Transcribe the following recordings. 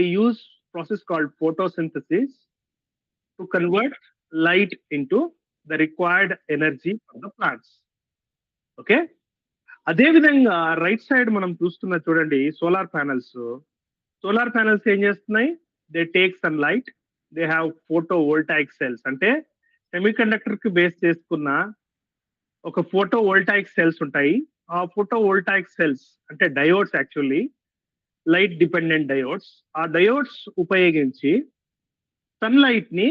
use process called photosynthesis to convert light into the required energy for the plants. Okay. అదే విధంగా right side మనం చూస్తున్న చూడండి solar panels ఏం చేస్తున్నాయి? They take sun light, they have photovoltaic cells. అంటే semiconductor కి base చేసుకున్న ఒక ఫోటో వోల్టాయిక్ సెల్స్ ఉంటాయి. ఆ ఫోటో వోల్టాయిక్ సెల్స్ అంటే diodes, actually light dependent diodes. ఆ డయోడ్స్ ఉపయోగించి సన్లైట్ ని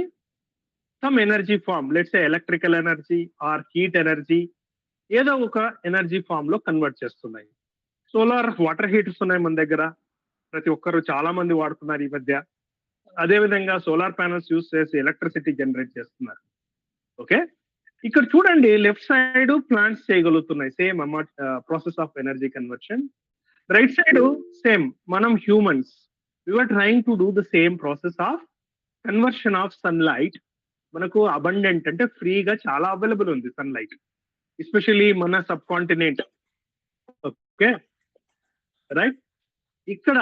some energy form, let's say electrical energy or heat energy, ఏదో ఒక ఎనర్జీ ఫామ్ లో కన్వర్ట్ చేస్తున్నాయి. సోలార్ వాటర్ హీటర్స్ ఉన్నాయి మన దగ్గర, ప్రతి ఒక్కరు చాలా మంది వాడుతున్నారు ఈ మధ్య. అదే విధంగా సోలార్ ప్యానల్స్ యూస్ చేసి ఎలక్ట్రిసిటీ జనరేట్ చేస్తున్నారు. ఓకే, ఇక్కడ చూడండి లెఫ్ట్ సైడ్ ప్లాంట్స్ చేయగలుగుతున్నాయి same process of energy conversion. Right side same మనం humans we are trying to do the same process of conversion of sunlight. మనకు అబండెంట్ అంటే ఫ్రీగా చాలా అవైలబుల్ ఉంది సన్లైట్, ఎస్పెషల్లీ మన సబ్ కాంటినెంట్. ఓకే రైట్, ఇక్కడ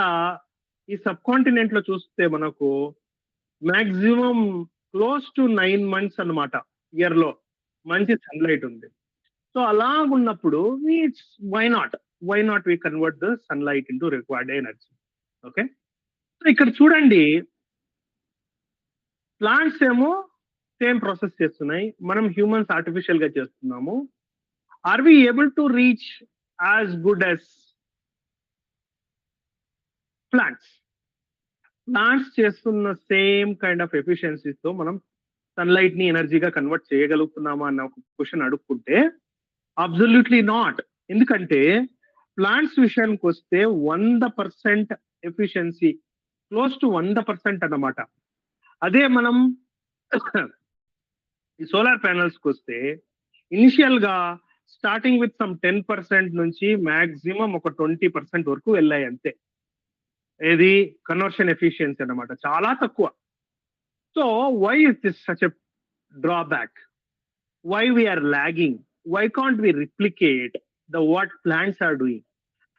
ఈ సబ్ కాంటినెంట్ లో చూస్తే మనకు మాక్సిమం క్లోజ్ టు 9 months అన్నమాట ఇయర్ లో మంచి సన్లైట్ ఉంది. సో అలా ఉన్నప్పుడు why not we convert the sunlight into required energy. Okay, so ఇక్కడ చూడండి ప్లాంట్స్ ఏమో సేమ్ ప్రాసెస్ చేస్తున్నాయి, మనం హ్యూమన్స్ ఆర్టిఫిషియల్ గా చేస్తున్నాము. Are we able to reach as good as plants చేస్తున్న సేమ్ కైండ్ ఆఫ్ ఎఫిషియన్సీస్ తో మనం సన్లైట్ ని ఎనర్జీగా కన్వర్ట్ చేయగలుగుతున్నామా అన్న ఒక క్వశ్చన్ అడుక్కుంటే అబ్సల్యూట్లీ నాట్. ఎందుకంటే ప్లాంట్స్ విషయానికి వస్తే 100% ఎఫిషియన్సీ, క్లోజ్ టు 100% అన్నమాట. అదే మనం ఈ సోలార్ ప్యానల్స్ కి వస్తే ఇనిషియల్ గా స్టార్టింగ్ విత్ సమ్ 10% నుంచి మాక్సిమం ఒక 20% వరకు వెళ్ళాయి అంతే. ఏది కన్వర్షన్ ఎఫిషియన్సీ అన్నమాట, చాలా తక్కువ. So why is this such a drawback? Why we're lagging? Why can't we replicate the what plants are doing?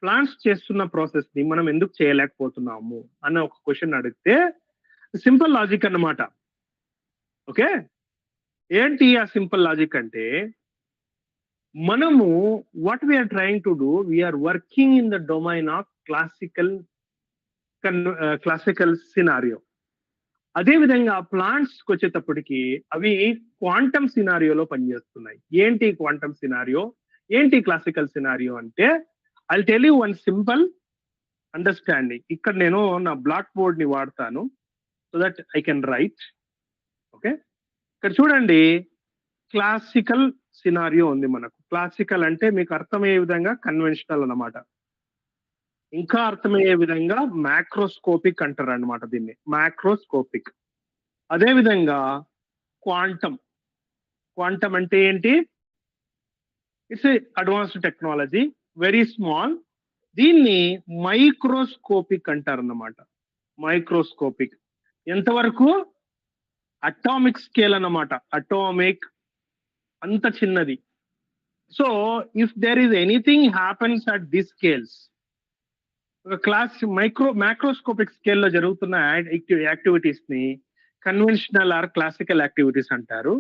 Plants చేస్తున్న ప్రాసెస్ ని మనం ఎందుకు చేయలేకపోతున్నాము అన్న ఒక క్వశ్చన్ అడిగితే సింపుల్ లాజిక్ అన్నమాట. ఓకే, ఏంటి ఆ సింపుల్ లాజిక్ అంటే మనము what we are trying to do, we are working in the domain of classical scenario. అదే విధంగా ప్లాంట్స్ కి వచ్చేటప్పటికి అవి క్వాంటమ్ సినారియోలో పనిచేస్తున్నాయి. ఏంటి క్వాంటమ్ సినారియో, ఏంటి క్లాసికల్ సినారియో అంటే I tell you one simple understanding. ఇక్కడ నేను నా బ్లాక్ బోర్డ్ ని వాడతాను so that I can write. Okay, ఇక్కడ చూడండి క్లాసికల్ సినారియో ఉంది మనకు. క్లాసికల్ అంటే మీకు అర్థమయ్యే విధంగా కన్వెన్షనల్ అన్నమాట, ఇంకా అర్థమయ్యే విధంగా మ్యాక్రోస్కోపిక్ అంటారు అనమాట దీన్ని, మ్యాక్రోస్కోపిక్. అదే విధంగా క్వాంటమ్ అంటే ఏంటి? It's advanced technology, very small. దీన్ని మైక్రోస్కోపిక్ అంటారు అన్నమాట. మైక్రోస్కోపిక్ ఎంతవరకు? అటామిక్ స్కేల్ అన్నమాట, అటామిక్ అంత చిన్నది. So if there is anything happens at this scales, macroscopic స్కేల్లో జరుగుతున్న యాక్టివిటీస్ ని కన్వెన్షనల్ ఆర్ క్లాసికల్ యాక్టివిటీస్ అంటారు.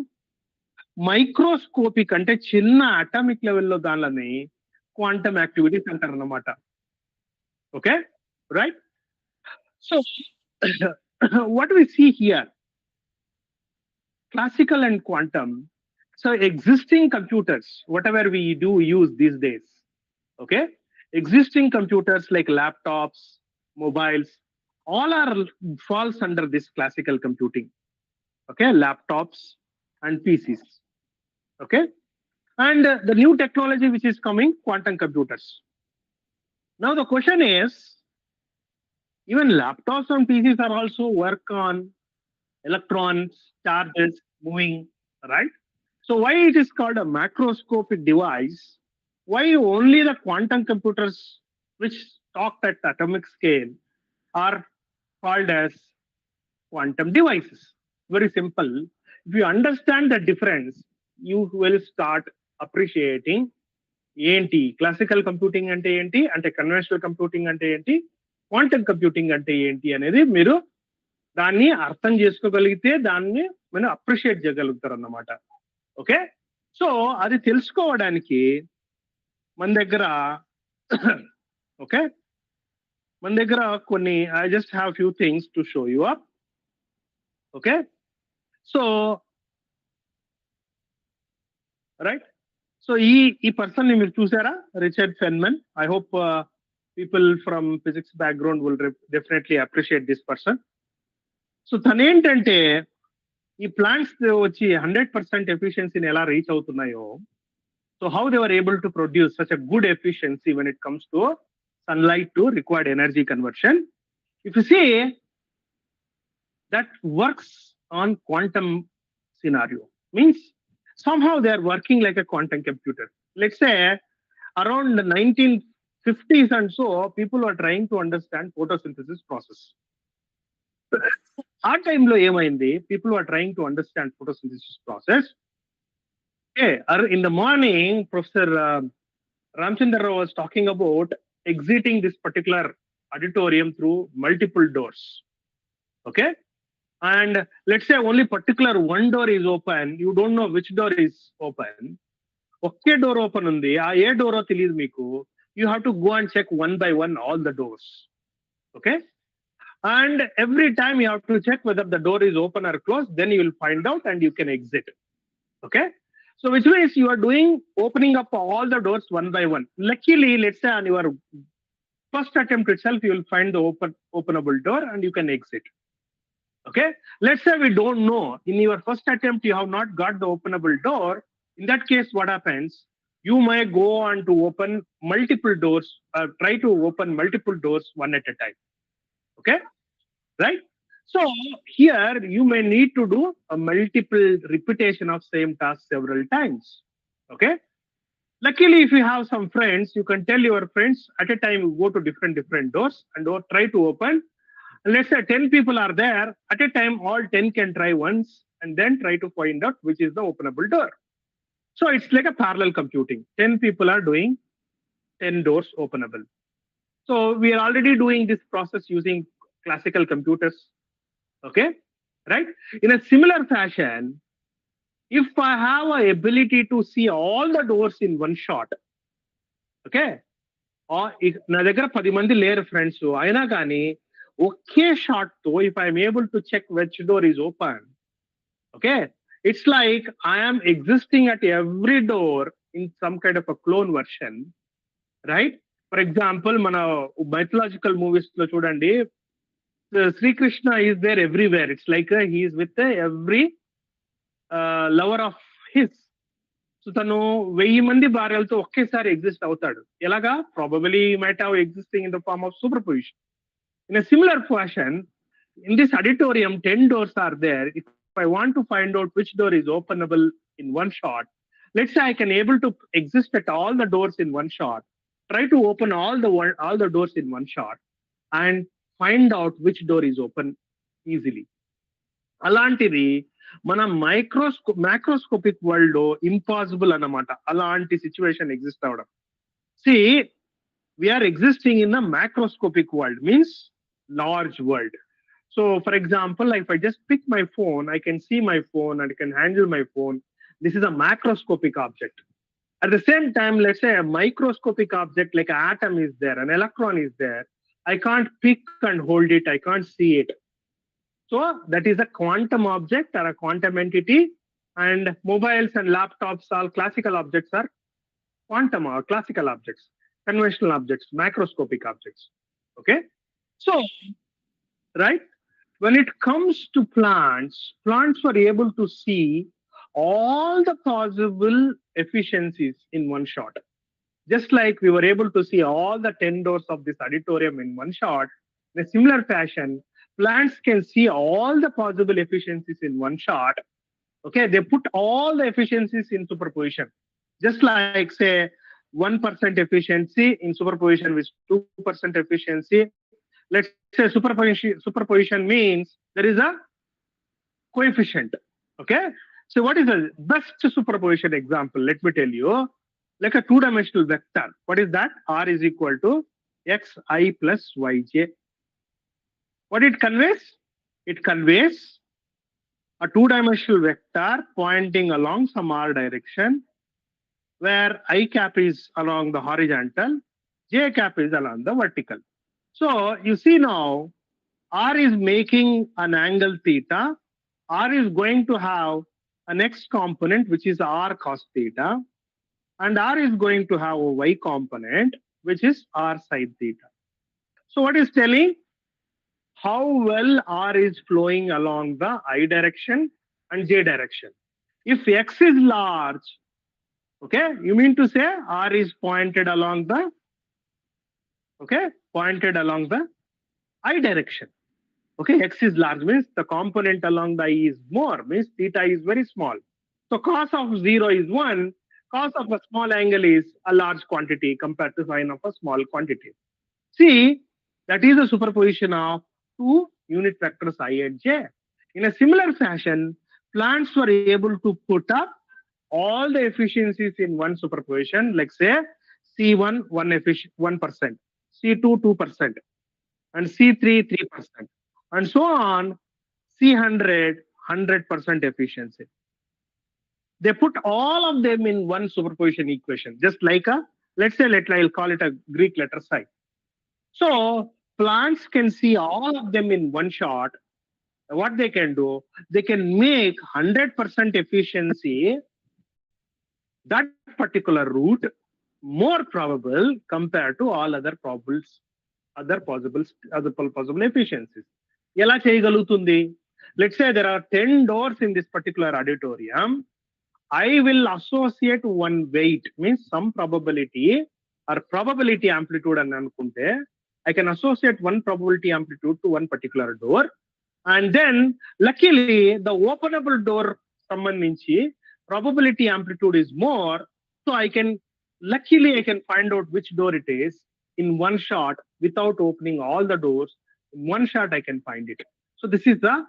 మైక్రోస్కోపిక్ అంటే చిన్న అటామిక్ లెవెల్లో దానిని క్వాంటమ్ యాక్టివిటీస్ అంటారు అన్నమాట. Okay right, so what we see here, classical and quantum. So existing computers, whatever we do use these days, okay, existing computers like laptops, mobiles, all falls under this classical computing. Okay, laptops and PCs. Okay, and the new technology which is coming, quantum computers. Now the question is, even laptops and PCs are also work on electrons, charges moving, right? So why it is called a macroscopic device? Why only the quantum computers which talk at atomic scale are called as quantum devices? Very simple. If you understand the difference, you will start appreciating ఏంటి classical computing అంటే ఏంటి, అంటే conventional computing అంటే ఏంటి, quantum computing అంటే ఏంటి అనేది మీరు దాన్ని అర్థం చేసుకోగలిగితే దాన్ని మనం అప్రిషియేట్ చేయగలుగుతారు అన్నమాట. ఓకే, సో అది తెలుసుకోవడానికి మన దగ్గర ఓకే మన దగ్గర కొన్ని I just have few things to show you up. Okay, so right, so ఈ పర్సన్ ని మీరు చూసారా, Richard Feynman. I hope people from physics background will definitely appreciate this person. So తనేంటంటే ఈ ప్లాంట్స్ వచ్చి 100% ఎఫిషియన్సీని ఎలా రీచ్ అవుతున్నాయో, so how they were able to produce such a good efficiency when it comes to sunlight to required energy conversion. If you see that works on quantum scenario, means somehow they are working like a quantum computer. Let's say around the 1950s and so, people are trying to understand photosynthesis process. Our time lo emaindi, people are trying to understand photosynthesis process. Okay, in the morning, Professor Ramachandrarao was talking about exiting this particular auditorium through multiple doors. Okay, and let's say only particular one door is open, you don't know which door is open. Okay, door open undi, ఏ డోరో తెలియదు మీకు, you have to go and check one by one all the doors. Okay, and every time you have to check whether the door is open or closed, then you will find out and you can exit. Okay, so which means you are doing opening up all the doors one by one. Luckily, let's say on your first attempt itself, you will find the openable door and you can exit. Okay, let's say we don't know, in your first attempt you have not got the openable door. In that case, what happens, you may go on to open multiple doors, try to open multiple doors one at a time. Okay, right, so here you may need to do a multiple repetition of same task several times. Okay, luckily if you have some friends, you can tell your friends at a time, go to different doors and try to open. Let's say 10 people are there at a time, all 10 can try once and then try to find out which is the openable door. So it's like a parallel computing. 10 people are doing 10 doors openable. So we are already doing this process using classical computers. Okay, right, in a similar fashion, if I have a ability to see all the doors in one shot, okay, నా దగ్గర 10 మంది లేరు friends, అయినా కానీ ఒకే shot తో if I'm able to check which door is open, okay, it's like I'm existing at every door in some kind of a clone version. Right, for example మన mythological movies లో చూడండి, Srikrishna is there everywhere. It's like he's with every lover of his. So తను 1000 మంది భార్యలతో ఒకేసారి exist అవుతాడు. ఎలాగా, probably might have existing in the form of super position. In a similar fashion, in this auditorium, 10 doors are there. If I want to find out which door is openable in one shot, let's say I can able to exist at all the doors in one shot, try to open all the doors in one shot, and find out which door is open easily. అలాంటిది మన macroscopic world లో impossible అన్నమాట, అలాంటి situation exist అవడం. See, we are existing in a macroscopic world, means large world. So for example, if I just pick my phone, I can see my phone and I can handle my phone. This is a macroscopic object. At the same time, let's say a microscopic object like an atom is there, an electron is there. I can't pick and hold it, I can't see it. So that is a quantum object or a quantum entity. And mobiles and laptops, all classical objects are quantum or classical objects, conventional objects, macroscopic objects. Okay, so right, when it comes to plants were able to see all the possible efficiencies in one shot. Just like we were able to see all the 10 doors of this auditorium in one shot, in a similar fashion, plants can see all the possible efficiencies in one shot. Okay, they put all the efficiencies in superposition. Just like, say, 1% efficiency in superposition with 2% efficiency. Let's say superposition means there is a coefficient. Okay, so what is the best superposition example? Let me tell you, like a two-dimensional vector. What is that? R is equal to xi plus yj. What it conveys? It conveys a two-dimensional vector pointing along some r direction, where I cap is along the horizontal, j cap is along the vertical. So you see now, r is making an angle theta. R is going to have a next component, which is r cos theta, and r is going to have a y component, which is r sine theta. So what is telling? How well r is flowing along the I direction and j direction. If x is large, okay, you mean to say r is pointed along the, okay, pointed along the I direction. Okay, x is large means the component along the I is more, means theta is very small. So cos of 0 is 1, cos of a small angle is a large quantity compared to sine of a small quantity. See, that is a superposition of two unit vectors I and j. In a similar fashion, plants were able to put up all the efficiencies in one superposition, like say C1 1%, C2 2%, and C3 3%, and so on. C100 100% efficiency. They put all of them in one superposition equation, just like a, let's say, I'll call it a Greek letter psi. So plants can see all of them in one shot. What they can do, they can make 100% efficiency that particular route more probable compared to all other probables, other possible efficiencies. Yalla cheyagalugutundi? Let's say there are 10 doors in this particular auditorium. I will associate one weight, means some probability or probability amplitude and anukunte. I can associate one probability amplitude to one particular door. And then luckily the openable door sambandhinchi probability amplitude is more. So I can find out which door it is in one shot without opening all the doors. In one shot I can find it. So this is a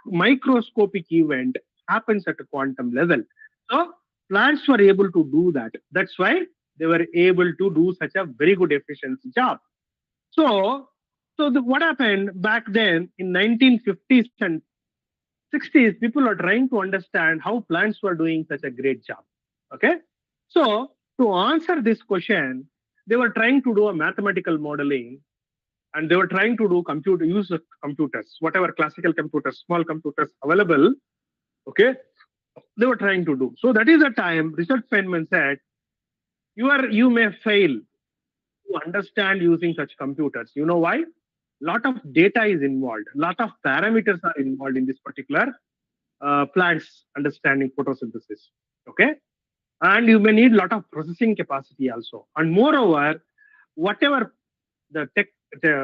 microscopic event happens at a quantum level. So plants were able to do that. That's why they were able to do such a very good efficiency job. So what happened back then in 1950s and 60s, people are trying to understand how plants were doing such a great job. Okay. So to answer this question, they were trying to do a mathematical modeling, and they were trying to do use computers, whatever classical computers, small computers available. Okay. They were trying to do. So that is the time Richard Feynman said, you may fail to understand using such computers. You know why? Lot of data is involved. Lot of parameters are involved in this particular plants understanding photosynthesis. Okay. And you may need a lot of processing capacity also. And moreover, whatever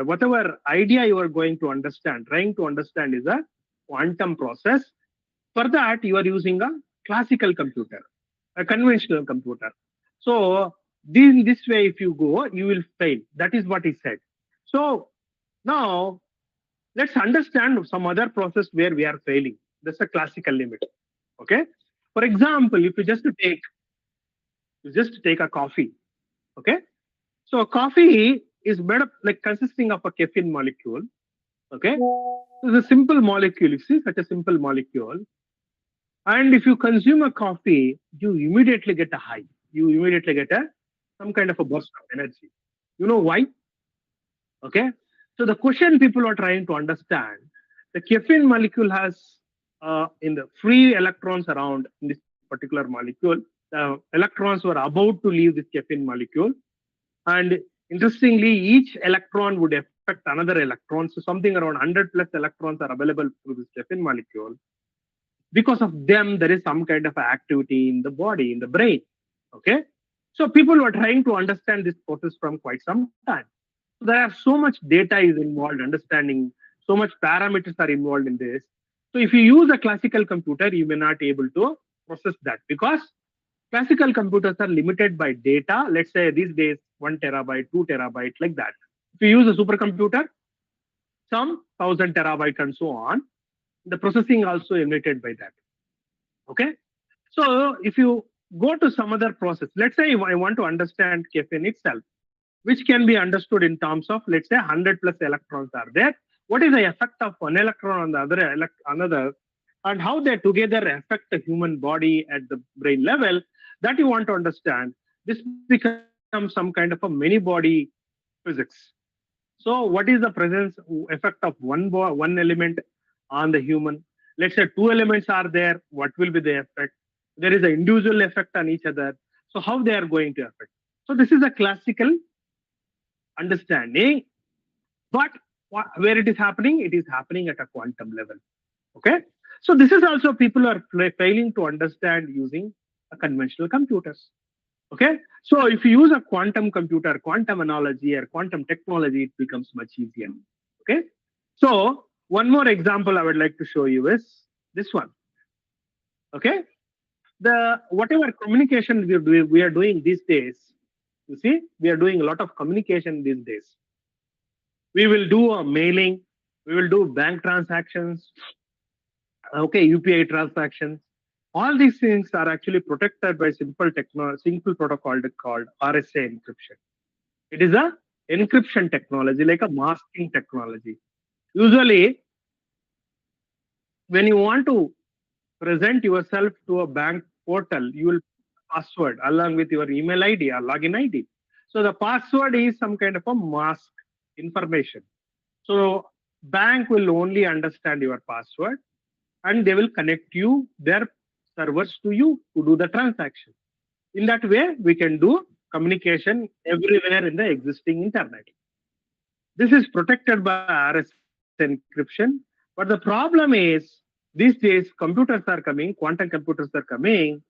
whatever idea you are going to understand, trying to understand is a quantum process. For that, you are using a classical computer, a conventional computer. So this way, if you go, you will fail. That is what he said. So now let's understand some other process where we are failing. That's a classical limit. Okay. For example, if you just take a coffee. Okay. So coffee is made up like consisting of a caffeine molecule. Okay. It's a simple molecule. You see, such a simple molecule. And if you consume a coffee, you immediately get a high. You immediately get some kind of a burst of energy. You know why? Okay. So the question people are trying to understand, the caffeine molecule has in the free electrons around in this particular molecule. The electrons were about to leave this caffeine molecule. And interestingly, each electron would affect another electron. So something around 100 plus electrons are available through this caffeine molecule. Because of them, there is some kind of activity in the body, in the brain. Okay. So people were trying to understand this process from quite some time. So there are so much data is involved, understanding, so much parameters are involved in this. So if you use a classical computer, you may not be able to process that because classical computers are limited by data. Let's say these days, 1 terabyte, 2 terabyte, like that. If you use a supercomputer, some 1000 terabyte and so on, the processing also limited by that. Okay. So if you go to some other process, let's say I want to understand caffeine itself. which can be understood in terms of, let's say, 100 plus electrons are there. What is the effect of one electron on the another, and how they together affect the human body at the brain level? That you want to understand. This becomes some kind of a many body physics. So, what is the presence effect of one element on the human? Let's say two elements are there. What will be the effect? There is an individual effect on each other. So, how they are going to affect? So, this is a classical understanding. But where it is happening at a quantum level. Okay. So, this is also people are failing to understand using a conventional computers. Okay. So if you use a quantum computer, quantum analogy, or quantum technology, it becomes much easier. Okay. So one more example I would like to show you is this one. Okay. The whatever communication we are doing these days, you see, we are doing a lot of communication these days. We will do a mailing, we will do bank transactions, okay, UPI transactions. All these things are actually protected by simple protocol called RSA encryption. It is a encryption technology, like a masking technology. Usually, when you want to present yourself to a bank portal, you will password along with your email ID or login ID. So the password is some kind of a mask information. So bank will only understand your password and they will connect you their servers to you to do the transaction. In that way, we can do communication everywhere in the existing internet. This is protected by RSA encryption. But the problem is these days computers are coming, quantum computers are coming,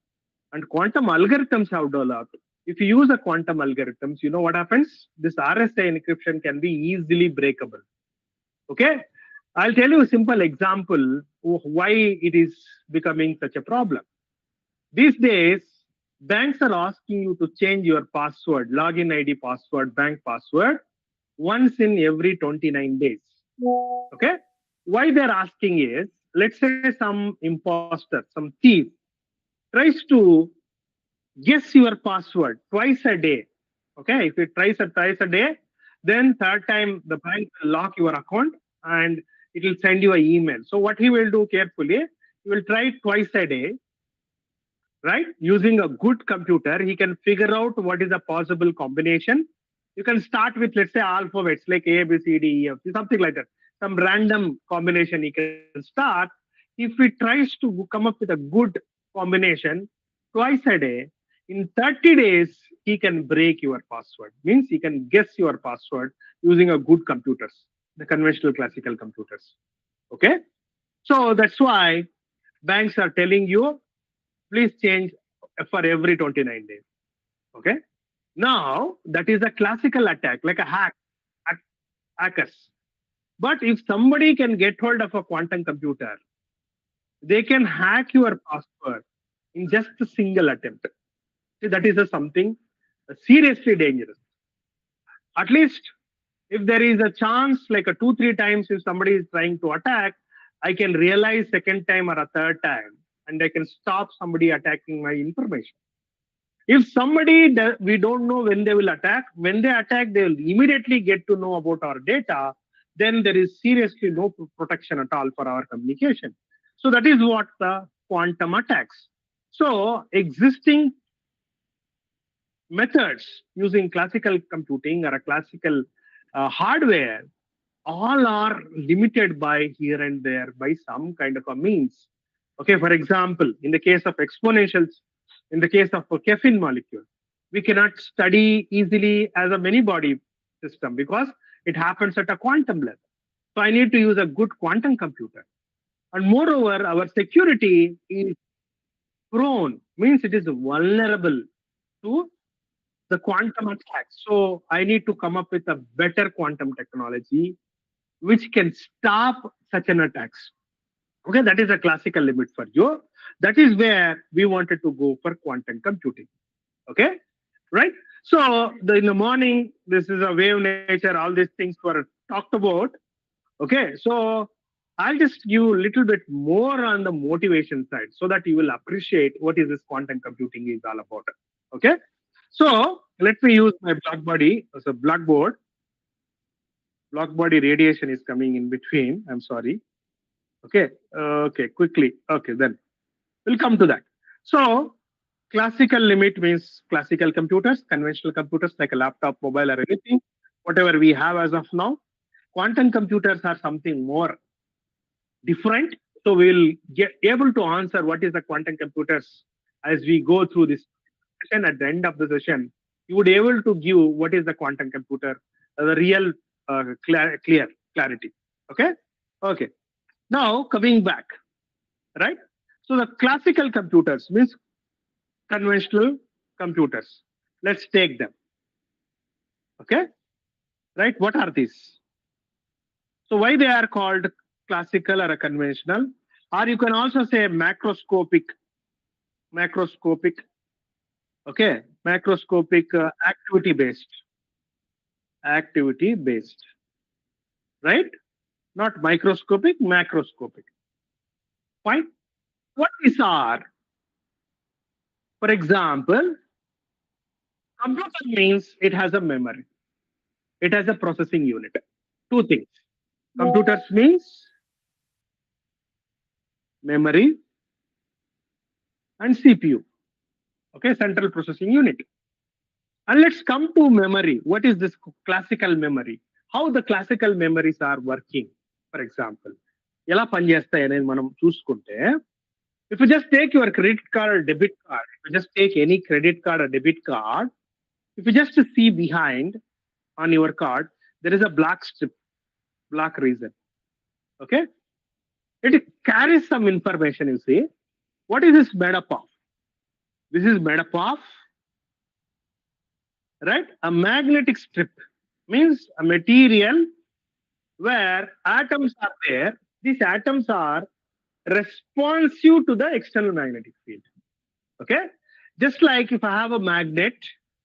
and quantum algorithms have developed. If you use a quantum algorithms, you know what happens? This RSA encryption can be easily breakable. Okay? I'll tell you a simple example of why it is becoming such a problem. These days, banks are asking you to change your password, login ID password, bank password, once in every 29 days. Okay? Why they're asking is, let's say some imposter, some thief tries to guess your password twice a day. Okay? If it twice a day, then third time the bank will lock your account and it will send you an email. So what he will do carefully, he will try twice a day, right? Using a good computer, he can figure out what is a possible combination. You can start with, let's say, alphabets like A, B, C, D, E, F, something like that. Some random combination he can start. If he tries to come up with a good combination twice a day, in 30 days, he can break your password. Means he can guess your password using a good computers, the conventional classical computers. Okay? So that's why banks are telling you, please change for every 29 days. Okay. Now, that is a classical attack, like a hackers. But if somebody can get hold of a quantum computer, they can hack your password in just a single attempt. See, that is something seriously dangerous. At least if there is a chance, like a 2-3 times, if somebody is trying to attack, I can realize second time or a third time, and I can stop somebody attacking my information. If we don't know when they will attack, when they attack, they will immediately get to know about our data. Then there is seriously no protection at all for our communication. So that is what the quantum attacks. So existing methods using classical computing or a classical hardware all are limited by here and there by some kind of a means. Okay, for example, in the case of exponentials, in the case of a caffeine molecule, we cannot study easily as a many body system because it happens at a quantum level. So I need to use a good quantum computer. And moreover, our security is prone, means it is vulnerable to the quantum attack. So I need to come up with a better quantum technology which can stop such an attacks. Okay, that is a classical limit for you. That is where we wanted to go for quantum computing. Okay, right? So in the morning, this is a wave nature, all these things were talked about. Okay, so I'll just give a little bit more on the motivation side so that you will appreciate what is this quantum computing is all about. Okay, So let me use my black body as a blackboard. Black body radiation is coming in between. I'm sorry. Okay. Okay. Quickly. Okay. Then we'll come to that. So classical limit means classical computers, conventional computers like a laptop, mobile, or anything, whatever we have as of now. Quantum computers are something more different. So we'll get able to answer what is the quantum computers as we go through this session. At the end of the session, you would be able to give what is the quantum computer, the real clear clarity. Okay. Okay. Now coming back, right? So the classical computers means conventional computers. Let's take them. Okay. Right. What are these? So why they are called classical or a conventional, or you can also say macroscopic, okay, macroscopic activity based, right? Not microscopic, macroscopic. Why? What these are? For example, computer means it has a memory, it has a processing unit. Two things. Computers means memory and CPU. Okay, central processing unit. And let's come to memory. What is this classical memory? How the classical memories are working, for example. ఎలా పనిచేస్తాయి అనేది మనం చూసుకుంటే, if you just take your credit card or debit card, if you just take any credit card or debit card, if you just see behind on your card, there is a black strip, black region. Okay? It carries some information, you see. What is this made up of? This is made up of, right? A magnetic strip means a material where atoms are there. These atoms are responsive to the external magnetic field. Okay? Just like if I have a magnet,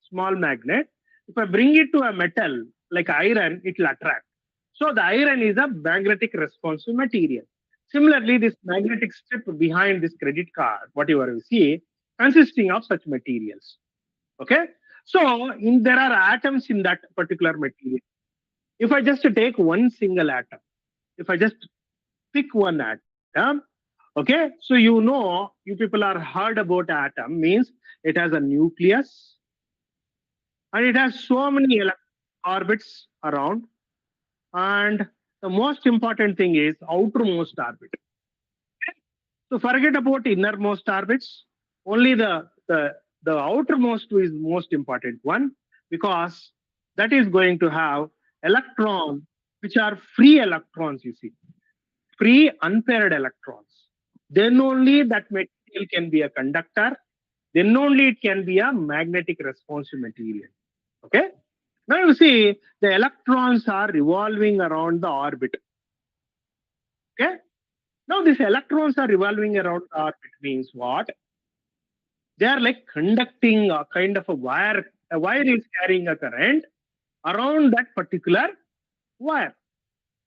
small magnet, if I bring it to a metal like iron, it will attract. So the iron is a magnetic responsive material. Similarly, this magnetic strip behind this credit card, whatever you see, consisting of such materials. Okay? So there are atoms in that particular material. If I just take one single atom, if I just pick one atom, okay, so you know, you people are heard about atom means it has a nucleus and it has so many orbits around, and the most important thing is outermost orbit. So forget about innermost orbits, only the outermost is most important one, because that is going to have electrons which are free electrons, you see, free unpaired electrons. Then only that material can be a conductor, then only it can be a magnetic responsive material. Okay? Now you see the electrons are revolving around the orbit. Okay? Now these electrons are revolving around the orbit means what? They are like conducting a kind of a wire. A wire is carrying a current around that particular wire.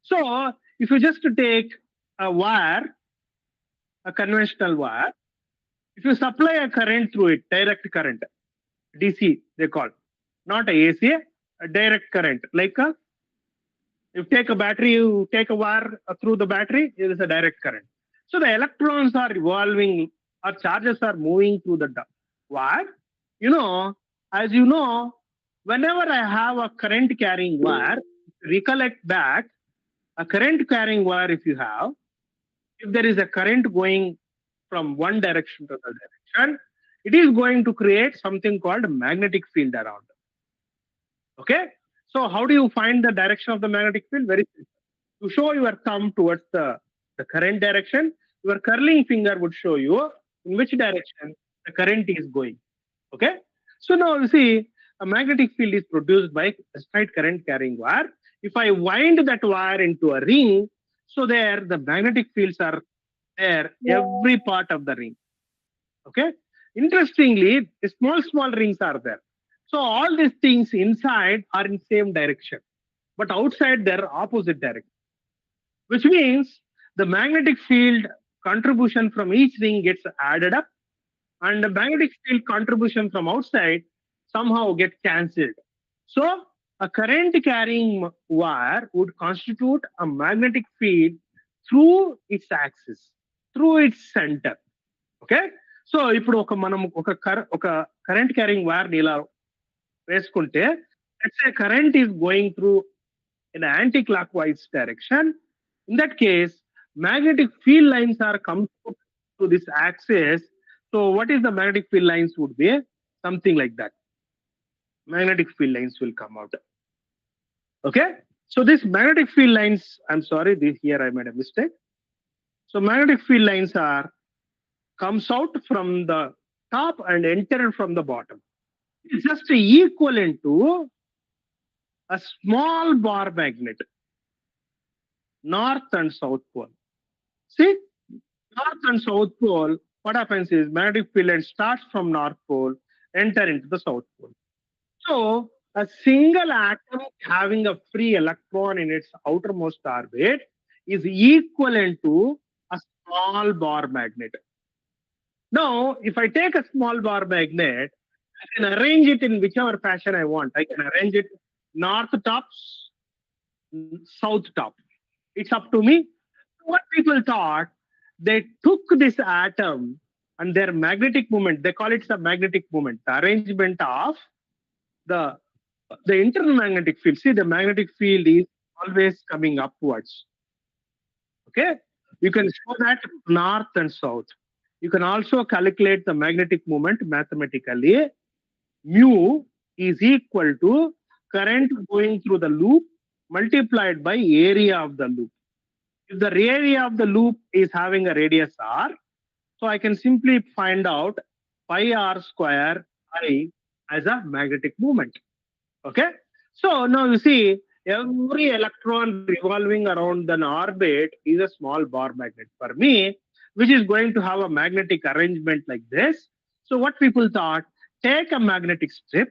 So if you just take a wire, a conventional wire, if you supply a current through it, direct current, DC they call, not a AC, a direct current. Like you take a battery, you take a wire through the battery, it is a direct current. So the electrons are revolving, or charges are moving through the wire. You know, as you know, whenever I have a current carrying wire, recollect back, a current carrying wire, if you have, if there is a current going from one direction to the direction, it is going to create something called magnetic field around. Okay? So how do you find the direction of the magnetic field? Very simple. You show your thumb towards the current direction, your curling finger would show you in which direction the current is going. Okay? So now you see, a magnetic field is produced by a straight current carrying wire. If I wind that wire into a ring, so there the magnetic fields are there, every part of the ring. Okay? Interestingly, the small rings are there. So all these things inside are in same direction, but outside they're opposite direction, which means the magnetic field contribution from each ring gets added up, and the magnetic field contribution from outside somehow get cancelled. So a current carrying wire would constitute a magnetic field through its axis, through its center. Okay? So ఇప్పుడు ఒక current carrying wire ని ఇలా వేసుకుంటే, let's say current is going through in an anti-clockwise direction. In that case, magnetic field lines are come to this axis. So what is the magnetic field lines would be? Something like that. Magnetic field lines will come out. Okay? So this magnetic field lines, I'm sorry, here I made a mistake. So magnetic field lines are comes out from the top and entered from the bottom. It's just equivalent to a small bar magnet, north and south pole. See, north and south pole, what happens is magnetic field line starts from north pole, enter into the south pole. So a single atom having a free electron in its outermost orbit is equivalent to a small bar magnet. Now, if I take a small bar magnet, I can arrange it in whichever fashion I want. I can arrange it north tops, south top. It's up to me. What people thought, they took this atom and their magnetic moment, they call it the magnetic moment, the arrangement of the internal magnetic field. See, the magnetic field is always coming upwards. Okay? You can show that north and south. You can also calculate the magnetic moment mathematically. Mu is equal to current going through the loop multiplied by area of the loop. If the area of the loop is having a radius r, so I can simply find out pi r square I as a magnetic moment. Okay? So now you see, every electron revolving around an orbit is a small bar magnet for me, which is going to have a magnetic arrangement like this. So what people thought, take a magnetic strip,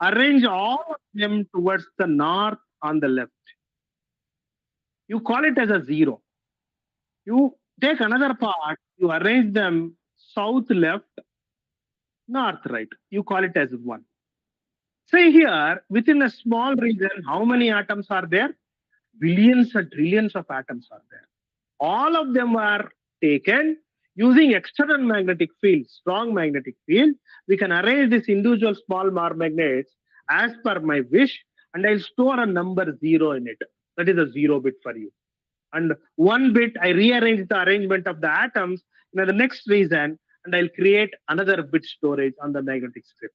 arrange all of them towards the north on the left. You call it as a zero. You take another part, you arrange them south left, north right. You call it as one. Say here, within a small region, how many atoms are there? Billions and trillions of atoms are there. All of them are taken using external magnetic field, strong magnetic field. We can arrange these individual small bar magnets as per my wish, and I'll store a number 0 in it. That is a 0 bit for you. And 1 bit, I rearrange the arrangement of the atoms in the next region, and I'll create another bit storage on the magnetic strip.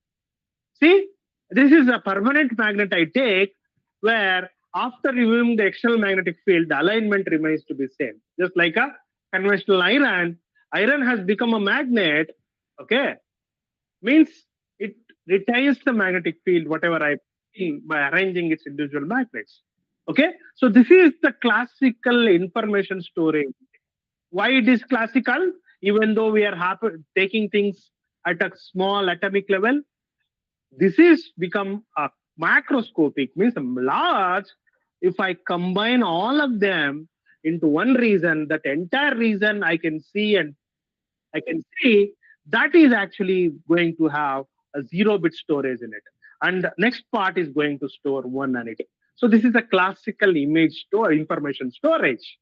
See, this is a permanent magnet I take, where after removing the external magnetic field, the alignment remains to be same. Just like a conventional iron has become a magnet, okay? Means it retains the magnetic field, whatever I by arranging its individual magnets. Okay? So this is the classical information storage. Why it is classical? Even though we are taking things at a small atomic level, this is become a macroscopic, means large. If I combine all of them into one region, that entire region I can see, and I can see that is actually going to have a 0-bit storage in it. And the next part is going to store 1 on it. So this is a classical image information storage.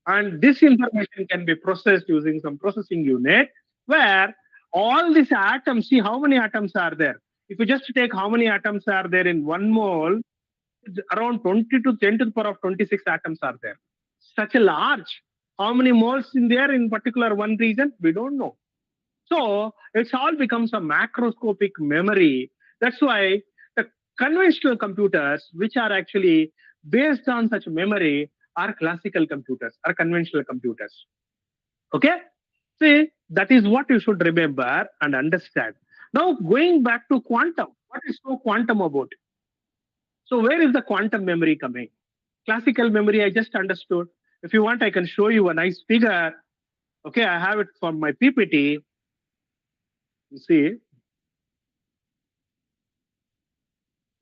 And this information can be processed using some processing unit, where all these atoms, see how many atoms are there. If you just take how many atoms are there in 1 mole, around 20 to 10 to the power of 26 atoms are there. Such a large. How many moles in there in particular one region? We don't know. So it's all becomes a macroscopic memory. That's why the conventional computers, which are actually based on such memory, are classical computers, are conventional computers. Okay? See, that is what you should remember and understand. Now, going back to quantum, what is so quantum about? So where is the quantum memory coming? Classical memory, I just understood. If you want, I can show you a nice figure. Okay, I have it from my PPT. You see?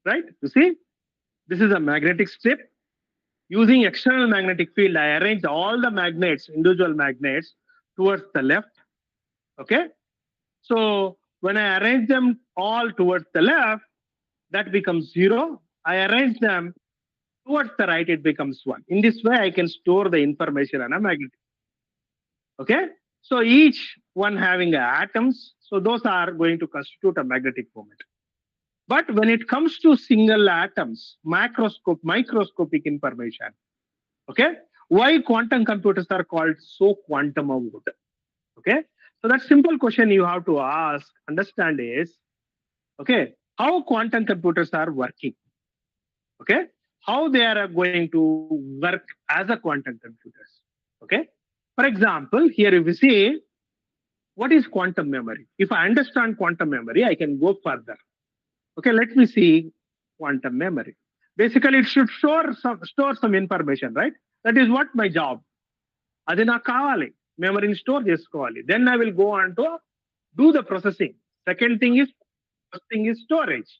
Right? You see? This is a magnetic strip. Using external magnetic field, I arrange all the magnets, individual magnets, towards the left. Okay? So When I arrange them all towards the left, that becomes 0. I arrange them towards the right, it becomes 1. In this way, I can store the information on a magnetic. Okay? So each one having atoms, so those are going to constitute a magnetic moment. But when it comes to single atoms, microscopic information, okay, why quantum computers are called so quantum of good? Okay, so that simple question you have to ask, understand is, okay, how quantum computers are working, okay, how they are going to work as a quantum computers, okay. For example, here if we see what is quantum memory. If I understand quantum memory, I can go further. Okay, let me see quantum memory. Basically, it should store some information, right? That is what my job. అది నాకు కావాలి మెమరీని store చేసుకోవాలి then I will go on to do the processing. Second thing is storage.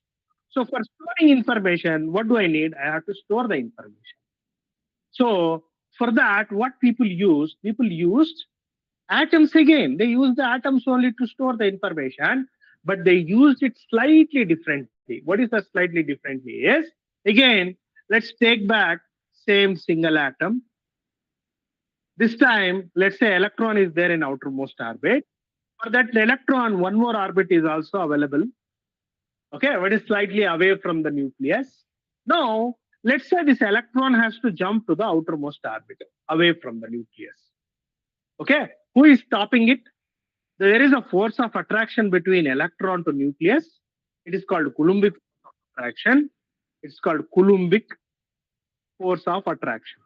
So for storing information, what do I need? I have to store the information. So for that, what people used atoms again. They used the atoms only to store the information, but they used it slightly differently. What is the slightly differently is, again, let's take back same single atom. This time, let's say electron is there in outermost orbit. For that electron, one more orbit is also available. Okay, but it's slightly away from the nucleus. Now, let's say this electron has to jump to the outermost orbit, away from the nucleus. Okay, who is stopping it? There is a force of attraction between electron to nucleus. It is called Coulombic attraction. It's called Coulombic force of attraction.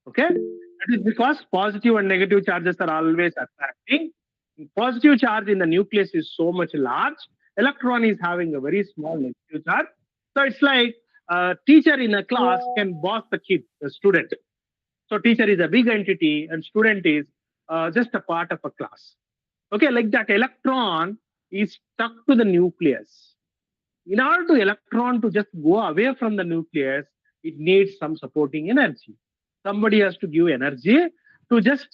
Okay, that is because positive and negative charges are always attracting. Positive charge in the nucleus is so much large. Electron is having a very small negative charge. So it's like a teacher in a class can boss the kid, the student. So teacher is a big entity and student is just a part of a class. Okay, like that electron is stuck to the nucleus. In order to electron to just go away from the nucleus, it needs some supporting energy. Somebody has to give energy to just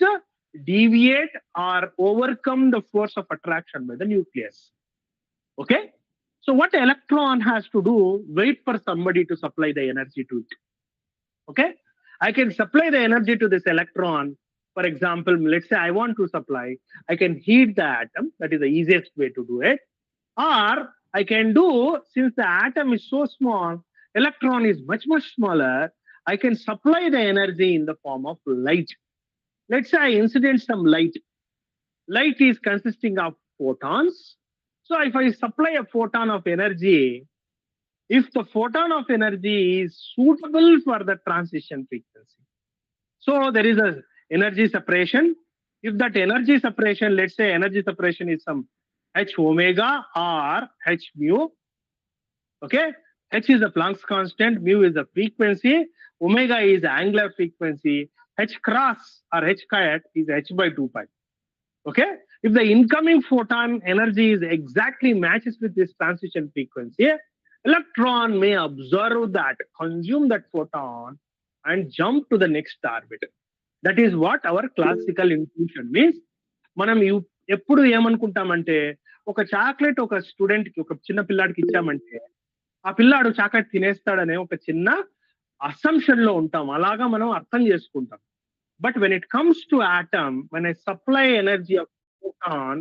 deviate or overcome the force of attraction by the nucleus. Okay, so what electron has to do? Wait for somebody to supply the energy to it. Okay, I can supply the energy to this electron. For example, let's say I want to supply, I can heat the atom. That is the easiest way to do it. Or I can do, since the atom is so small, electron is much, much smaller, I can supply the energy in the form of light. Let's say I incident some light. Light is consisting of photons. So if I supply a photon of energy, if the photon of energy is suitable for the transition frequency, so there is a energy separation. If that energy separation, let's say energy separation is some h omega or h mu. Okay, h is the Planck's constant, mu is the frequency, omega is the angular frequency, h cross or h cat is h by 2 pi. Okay, if the incoming photon energy is exactly matches with this transition frequency, electron may observe that, consume that photon and jump to the next orbit. That is what our classical intuition means. మనం ఎప్పుడు ఏమనుకుంటామంటే ఒక chocolate ఒక student కి ఒక చిన్న పిల్లాడికి ఇచ్చామంటే ఆ పిల్లాడు చాక్లెట్ తినేస్తాడనే ఒక చిన్న అసంప్షన్ లో ఉంటాం. అలాగా మనం అర్థం చేసుకుంటాం. But when it comes to atom, when I supply energy of photon,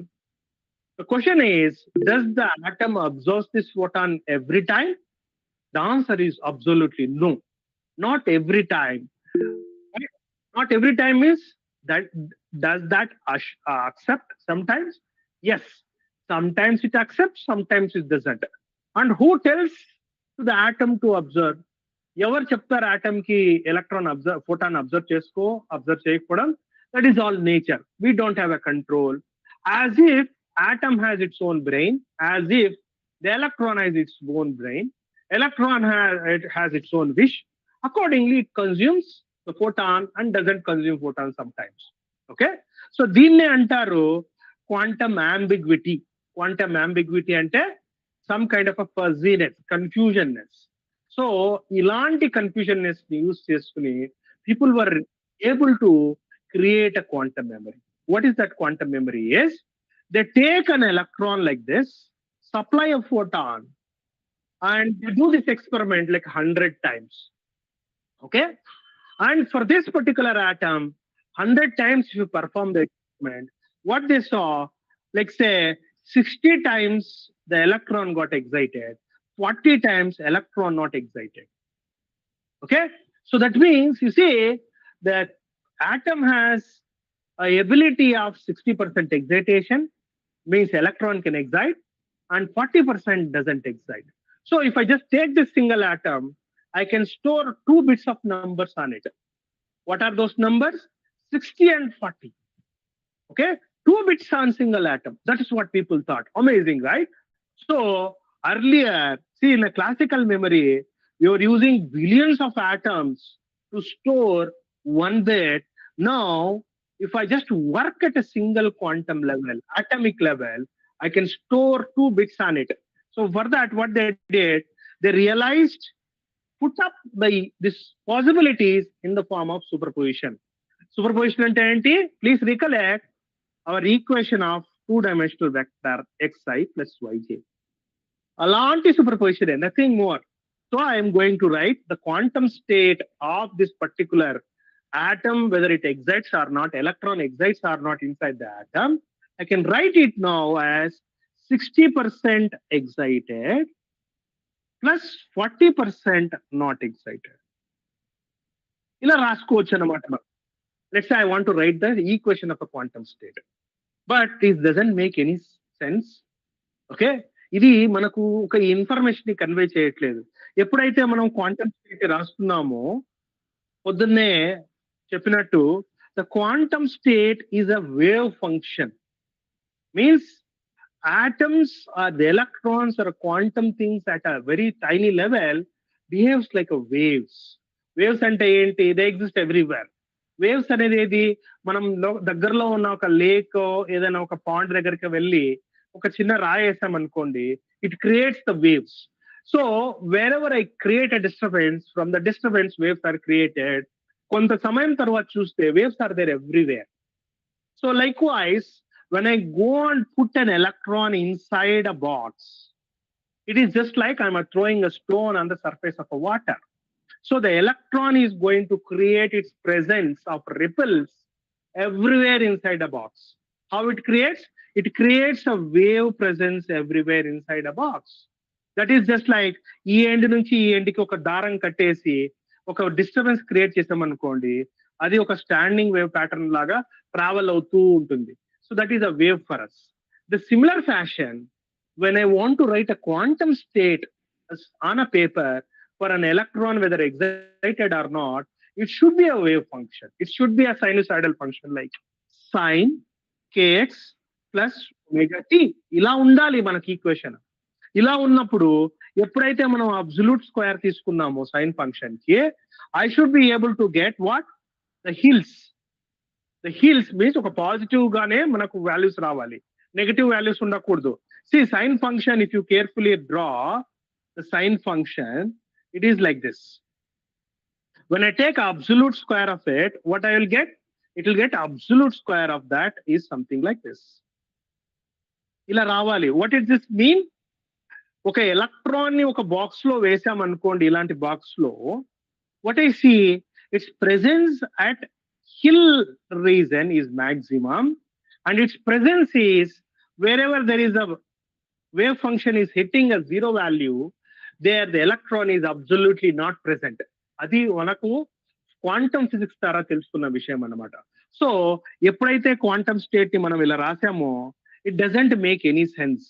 the question is, does the atom absorb this photon every time? The answer is absolutely no. Not every time. Not every time is that. Does that accept sometimes? Yes. Sometimes it accepts, sometimes it doesn't. And who tells to the atom to observe? ఎవరు చెప్తారు atom కి electron photon observe చేయకపోవడం? That is all nature. We don't have a control. As if atom has its own brain, as if the electron has its own brain. Electron has its own wish. Accordingly, it consumes the photon and doesn't consume photon sometimes. Okay, so దీన్నే అంటారు quantum ambiguity. Quantum ambiguity అంటే some kind of a fuzziness, confusionness. So ఇలాంటి కన్ఫ్యూజన్నెస్ ని use చేసుకుని people were able to create a quantum memory. What is that quantum memory is? They take an electron like this, supply a photon, and they do this experiment like 100 times. Okay? And for this particular atom, 100 times if you perform the experiment, what they saw, like say 60 times the electron got excited, 40 times electron not excited. Okay? So that means you see that atom has a ability of 60% excitation, means electron can excite, and 40% doesn't excite. So if I just take this single atom, I can store 2 bits of numbers on it. What are those numbers? 60 and 40. Okay? 2 bits on single atom. That is what people thought. Amazing, right? So earlier, see, in a classical memory, you're using billions of atoms to store 1 bit. Now, if I just work at a single quantum level, atomic level, I can store 2 bits on it. So for that, what they did, they realized, put up these possibilities in the form of superposition. Superposition ante enti? Please recollect our equation of two-dimensional vector xi plus yj. Alanti superposition, nothing more. So I am going to write the quantum state of this particular atom, whether it excites or not, electron excites or not inside the atom. I can write it now as 60% excited plus 40% not excited. ఇలా రాసుకోవచ్చు అన్నమాట. Let's say I want to write the equation of a quantum state. But this doesn't make any sense. Okay? ఇది మనకు ఒక information ని convey చేయట్లేదు. ఎప్పుడైతే మనం క్వాంటమ్ స్టేట్ రాస్తున్నామో, పొద్దున్నే చెప్పినట్టు the quantum state is a wave function. Means atoms or the electrons or quantum things at a very tiny level behaves like a waves. Waves ante enti? They exist everywhere. Waves అనేది ఏది? మనం దగ్గరలో ఉన్న ఒక lake ఏదైనా ఒక pond దగ్గరికి వెళ్ళి ఒక చిన్న రాయి వేసాం అనుకోండి, it creates the waves. So wherever I create a disturbance, from the disturbance waves are created. కొంత సమయం తర్వాత చూస్తే waves are there everywhere. So likewise, when I go and put an electron inside a box, it is just like I'm throwing a stone on the surface of a water. So the electron is going to create its presence of ripples everywhere inside a box. How it creates? It creates a wave presence everywhere inside a box. That is just like ఈ end నుంచి ఈ ఎండ్కి ఒక దారం కట్టేసి ఒక disturbance create చేసామనుకోండి, అది ఒక స్టాండింగ్ వేవ్ ప్యాటర్న్ లాగా ట్రావెల్ అవుతూ ఉంటుంది. So that is a wave for us. The similar fashion, when I want to write a quantum state on a paper for an electron, whether excited or not, it should be a wave function. It should be a sinusoidal function like sine kx plus omega t. ఇలా ఉండాలి మనకి equation. ఇలా ఉన్నప్పుడు ఎప్పుడైతే మనం absolute square తీసుకున్నామో sine function కి, I should be able to get what? The hills. The hills means ఒక పాజిటివ్ గానే మనకు వాల్యూస్ రావాలి, నెగటివ్ వాల్యూస్ ఉండకూడదు. See, sine function, if you carefully draw the sine function, it is like this. When I take absolute square of it, what I will get? It will get absolute square of that is something like this. ఇలా రావాలి. What does this mean? ఒక electron ని ఒక box లో వేసాం అనుకోండి, ఇలాంటి box లో, what I see, its presence at hill region is maximum, and its presence is wherever there is a wave function is hitting a zero value, there the electron is absolutely not present. అది మనకు quantum physics ద్వారా తెలుసుకున్న విషయం అన్నమాట. So ఎప్పుడైతే quantum state ని మనం ఇలా రాసామో, it doesn't make any sense.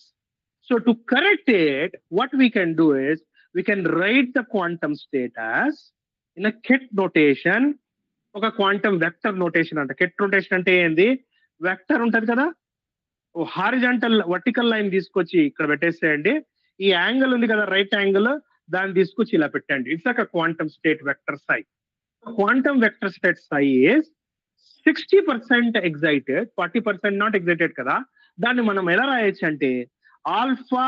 So to correct it, what we can do is we can write the quantum state as in a ket notation, ఒక క్వాంటమ్ వెక్టర్ నోటేషన్ అంట. కెట్ notation అంటే ఏంది? Vector ఉంటది కదా, horizontal vertical line తీసుకొచ్చి ఇక్కడ పెట్టేసేయండి. ఈ యాంగిల్ ఉంది కదా, రైట్ యాంగిల్, దాన్ని తీసుకొచ్చి ఇలా పెట్టండి. It's like quantum state vector psi. Quantum vector state psi is 60% excited, 40% not excited కదా. దాన్ని మనం ఎలా రాయొచ్చు అంటే alpha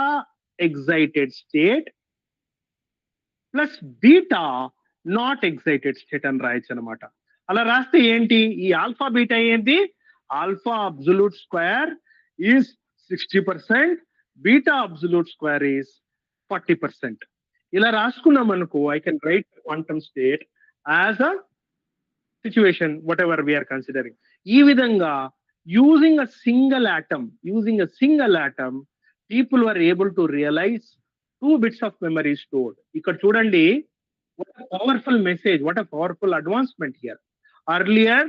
excited state plus beta not excited state అని రాయొచ్చు అనమాట. అలా రాస్తే ఏంటి? ఈ ఆల్ఫా బీటా ఏంటి? Alpha absolute square is 60%, beta absolute square is 40%. ఇలా రాసుకున్నాం అనుకో, I can write quantum state as a situation, whatever we are considering. ఈ విధంగా using a single atom, people were able to realize 2 bits of memory stored. ఇక్కడ చూడండి, what a powerful message, what a powerful advancement here. Earlier,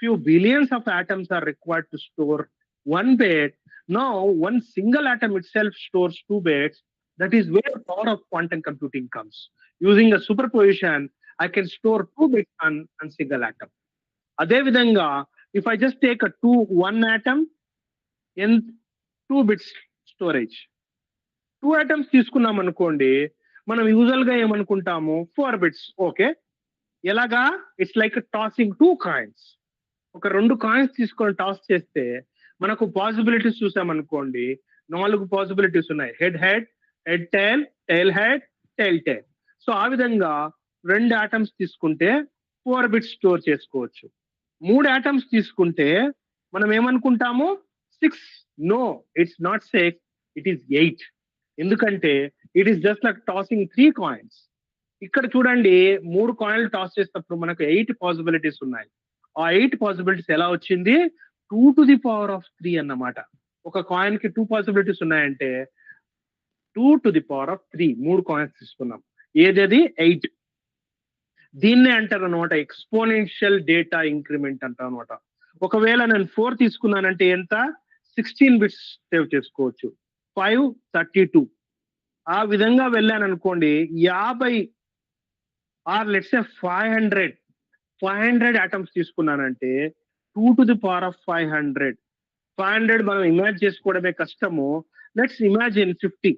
few billions of atoms are required to store 1 bit. Now, one single atom itself stores 2 bits. That is where the power of quantum computing comes. Using a superposition, I can store 2 bits on single atom. Ade vidhanga, if I just take one atom in 2 bits storage, 2 atoms తీసుకున్నాం అనుకోండి, మనం usual గా ఏమనుకుంటాము 4 bits. Okay, ఎలాగా? It's like tossing 2 coins. ఒక 2 coins తీసుకొని toss చేస్తే మనకు పాసిబిలిటీస్ చూసామనుకోండి, 4 పాసిబిలిటీస్ ఉన్నాయి. Head head, head tail, tail head, tail tail. So ఆ విధంగా 2 ఆటమ్స్ తీసుకుంటే 4 బిట్స్ స్టోర్ చేసుకోవచ్చు. 3 ఆటమ్స్ తీసుకుంటే మనం ఏమనుకుంటాము 6. No, it's not 6, it is 8. ఎందుకంటే it is just like tossing 3 coins. ఇక్కడ చూడండి, 3 కాయిన్లు టాస్ చేసినప్పుడు మనకు 8 పాసిబిలిటీస్ ఉన్నాయి. ఆ 8 పాసిబిలిటీస్ ఎలా వచ్చింది? 2 to the power of 3 అన్నమాట. ఒక కాయిన్ కి 2 పాసిబిలిటీస్ ఉన్నాయంటే 2 to the power of 3, 3 coins తీసుకున్నాం. ఏదేది 8. దీన్నే అంటారు అనమాట ఎక్స్పోనెన్షియల్ డేటా ఇంక్రిమెంట్ అంటారు అనమాట. ఒకవేళ నేను 4 తీసుకున్నానంటే ఎంత? 16 బిట్స్ సేవ్ చేసుకోవచ్చు. 5, 32. ఆ విధంగా వెళ్ళాను అనుకోండి, 50 ఆర్ లెట్స్ సే 500 ఆటమ్స్ తీసుకున్నానంటే 2 to the power of 500. 500 మనం ఇమాజిన్ చేసుకోవడమే కష్టము. లెట్స్ ఇమాజిన్ 50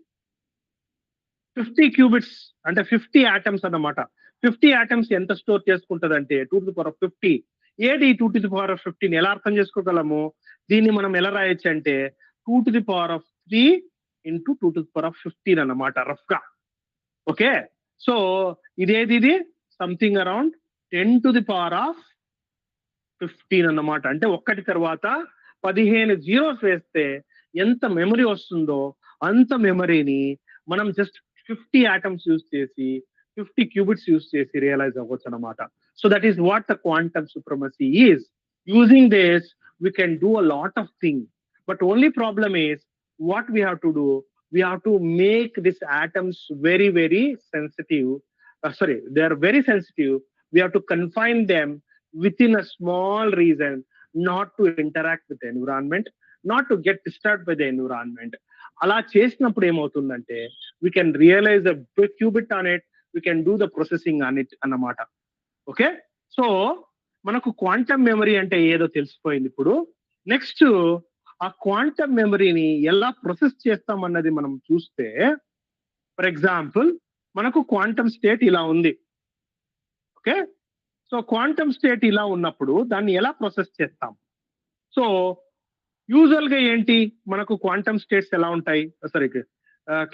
క్యూబిట్స్ అంటే 50 ఆటమ్స్ అన్నమాట. 50 ఆటమ్స్ ఎంత store చేసుకుంటదంటే 2 to the power of 50. ఏది 2 to the power of 15 ఎలా అర్థం చేసుకోగలము? దీన్ని మనం ఎలా రాయొచ్చు అంటే 2 to the power of 3 into 2 to the power of 15 అన్నమాట, రఫ్ గా. ఓకే, సో ఇది something around 10 to the power of 15 అన్నమాట. అంటే ఒక్కటి తర్వాత 15 జీరోస్ వేస్తే ఎంత మెమరీ వస్తుందో అంత మెమరీని మనం జస్ట్ 50 ఆటమ్స్ యూజ్ చేసి 50 క్యూబిట్స్ యూజ్ చేసి రియలైజ్ అవ్వచ్చు అనమాట. So that is what the quantum supremacy is. Using this we can do a lot of things, but only problem is what we have to do. We have to make these atoms very, very sensitive. They are very sensitive. We have to confine them within a small region, not to interact with the environment, not to get disturbed by the environment. అలా చేసినప్పుడు ఏమవుతుందంటే we can realize a big qubit on it, we can do the processing on it అన్నమాట. Okay, so మనకు quantum memory అంటే ఏదో తెలిసిపోయింది. ఇప్పుడు next ఆ క్వాంటమ్ మెమరీని ఎలా ప్రొసెస్ చేస్తాం అన్నది మనం చూస్తే, ఫర్ ఎగ్జాంపుల్ మనకు క్వాంటమ్ స్టేట్ ఇలా ఉంది. ఓకే, సో క్వాంటమ్ స్టేట్ ఇలా ఉన్నప్పుడు దాన్ని ఎలా ప్రొసెస్ చేస్తాం? సో యూజువల్ గా ఏంటి, మనకు క్వాంటమ్ స్టేట్స్ ఎలా ఉంటాయి,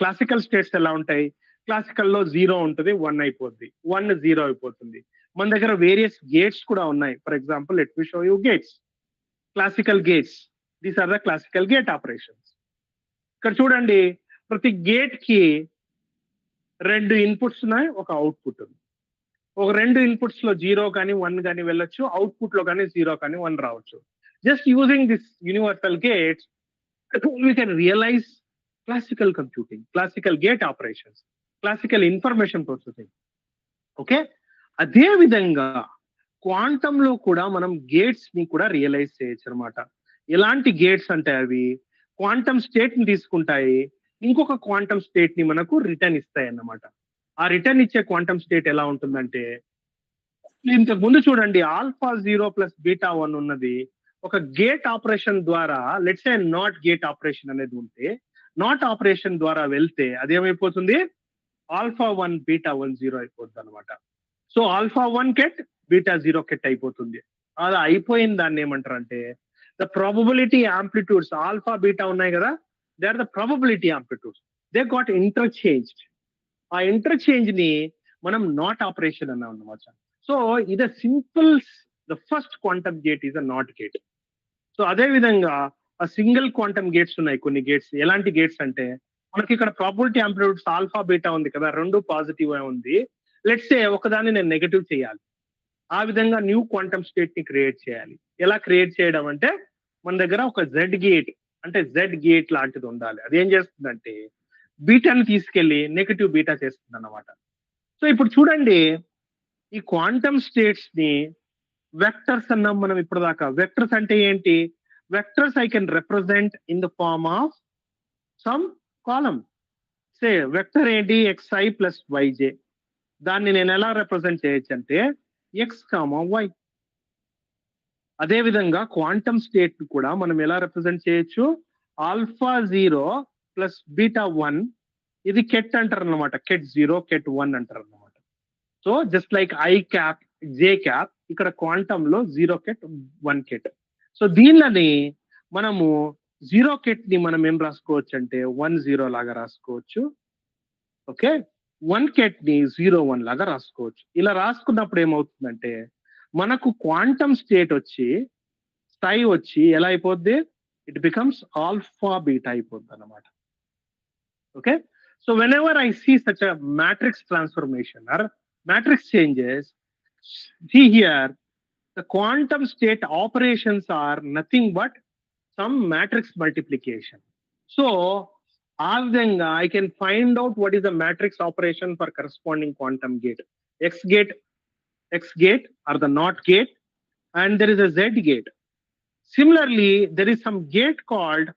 క్లాసికల్ స్టేట్స్ ఎలా ఉంటాయి? క్లాసికల్ లో 0 ఉంటుంది, 1 అయిపోద్ది, 1 0 అయిపోతుంది. మన దగ్గర వేరియస్ గేట్స్ కూడా ఉన్నాయి. For example let me show you gates, classical gates. These are the classical gate operations. ఇక్కడ చూడండి, ప్రతి గేట్ కి 2 ఇన్పుట్స్ ఉన్నాయి, ఒక అవుట్పుట్ ఉంది. ఒక 2 ఇన్పుట్స్ లో 0 కానీ 1 కానీ వెళ్ళొచ్చు, అవుట్పుట్ లో కానీ 0 కానీ 1 రావచ్చు. Just using this universal gates we can realize classical computing, classical gate operations, classical information processing. Okay, అదే విధంగా క్వాంటమ్ లో కూడా మనం గేట్స్ ని కూడా రియలైజ్ చేయొచ్చు అనమాట. ఎలాంటి గేట్స్ అంటే అవి క్వాంటమ్ స్టేట్ ని తీసుకుంటాయి, ఇంకొక క్వాంటమ్ స్టేట్ ని మనకు రిటర్న్ ఇస్తాయి అన్నమాట. ఆ రిటర్న్ ఇచ్చే క్వాంటమ్ స్టేట్ ఎలా ఉంటుందంటే, ఇంతకు ముందు చూడండి ఆల్ఫా 0 ప్లస్ బీటా 1 ఉన్నది. ఒక గేట్ ఆపరేషన్ ద్వారా, let's say not gate operation అనేది ఉంటే, నాట్ ఆపరేషన్ ద్వారా వెళ్తే అదేమైపోతుంది, ఆల్ఫా 1 బీటా 1 0 అయిపోతుంది అనమాట. So alpha 1 ket, beta 0 ket అయిపోతుంది. అలా అయిపోయిన దాన్ని ఏమంటారు అంటే the probability amplitudes. Alpha beta ఉన్నాయి కదా, they are the probability amplitudes. They got interchanged. ఆ ఇంటర్చేంజ్ ని మనం నాట్ ఆపరేషన్ అన్నాం అనమాట. సో ఇది simple, the first quantum gate is a not gate. So అదే విధంగా ఆ సింగిల్ క్వాంటమ్ గేట్స్ ఉన్నాయి, కొన్ని గేట్స్. ఎలాంటి గేట్స్ అంటే మనకి ఇక్కడ ప్రాబబిలిటీ ఆంప్లిట్యూడ్స్ ఆల్ఫా బీటా ఉంది కదా, రెండు పాజిటివ్ ఉంది. లెట్స్ సే ఒకదాన్ని నేను నెగటివ్ చేయాలి. ఆ విధంగా న్యూ క్వాంటమ్ స్టేట్ ని క్రియేట్ చేయాలి. ఎలా క్రియేట్ చేయడం అంటే మన దగ్గర ఒక జెడ్ గేట్, అంటే జెడ్ గేట్ లాంటిది ఉండాలి. అది ఏం చేస్తుందంటే బీటాని తీసుకెళ్లి నెగటివ్ బీటా చేస్తుంది అన్నమాట. సో ఇప్పుడు చూడండి, ఈ క్వాంటమ్ స్టేట్స్ ని వెక్టర్స్ అన్నాం మనం ఇప్పుడు దాకా. వెక్టర్స్ అంటే ఏంటి? Vectors I can represent in the form of some column. Say vector ఏంటి? xi plus yj. దాన్ని నేను ఎలా రిప్రజెంట్ చేయొచ్చు అంటే ఎక్స్ కామా వై. అదే విధంగా క్వాంటమ్ స్టేట్ కూడా మనం ఎలా రిప్రజెంట్ చేయొచ్చు? Alpha 0 plus beta 1. ఇది కెట్ అంటారు అనమాట. కెట్ 0 కెట్ 1 అంటారు అనమాట. So just like I cap J cap, ఇక్కడ క్వాంటమ్ లో 0 కెట్ 1 కెట్. సో దీనిని మనము 0 కెట్ ని మనం ఏం రాసుకోవచ్చు అంటే 1 0 లాగా రాసుకోవచ్చు. ఓకే, 1 కెట్ ని 0 1 లాగా రాసుకోవచ్చు. ఇలా రాసుకున్నప్పుడు ఏమవుతుందంటే మనకు క్వాంటమ్ స్టేట్ వచ్చి స్థాయి వచ్చి ఎలా అయిపోద్ది? ఇట్ బికమ్స్ ఆల్ఫా బీటా అయిపోద్ది అన్నమాట. Okay, so whenever I see such a matrix transformation or matrix changes, see here the quantum state operations are nothing but some matrix multiplication. So ఆ విధంగా I can find out what is the matrix operation for corresponding quantum gate. X gate or the NOT gate, and there is a Z gate. Similarly, there is some gate called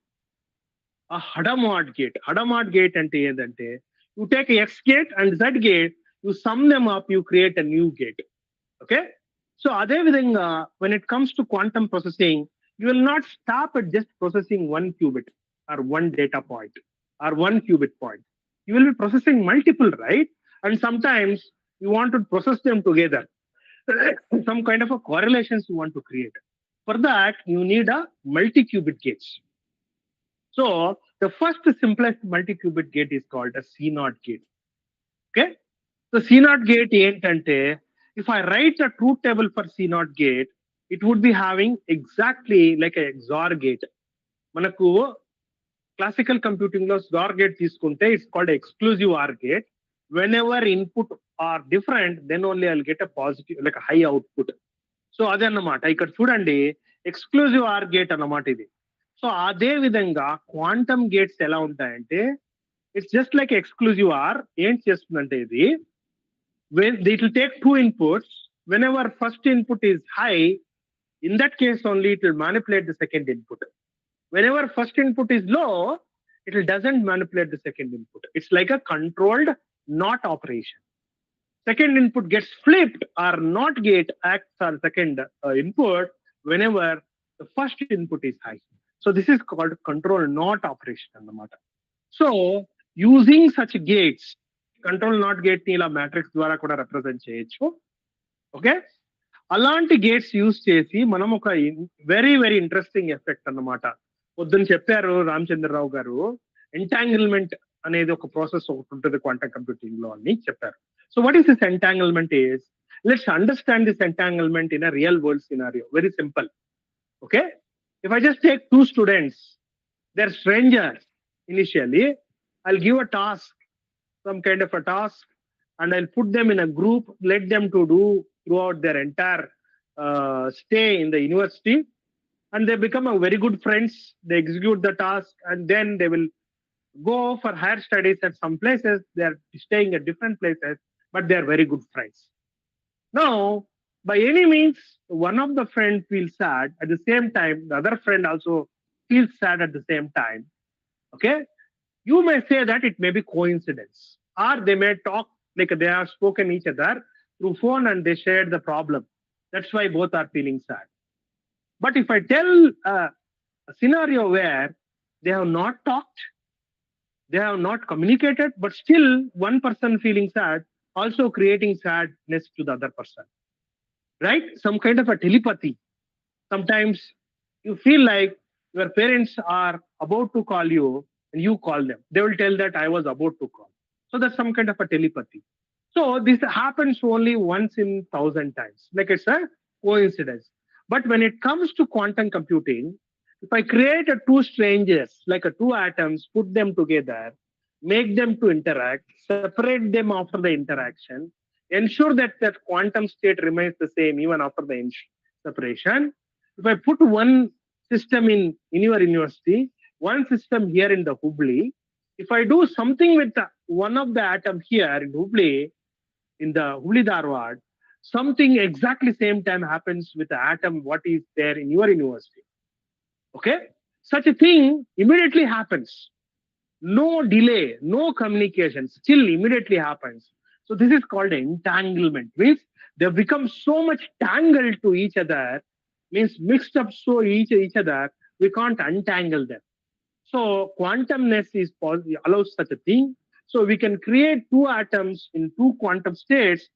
a Hadamard gate. Hadamard gate ante edante you take X gate and Z gate, you sum them up, you create a new gate. Okay, so ade vidhanga when it comes to quantum processing, you will not stop at just processing one qubit or one data point or one qubit point. You will be processing multiple, right? And sometimes you want to process them together. Some kind of a correlations you want to create. For that, you need a multi-qubit gates. So the first simplest multi-qubit gate is called a C0 gate. Okay, so C0 gate ఏంటంటే if I write a truth table for C0 gate, it would be having exactly like a XOR gate. మనకు classical computing లో XOR gate తీసుకుంటే it's called exclusive OR gate. Whenever input are different, then only I'll get a positive, like a high output. So అదే అన్నమాట. ఇక్కడ చూడండి, exclusive or gate అన్నమాట ఇది. So అదే విధంగా క్వాంటమ్ గేట్స్ ఎలా ఉంటాయంటే it's just like exclusive are. ఏం చేస్తుందంటే ఇది it will take two inputs. When ever first input is high, in that case only it will manipulate the second input. When ever first input is low, it doesn't manipulate the second input. It's like a controlled not operation. Second input gets flipped or NOT gate acts on second input whenever the first input is high. So this is called control NOT operation అన్నమాట. So using such gates, control NOT gate ని ఇలా matrix ద్వారా కూడా represent చేయొచ్చు. Okay, అలాంటి gates use చేసి మనం ఒక వెరీ వెరీ ఇంట్రెస్టింగ్ ఎఫెక్ట్ అన్నమాట. పొద్దున్న చెప్పారు రామచంద్రరావు గారు, ఎంటాంగిల్మెంట్ అనేది ఒక ప్రాసెస్ ఒకటి ఉంటుంది క్వాంటమ్ కంప్యూటింగ్ లో అని చెప్పారు. So what is this entanglement is? Let's understand this entanglement in a real world scenario. Very simple. Okay, if I just take two students, they're strangers initially, I'll give a task, some kind of a task, and I'll put them in a group, let them to do throughout their entire stay in the university, and they become a very good friends. They execute the task, and then they will go for higher studies at some places. They are staying at different places, but they are very good friends. Now, by any means, one of the friends feels sad. At the same time, the other friend also feels sad at the same time. Okay, you may say that it may be coincidence, or they may talk like they have spoken each other through phone and they shared the problem. That's why both are feeling sad. But if I tell a scenario where they have not talked, they have not communicated, but still one person feeling sad, also creating sadness to the other person, right? Some kind of a telepathy. Sometimes you feel like your parents are about to call you and you call them. They will tell that I was about to call. So that's some kind of a telepathy. So this happens only once in 1,000 times. Like it's a coincidence. But when it comes to quantum computing, If I create two strangers, like two atoms, put them together, make them to interact, separate them after the interaction, ensure that that quantum state remains the same even after the separation. If I put one system in your university, one system here in the Hubli, if I do something with one of the atom here in Hubli, in the Hubli Dharwad, something exactly same time happens with the atom what is there in your university. Okay? Such a thing immediately happens. No delay, no communication, still immediately happens. So this is called entanglement. Means they've become so much tangled to each other, means mixed up so each other, we can't untangle them. So quantumness is allows such a thing. So we can create two atoms in two quantum states,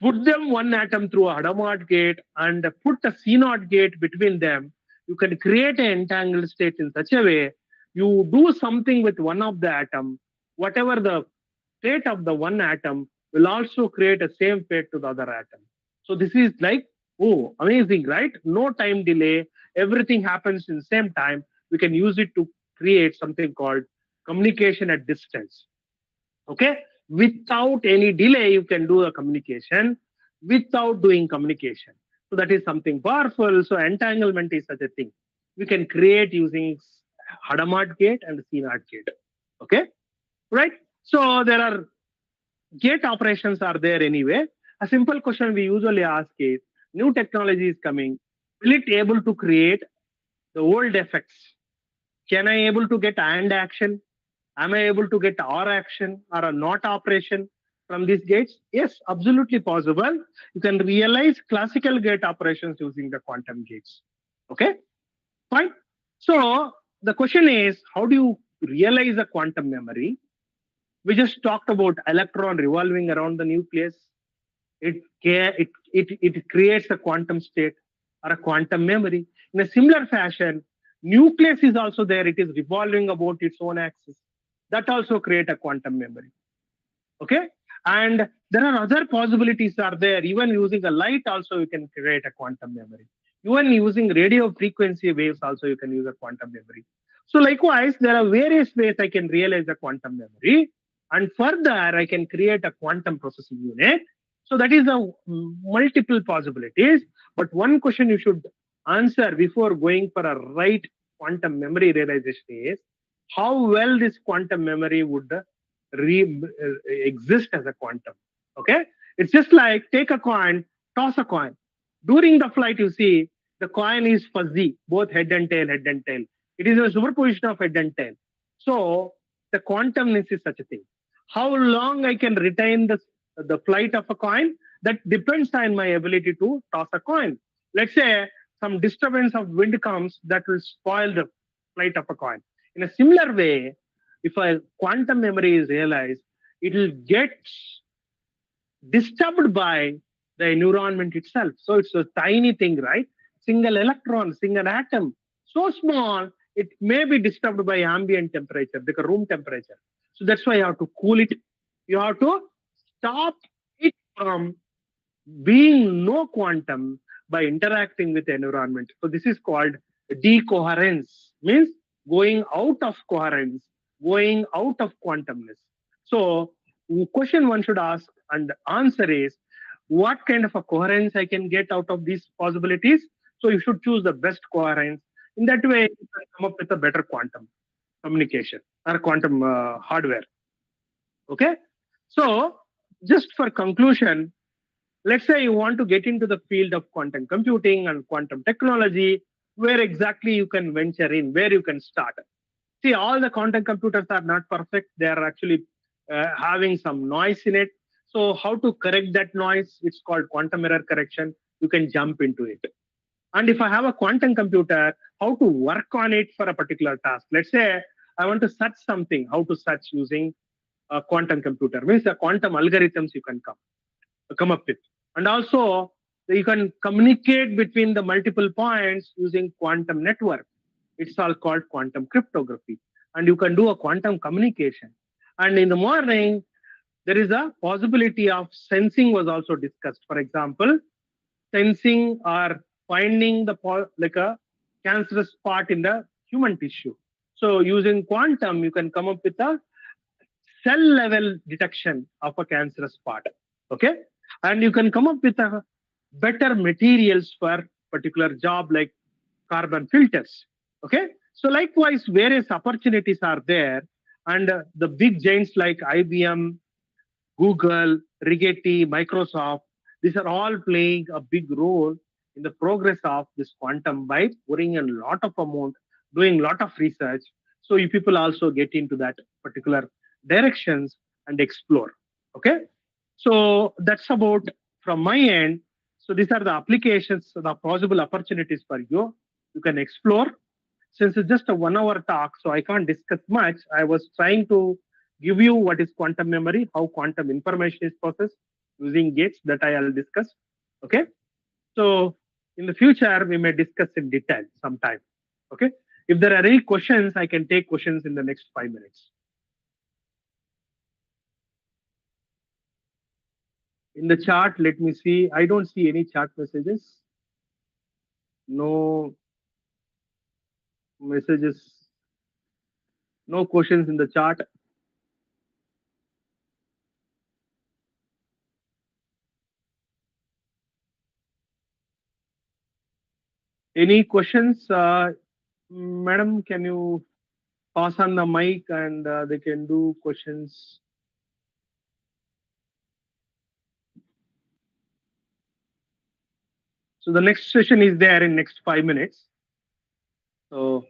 put them one atom through a Hadamard gate and put a C0 gate between them. You can create an entangled state in such a way, you do something with one of the atom, whatever the fate of the one atom will also create a same fate to the other atom. So this is like, oh, amazing, right? No time delay. Everything happens in the same time. We can use it to create something called communication at distance. Okay? Without any delay, you can do a communication without doing communication. So that is something powerful. So entanglement is such a thing. We can create using Hadamard gate and CNAT gate. Okay? Right? So there are gate operations are there anyway. A simple question we usually ask is, new technology is coming. Will it able to create the old effects? Can I able to get AND action? Am I able to get OR action or a NOT operation from these gates? Yes, absolutely possible. You can realize classical gate operations using the quantum gates. Okay, fine. So the question is, how do you realize a quantum memory? We just talked about electron revolving around the nucleus. It creates a quantum state or a quantum memory. In a similar fashion, nucleus is also there. It is revolving about its own axis. That also create a quantum memory. Okay, and there are other possibilities are there. Even using a light, also you can create a quantum memory. Even using radio frequency waves, also you can use a quantum memory. So likewise, there are various ways I can realize a quantum memory, and further I can create a quantum processing unit. So that is a multiple possibilities. But one question you should answer before going for a right quantum memory realization is how well this quantum memory would exist as a quantum. Okay, it's just like take a coin, toss a coin. During the flight, you see the coin is fuzzy, both head and tail, head and tail. It is a superposition of head and tail. So the quantumness is such a thing. How long I can retain the flight of a coin, that depends on my ability to toss a coin. Let's say some disturbance of wind comes, that will spoil the flight of a coin. In a similar way, if a quantum memory is realized, it will get disturbed by the environment itself. So it's a tiny thing, right? Single electron, single atom, so small, it may be disturbed by ambient temperature, like a room temperature. So that's why you have to cool it. You have to stop it from being no quantum by interacting with the environment. So this is called decoherence, means going out of coherence, going out of quantumness. So question one should ask and the answer is, what kind of a coherence I can get out of these possibilities? So you should choose the best coherence. In that way, you can come up with a better quantum communication or quantum hardware. Okay. So just for conclusion, let's say you want to get into the field of quantum computing and quantum technology, where exactly you can venture in, where you can start. See, all the quantum computers are not perfect. They are actually having some noise in it. So how to correct that noise? It's called quantum error correction. You can jump into it. And if I have a quantum computer, how to work on it for a particular task? Let's say I want to search something, how to search using a quantum computer. Means the quantum algorithms you can come up with. And also, you can communicate between the multiple points using quantum network. It's all called quantum cryptography. And you can do a quantum communication. And in the morning, there is a possibility of sensing was also discussed. For example, sensing or finding the cancerous part in the human tissue. So using quantum, you can come up with a cell level detection of a cancerous part. Okay. And you can come up with a better materials for particular job like carbon filters. Okay. So likewise, various opportunities are there. And the big giants like IBM, Google, Rigetti, Microsoft, these are all playing a big role in the progress of this quantum by pouring a lot of amount, doing a lot of research. So you people also get into that particular directions and explore. Okay. So that's about from my end. So these are the applications, the possible opportunities for you. You can explore. Since it's just a 1 hour talk, so I can't discuss much. I was trying to give you what is quantum memory, how quantum information is processed using gates that I'll discuss. Okay. So in the future, we may discuss in detail sometime. Okay. If there are any questions, I can take questions in the next 5 minutes. In the chart, let me see. I don't see any chat messages. No messages. No questions in the chart. Any questions? Madam, can you pass on the mic and they can do questions? So the next session is there in next 5 minutes. So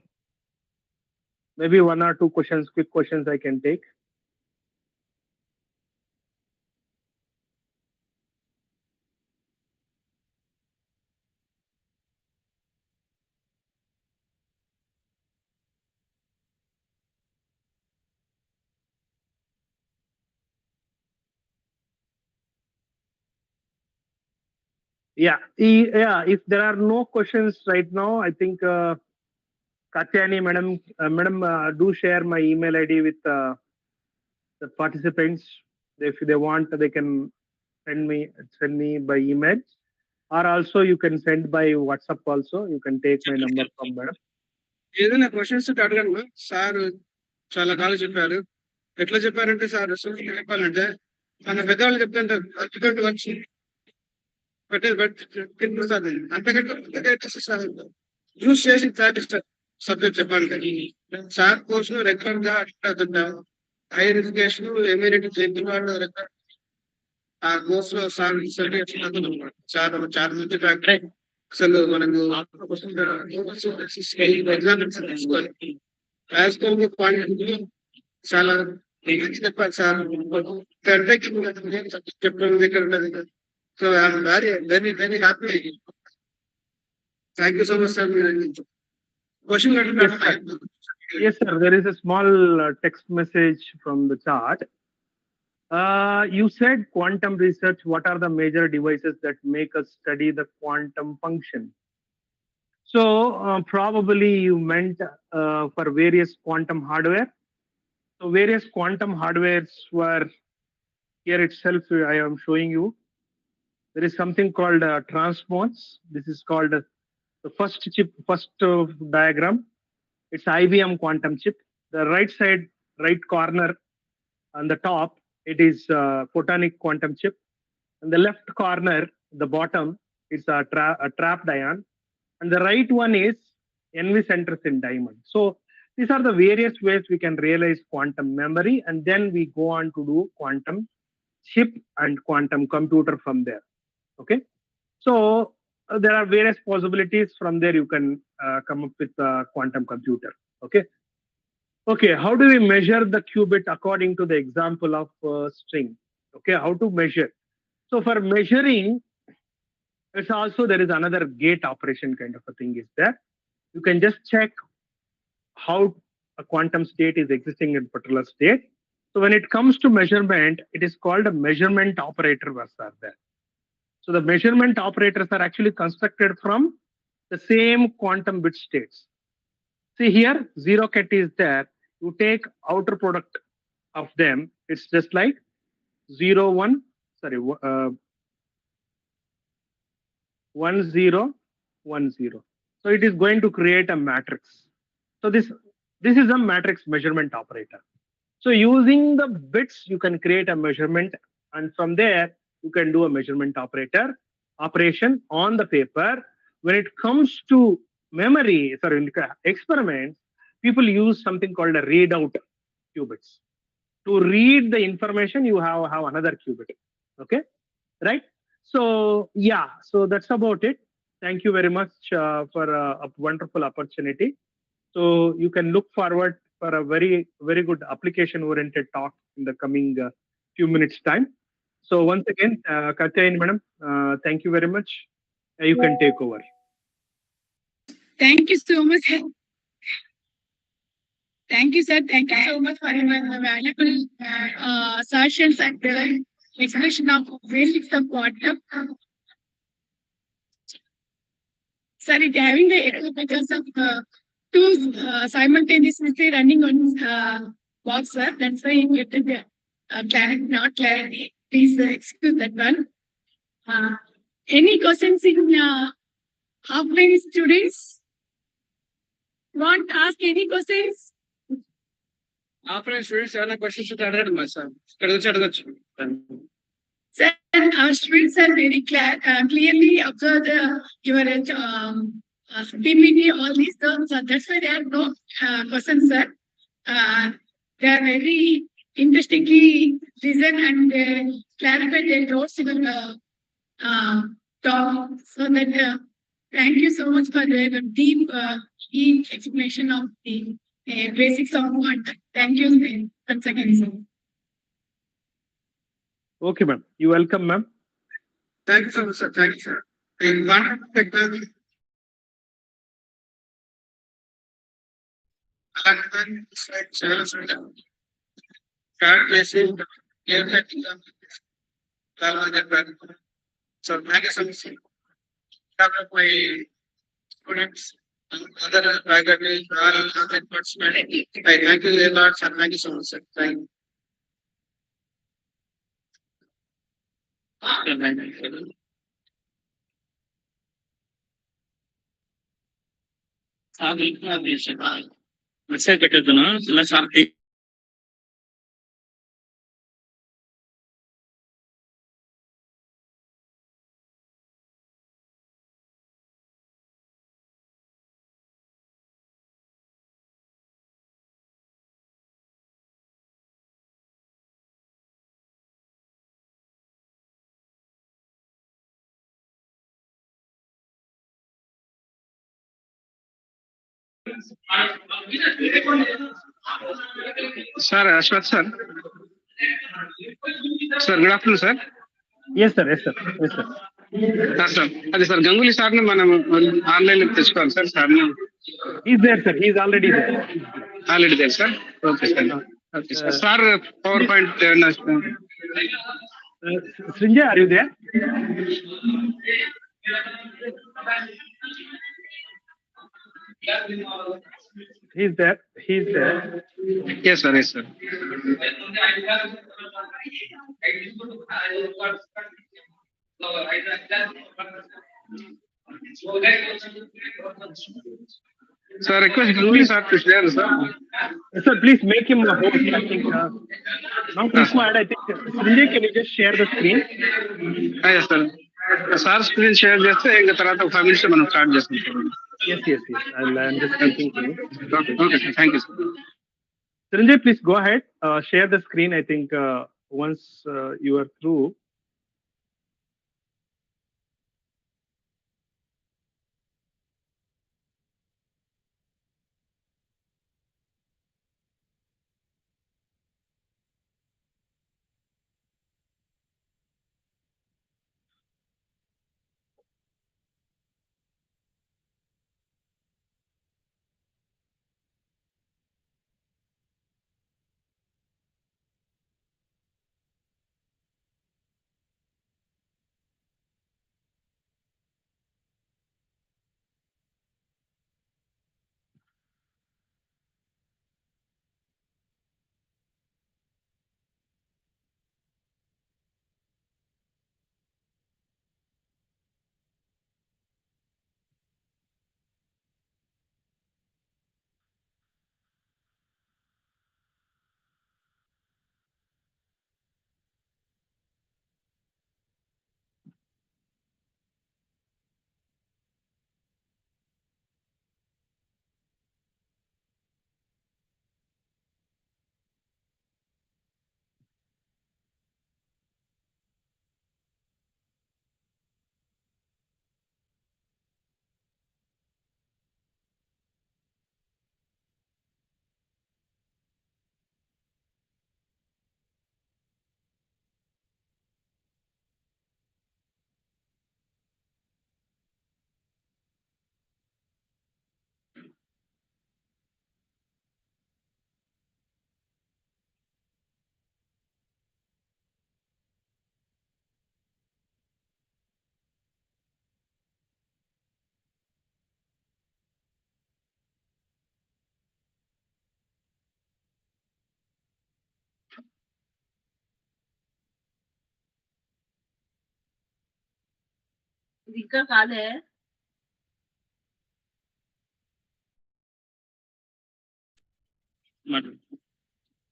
maybe 1 or 2 questions, quick questions I can take. Yeah, if there are no questions right now, I think Katyani, madam, do share my email ID with the participants. If they want, they can send me by email, or also you can send by WhatsApp. Also, you can take my number from madam. ఏదైనా questions అడగండి sir చాలా కాలం చెప్పారు ఎట్లా చెప్పారంటే sir చెప్పాలంటే మన పెద్దవాళ్ళు చెప్తుంటే అర్థకంటే వచ్చి పెట్టేది అంతకంటే యూజ్ చేసి సబ్జెక్ట్ చెప్పాలి సార్ కోర్సు రెగ్యులర్ గా అడుగుతుంటాం హైయర్ ఎడ్యుకేషన్ ఎమ్యూనిటీ చెప్పిన వాళ్ళు రెగ్యులర్ ఆ కోర్సులో సార్ చాలా చాలా మంచి ఫ్యాక్టరీ అసలు మనకు చాలా చెప్పాలి సార్ చెప్పడం ఇక్కడ ఉన్నది so I'm very very very happy thank you so much sir question Yes, sir. There is a small text message from the chart. You said quantum research. What are the major devices that make us study the quantum function? So probably you meant for various quantum hardware. So various quantum hardwares were here itself. I am showing you. There is something called transmons. This is called the first chip, first diagram. It's IBM quantum chip. The right side, right corner on the top, it is photonic quantum chip. And the left corner, the bottom, is a trapped ion. And the right one is NV centers in diamond. So these are the various ways we can realize quantum memory, and then we go on to do quantum chip and quantum computer from there. Okay. So there are various possibilities. From there you can come up with a quantum computer. Okay. Okay, how do we measure the qubit according to the example of string? Okay, how to measure? So for measuring, it's also there is another gate operation kind of a thing is there. You can just check how a quantum state is existing in particular state. So when it comes to measurement, it is called a measurement operator was there. So the measurement operators are actually constructed from the same quantum bit states. See here, 0 ket is there. You take outer product of them. It's just like 0, 1, sorry, 1, 0, 1, 0. So it is going to create a matrix. So this is a matrix measurement operator. So using the bits, you can create a measurement, and from there you can do a measurement operation on the paper. When it comes to experiments, people use something called a readout qubits. To read the information, you have another qubit. Okay, right? So yeah, so that's about it. Thank you very much for a wonderful opportunity. So you can look forward for a very good application oriented talk in the coming few minutes time. So once again, Katyain madam, thank you very much. You can take over. Thank you so much. Thank you, sir. Thank you so much for your valuable sessions and explanation of basics of quantum. Sir, it having the because of two simultaneously running on box, sir. That's why you get the clarity, not clarity. Please excuse that one. Any questions in offline students? Want to ask any questions? Offline students ఏమైనా questions ఉంటే అడగండి sir. ఇక్కడ వచ్చి అడగచ్చు. Sir, our students are very clearly observed your PPT, all these terms. That's why there are no questions, sir. They are very interestingly listened and clarified their notes in talk. So that thank you so much for the deep explanation of the basics of quantum. Thank you once again, sir. Okay, ma'am. You welcome, ma'am. Thank you so much, sir. Thank you, sir. In quantum technology, start placing so thank you so much. My students and other faculty, I thank you a lot, sir. Thank you so much, sir. Thank you. Message ಕಟ್ಟಿದ್ದನು ಎಲ್ಲ ಶಾಂತಿ Sir, Aswath, sir. Sir, good afternoon, sir. Yes, sir. Yes, sir. Yes, sir. Sir, అదే sir Ganguly sir ని మనం online లో తెచ్చుకోవాలి sir sir He's there, sir. He's already there. Already there, sir okay sir okay sir sir power point ఏమన్నా Srinjoy, are you there? He's there. He's there. yes sir, yes sir. Sir, request Ganguly sir to share, sir. Sir, please make him a host. I think not required. I think Srinjoy, can you just share the screen? Yes sir. Sir screen share చేస్తే ఇంకా తర్వాత ఒక 5 minutes మనం start చేసుకుంటాం. Yes, yes, yes. I'm just thinking to you. Okay sir, thank you sir. Srinjoy, please go ahead. Share the screen. I think once you are through.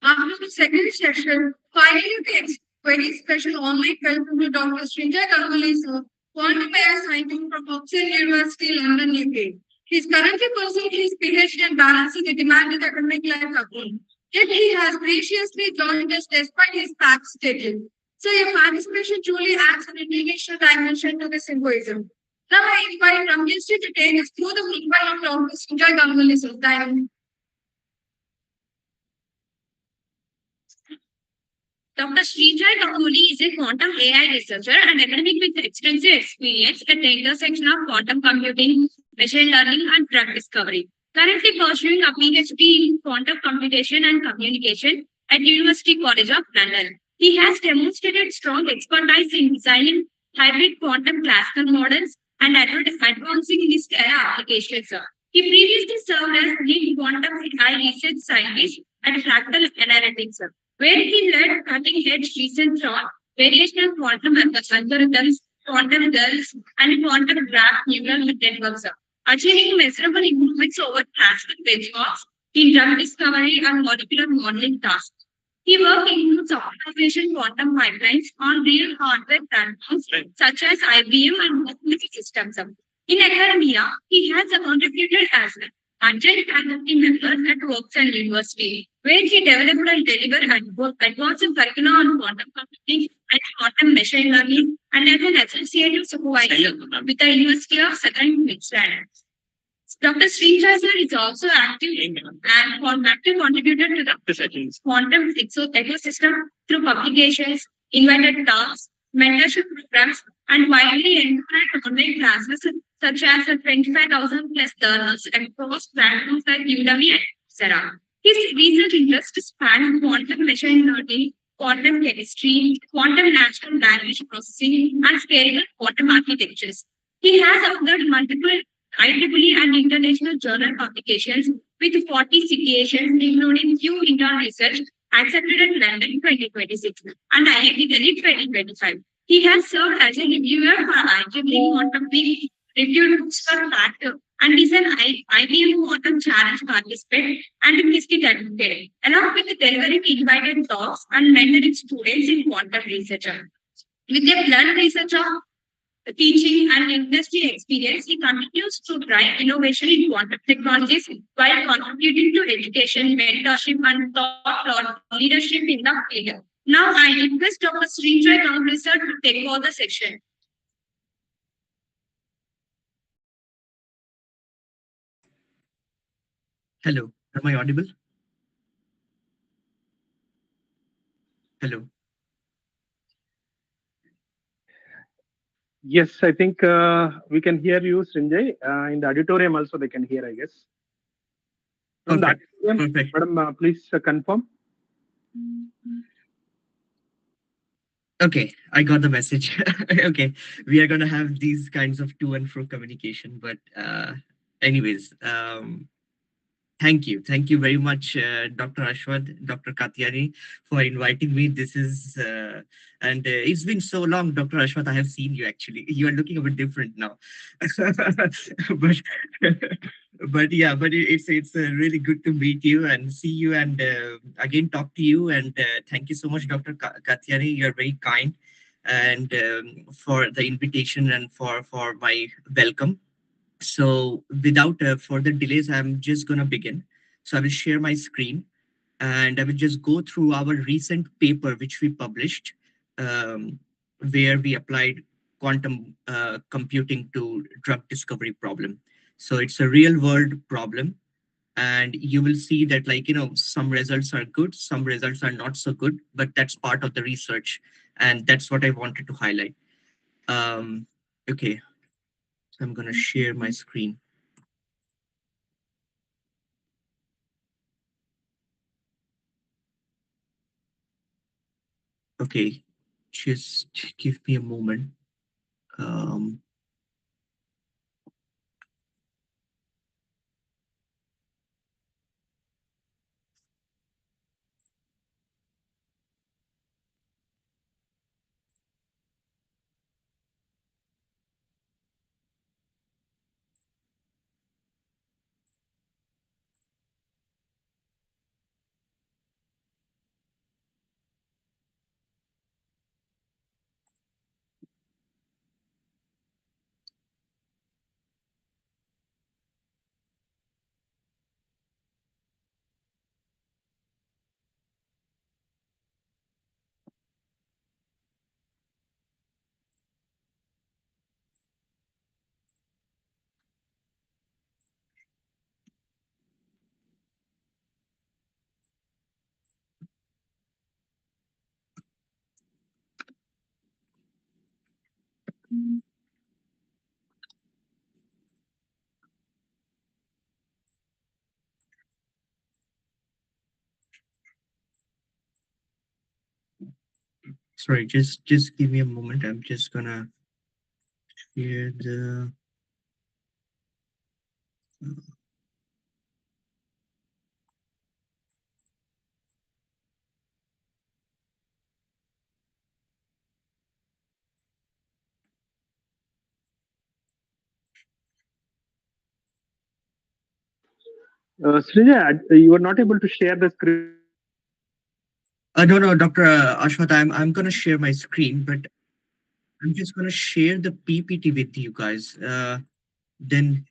After the second session, finally the very special online welcome to Dr. Srinjoy Ganguly, quantum AI scientist from Oxford University, London, UK. He is currently pursuing his PhD and balancing the demand with academic life alone. Yet he has graciously joined us despite his packed schedule. So your participation truly adds an international dimension to the symposium. Now I invite Ramesh to take us through the meanwhile of Dr. Srinjoy Ganguly's time. Dr. Srinjoy Ganguly is a quantum AI researcher and academic with extensive experience at the intersection of quantum computing, machine learning, and drug discovery. Currently pursuing a PhD in quantum computation and communication at University College of London. He has demonstrated strong expertise in designing hybrid quantum classical models and advancing these applications. He previously served as lead quantum AI research scientist at Fractal Analytics, where he led cutting-edge research on variational quantum algorithms, quantum bells, and quantum graph neural networks, achieving measurable improvements over classical benchmarks in drug discovery and molecular modeling tasks. He work includes optimization quantum pipelines on real hardware platforms such as IBM and multiple systems. In academia, he has contributed as an adjunct faculty member at Oxford University, where he developed and delivered advanced curricula on quantum computing and quantum machine learning, and as an associate supervisor with the University of Southern Queensland. Dr. Srinjoy is also active and active contributor to the quantum ecosystem through publications, invited talks, mentorship programs, and widely encouraged online classes such as the 25,000 plus learners across platforms like Udemy and Coursera. His research interests span quantum machine learning, quantum chemistry, quantum natural language processing, and scalable quantum architectures. He has authored multiple IEEE and international journal publications with 40 citations, including few internal research accepted at London 2026 and IIT Delhi 2025. He has served as a reviewer for IEEE Quantum Week, reviewed books for Factor, and is an IBM Quantum Challenge participant and a PhD advocate, along with delivering invited talks and mentoring students in quantum research. With a blunt research of teaching and industry experience, he continues to drive innovation in quantum technologies while contributing to education, mentorship, and thought leadership in the field. Now, I request Dr. Srinjoy Ganguly sir to take over the section. Hello, am I audible? Hello. Yes, I think we can hear you, Srinjoy. In the auditorium also they can hear, I guess. From the auditorium, Perfect. Madam, please confirm. Okay, I got the message. Okay, we are gonna have these kinds of to and fro communication, but anyways, thank you very much, Dr. Aswath, Dr. Katyari, for inviting me. This is and it's been so long, Dr. Aswath. I have seen you actually. You are looking a bit different now, but yeah, but it's really good to meet you and see you and again talk to you. And thank you so much, Dr. Katyari. You are very kind and for the invitation and for my welcome. So without further delays, I'm just going to begin. So I will share my screen and I will just go through our recent paper, which we published, where we applied quantum computing to drug discovery problem. So it's a real world problem. And you will see that, like, some results are good, some results are not so good, but that's part of the research. And that's what I wanted to highlight. Okay, I'm going to share my screen. Okay, just give me a moment. Sorry, just give me a moment. I'm just gonna share the. Srinjoy, you are not able to share the screen. No, no, Dr. Ashwath, I'm gonna share my screen, but I'm just gonna share the PPT with you guys. Then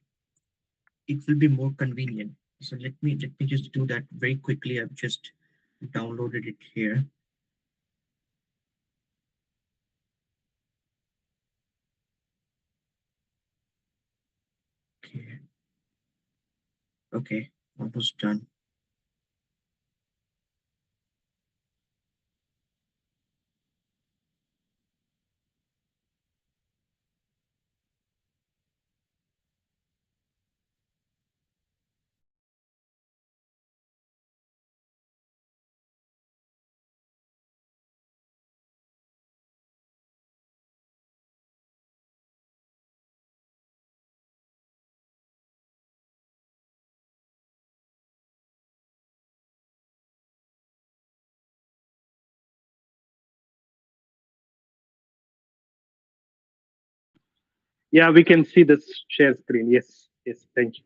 it will be more convenient. So let me just do that very quickly. I've just downloaded it here. Okay, okay, almost done. Yeah, we can see the share screen. Yes, yes, thank you.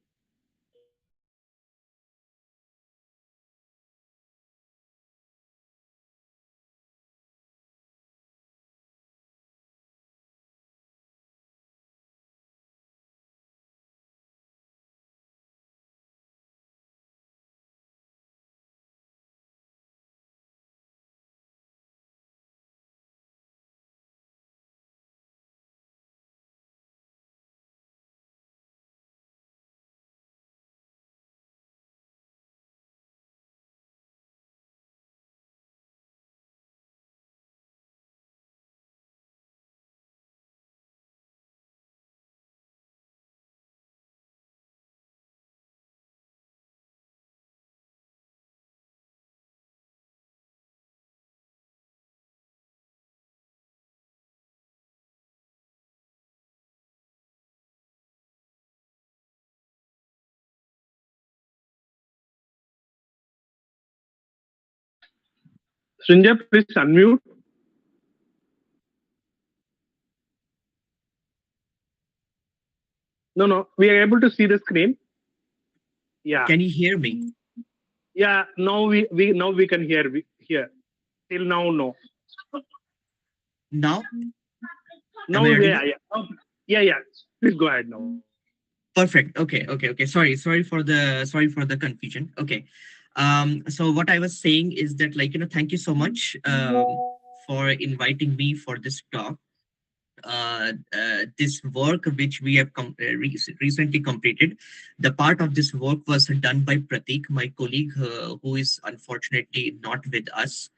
Srinjoy, please unmute. No, no, we are able to see the screen. Yeah, Can you hear me yeah. Now we can hear. Till now, no. now? Am Now, I yeah, audible? yeah, yeah, yeah. Please go ahead now. Perfect. Okay, okay, okay. Sorry for the confusion. Okay. So what I was saying is that, like, thank you so much for inviting me for this talk. This work which we have recently completed, the part of this work was done by Pratik, my colleague, who is unfortunately not with us.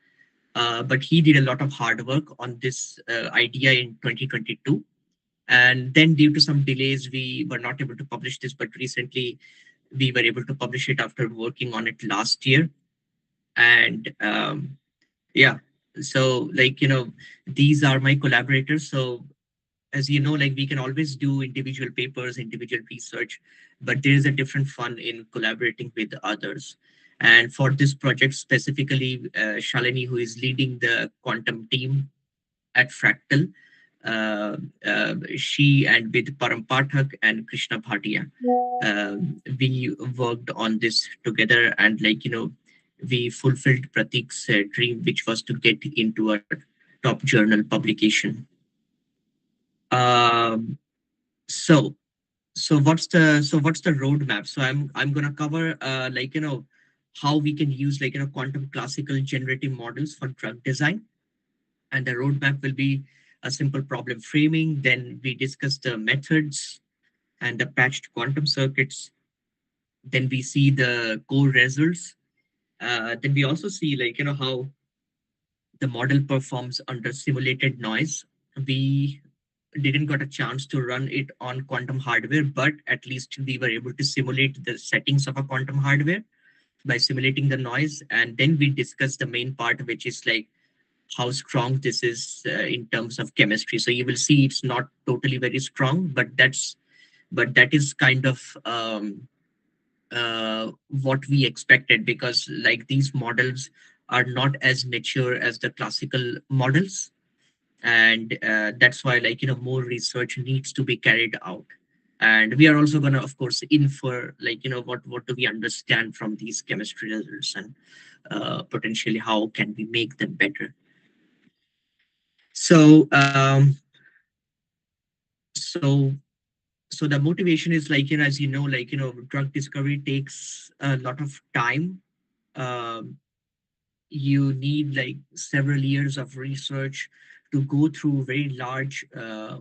But he did a lot of hard work on this idea in 2022. And then, due to some delays, we were not able to publish this. But recently, we were able to publish it after working on it last year. And yeah, so, like, these are my collaborators. So, as you know, like, we can always do individual papers, individual research, but there is a different fun in collaborating with others. And for this project specifically, Shalini, who is leading the quantum team at Fractal, uh, she and with Param Pathak and Krishna Bhatia, uh, we worked on this together, and, like, we fulfilled Pratik's dream, which was to get into a top journal publication. Um, so what's the roadmap? So I'm gonna cover, like, how we can use, like, quantum classical generative models for drug design, and the roadmap will be a simple problem framing. Then we discuss the methods and the patched quantum circuits. Then we see the core results. Then we also see, like, how the model performs under simulated noise. We didn't got a chance to run it on quantum hardware, but at least we were able to simulate the settings of a quantum hardware by simulating the noise. And then we discuss the main part, which is like how strong this is in terms of chemistry. So you will see it's not totally very strong, but that is kind of what we expected, because like these models are not as mature as the classical models, and that's why more research needs to be carried out. And we are also going to of course infer what do we understand from these chemistry results, and potentially how can we make them better. So so so the motivation is as drug discovery takes a lot of time. um, you need like several years of research to go through very large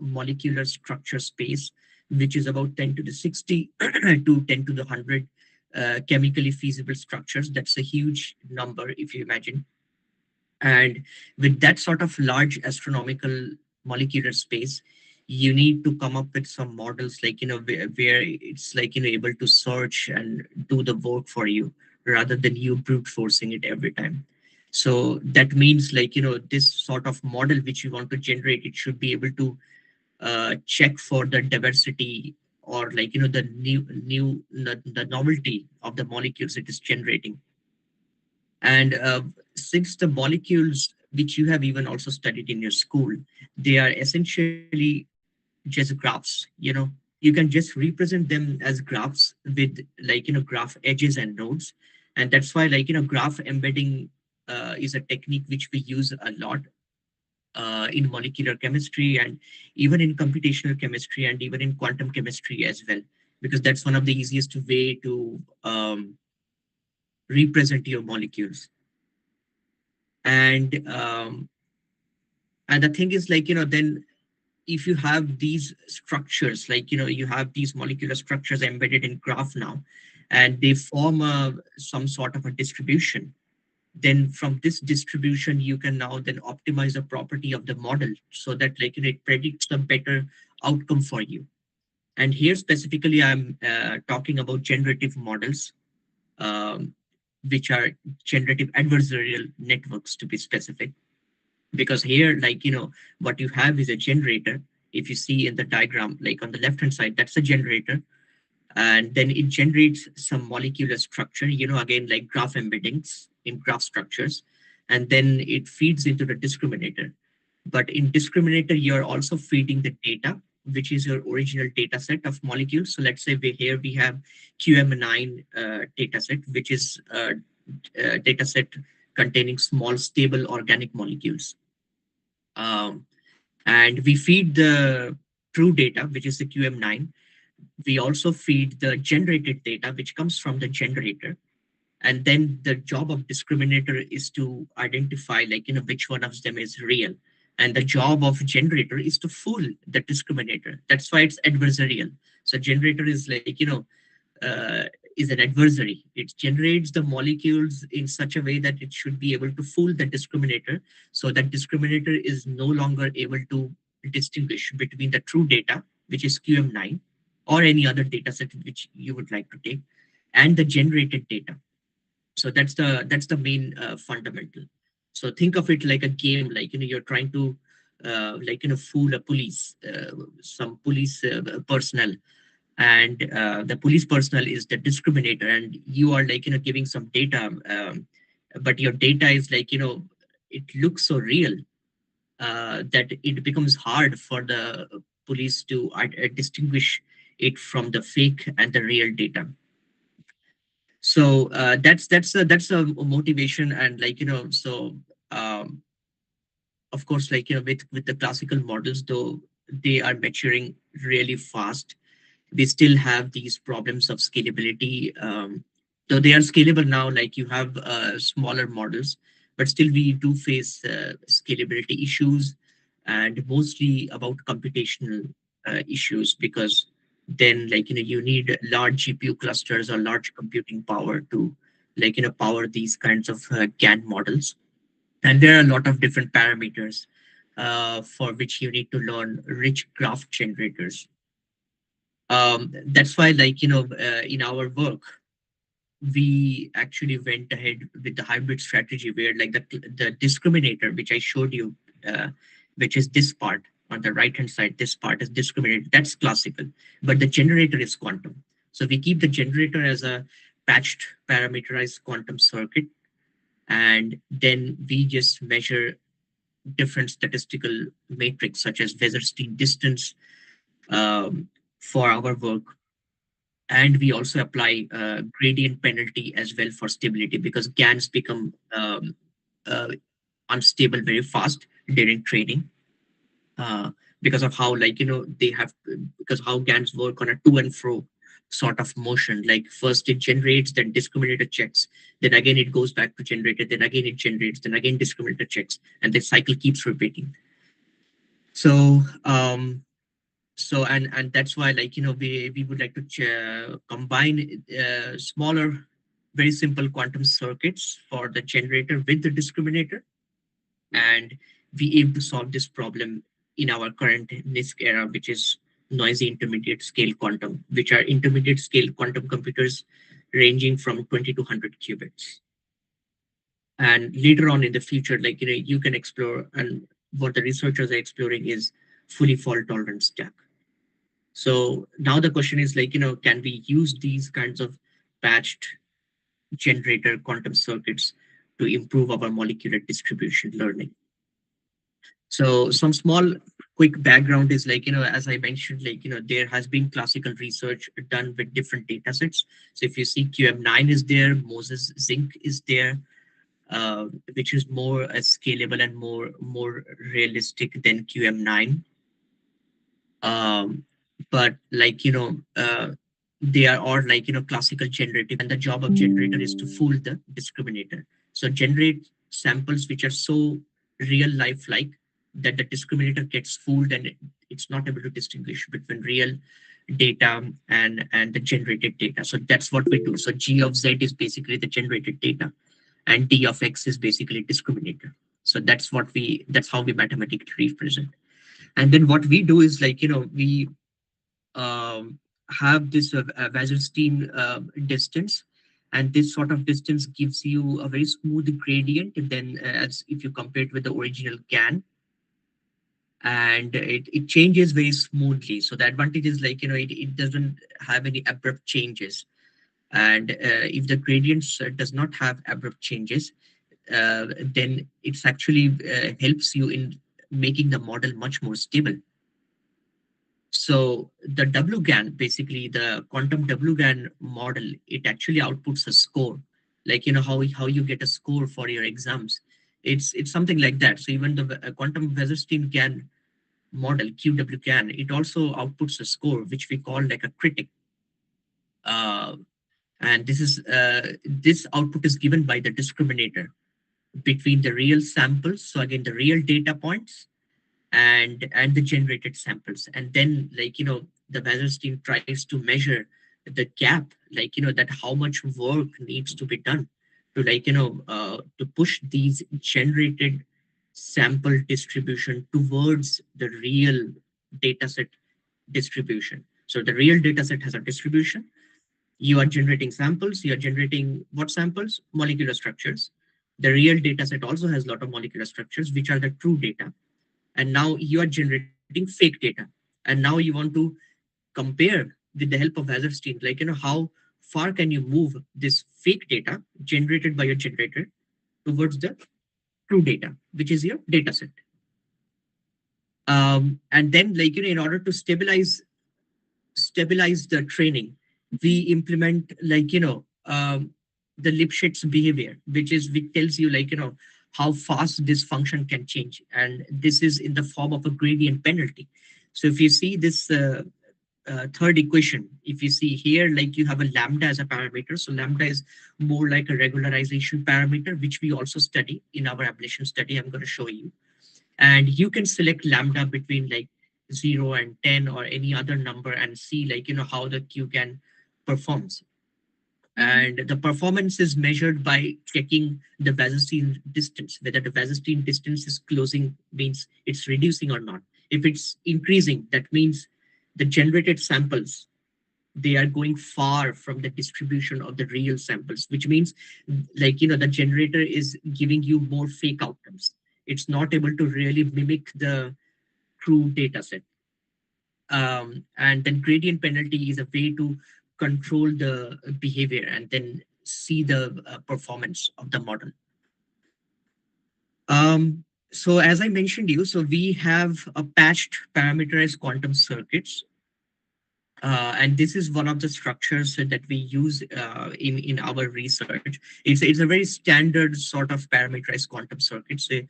molecular structure space, which is about 10 to the 60 to 10 to the 100 chemically feasible structures. That's a huge number if you imagine. And with that sort of large astronomical molecular space, you need to come up with some models where it's able to search and do the work for you, rather than you brute forcing it every time. So that means this sort of model which you want to generate, it should be able to check for the diversity, or the novelty of the molecules it is generating. And since the molecules which you have even also studied in your school, they are essentially just graphs. You can just represent them as graphs with graph edges and nodes. And that's why graph embedding is a technique which we use a lot in molecular chemistry, and even in computational chemistry, and even in quantum chemistry as well, because that's one of the easiest way to represent your molecules. And and the thing is then if you have these structures, you have these molecular structures embedded in graph now, and they form some sort of a distribution, then from this distribution you can now then optimize the property of the model, so that it predicts a better outcome for you. And here specifically I'm talking about generative models, um, which are generative adversarial networks to be specific. Because here what you have is a generator. If you see in the diagram, on the left hand side, that's a generator, and then it generates some molecular structure, again like graph embeddings in graph structures, and then it feeds into the discriminator. But in discriminator, you're also feeding the data, which is your original data set of molecules. So let's say here we have QM9 data set, which is a data set containing small stable organic molecules. um, and we feed the true data, which is the QM9. We also feed the generated data, which comes from the generator. And then the job of discriminator is to identify which one of them is real. And the job of generator is to fool the discriminator. That's why it's adversarial. So generator is uh, is an adversary. It generates the molecules in such a way that it should be able to fool the discriminator. So that discriminator is no longer able to distinguish between the true data, which is QM9, or any other data set which you would like to take, and the generated data. So that's the main fundamental. So think of it like a game, you're trying to fool a police, some police personnel, and the police personnel is the discriminator, and you are giving some data, but your data is it looks so real that it becomes hard for the police to distinguish it from the fake and the real data. So that's a motivation. And so um, of course with the classical models, though they are maturing really fast, we still have these problems of scalability. Though they are scalable now, you have smaller models, but still we do face scalability issues, and mostly about computational issues, because then you need large GPU clusters or large computing power to power these kinds of GAN models. And there are a lot of different parameters for which you need to learn rich graph generators. That's why in our work we actually went ahead with the hybrid strategy where like the discriminator, which I showed you, which is this part on the right hand side, this part is discriminator, that's classical, but the generator is quantum. So we keep the generator as a patched parameterized quantum circuit, and then we just measure different statistical matrix such as Weserstein distance for our work. And we also apply gradient penalty as well for stability, because GANs become uh, unstable very fast during training, because of how, like, they have, because how GANs work on a to and fro sort of motion. Like first it generates, then discriminator checks, then again it goes back to generator, then again it generates, then again discriminator checks, and the cycle keeps repeating. So and that's why, like, we would like to combine smaller, very simple quantum circuits for the generator with the discriminator, and we aim to solve this problem in our current NISC era, which is noisy intermediate scale quantum, which are intermediate scale quantum computers ranging from 20 to 100 qubits. And later on in the future, like, you can explore, and what the researchers are exploring is fully fault tolerant stack. So now the question is, like, can we use these kinds of patched generator quantum circuits to improve our molecular distribution learning? So some small quick background is, like, as I mentioned, like, there has been classical research done with different data sets. So if you see, QM9 is there, Moses Zinc is there, which is more scalable and more realistic than QM9. But, like, they are all, like, classical generative, and the job of generator is to fool the discriminator. So generate samples which are so real life like that the discriminator gets fooled, and it's not able to distinguish between real data and the generated data. So that's what we do. So G of Z is basically the generated data, and D of X is basically discriminator. So that's how we mathematically represent. And then what we do is, like, we have this Weserstein distance, and this sort of distance gives you a very smooth gradient, and then as if you compare it with the original GAN, and it changes very smoothly. So the advantage is, like, it doesn't have any abrupt changes. And if the gradients does not have abrupt changes, then it's actually helps you in making the model much more stable. So the WGAN, basically the quantum WGAN model, it actually outputs a score. Like, how you get a score for your exams. It's something like that. So even the quantum Weserstein GAN model, QWGAN, it also outputs a score, which we call like a critic. And this output is given by the discriminator between the real samples. So again, the real data points and the generated samples. And then, like, the Weserstein tries to measure the gap, like, that how much work needs to be done to, like, to push these generated sample distribution towards the real dataset distribution. So the real dataset has a distribution. You are generating samples. You are generating what samples? Molecular structures. The real dataset also has a lot of molecular structures, which are the true data. And now you are generating fake data, and now you want to compare with the help of Weserstein, like, how far can you move this fake data generated by your generator towards the true data, which is your data set. And then, like, in order to stabilize the training, we implement, like, the Lipschitz behavior, which tells you, like, how fast this function can change. And this is in the form of a gradient penalty. So if you see this third equation, if you see here, like, you have a lambda as a parameter. So lambda is more like a regularization parameter, which we also study in our ablation study. I'm going to show you. And you can select lambda between, like, 0 and 10 or any other number, and see, like, how the QGAN performs. And the performance is measured by checking the Weserstein distance, whether the Weserstein distance is closing, means it's reducing or not. If it's increasing, that means the generated samples they are going far from the distribution of the real samples, which means the generator is giving you more fake outcomes. It's not able to really mimic the true data set. And then gradient penalty is a way to control the behavior and then see the performance of the model. So as I mentioned you, so we have a patched parameterized quantum circuits. And this is one of the structures that we use in our research. It's a very standard sort of parameterized quantum circuit. So,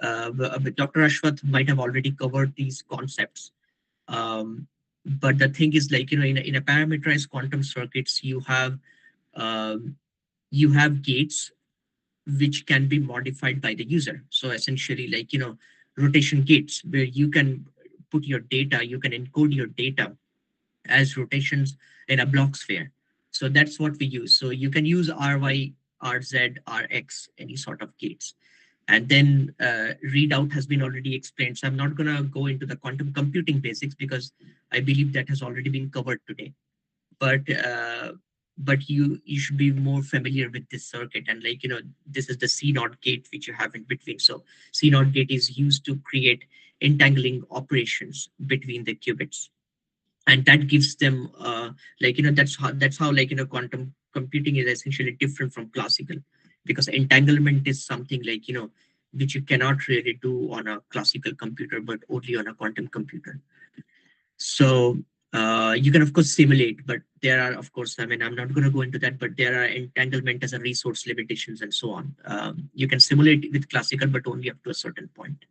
Dr. Aswath might have already covered these concepts. But the thing is, in a parameterized quantum circuits, um, you have gates which can be modified by the user. So essentially, rotation gates where you can put your data, you can encode your data as rotations in a block sphere. So that's what we use. So you can use RY, RZ, RX, any sort of gates. And then readout has been already explained. So I'm not going to go into the quantum computing basics because I believe that has already been covered today. But you should be more familiar with this circuit. And this is the C naught gate which you have in between. So C naught gate is used to create entangling operations between the qubits, and that gives them that's how quantum computing is essentially different from classical, because entanglement is something which you cannot really do on a classical computer but only on a quantum computer. So you can of course simulate, but there are, of course, I mean, I'm not going to go into that, but there are entanglement as a resource limitations and so on. You can simulate with classical but only up to a certain point,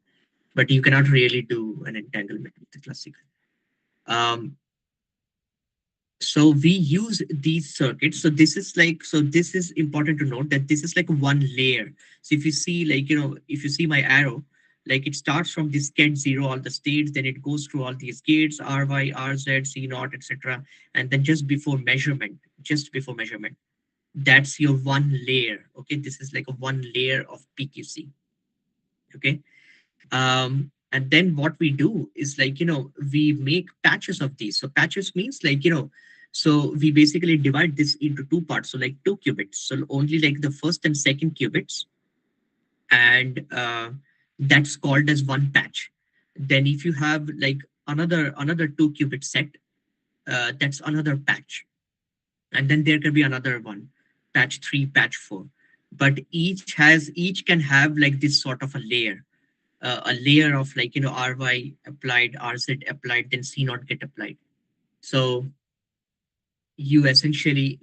but you cannot really do an entanglement with the classical. So we use these circuits. So this is important to note that this is like one layer. So if you see, if you see my arrow, it starts from this get 0, all the states, then it goes through all these gates, RY, RZ, C naught, etc. And then just before measurement, that's your one layer. Okay, this is like a one layer of PQC. Okay. And then what we do is we make patches of these. So patches means so we basically divide this into two parts. So like 2 qubits. So only like the first and second qubits. And that's called as one patch. Then if you have like another 2 qubit set, that's another patch. And then there can be another one, patch 3, patch 4. But each can have like this sort of a layer of RY applied, RZ applied, then C naught get applied. So you essentially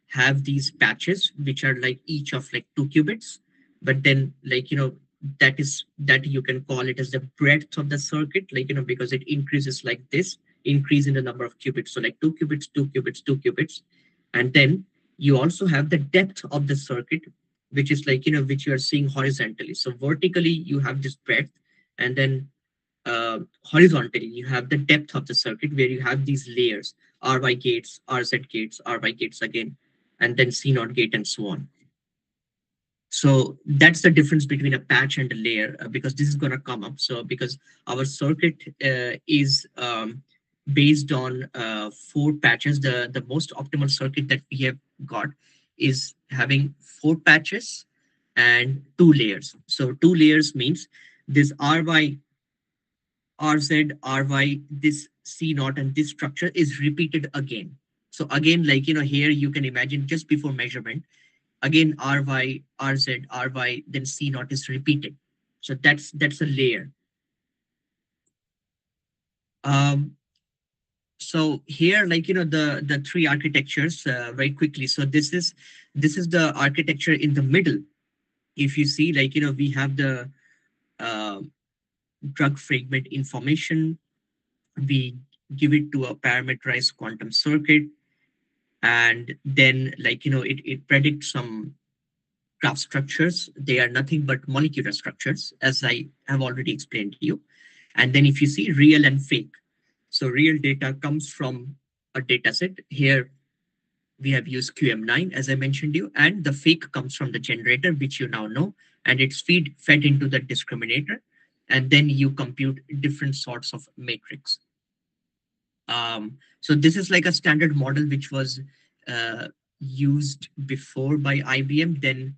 have these patches which are like each of like 2 qubits, but then that you can call it as the breadth of the circuit, because it increases like this, increase in the number of qubits. So like 2 qubits, 2 qubits, 2 qubits. And then you also have the depth of the circuit, which is which you are seeing horizontally. So vertically you have this breadth, and then horizontally you have the depth of the circuit where you have these layers, RY gates, RZ gates, RY gates again, and then C naught gate and so on. So that's the difference between a patch and a layer, because this is going to come up. So because our circuit is based on 4 patches, the most optimal circuit that we have got is having 4 patches and 2 layers. So 2 layers means this RY, RZ, RY, this C naught, and this structure is repeated again. So again, here you can imagine just before measurement, again RY, RZ, RY, then C naught is repeated. So that's a layer. So here, the 3 architectures very quickly. So this is the architecture in the middle. If you see, we have the drug fragment information. We give it to a parameterized quantum circuit, and then it predicts some graph structures. They are nothing but molecular structures, as I have already explained to you. And then if you see real and fake, so real data comes from a data set. Here we have used QM9, as I mentioned you, and the fake comes from the generator, which you now know, and it's fed into the discriminator, and then you compute different sorts of matrix. So this is like a standard model which was uh, used before by IBM. Then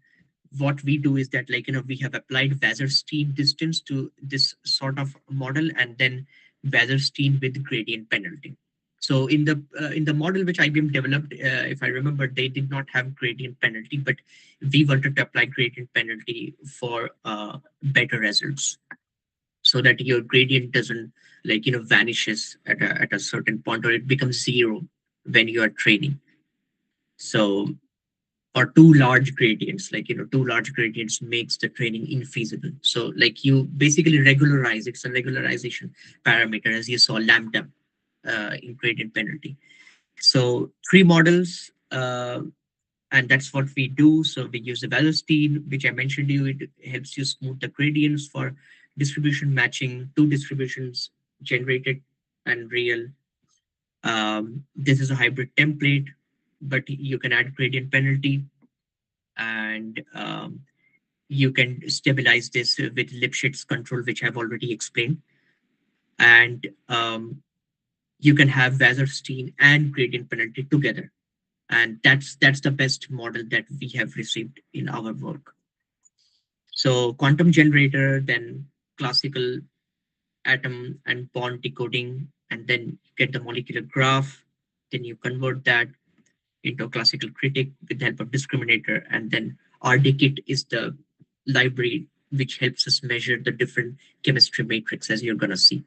what we do is that, like, we have applied Wasserstein distance to this sort of model, and then Wasserstein with gradient penalty. So in the model which IBM developed, if I remember, they did not have gradient penalty, but we wanted to apply gradient penalty for better results, so that your gradient doesn't, like, vanishes at a certain point, or it becomes zero when you are training. So, or too large gradients, like, too large gradients makes the training infeasible. So, like, you basically regularize, it's a regularization parameter, as you saw lambda in gradient penalty. So three models, and that's what we do. So we use the Wallerstein, which I mentioned to you. It helps you smooth the gradients for distribution matching, two distributions generated and real. This is a hybrid template, but you can add gradient penalty, and you can stabilize this with Lipschitz control, which I've already explained. And you can have Wasserstein and gradient penalty together. And that's the best model that we have received in our work. So quantum generator, then classical atom and bond decoding, and then you get the molecular graph, then you convert that into a classical critic with the help of discriminator, and then RDKit is the library which helps us measure the different chemistry matrix, as you're going to see.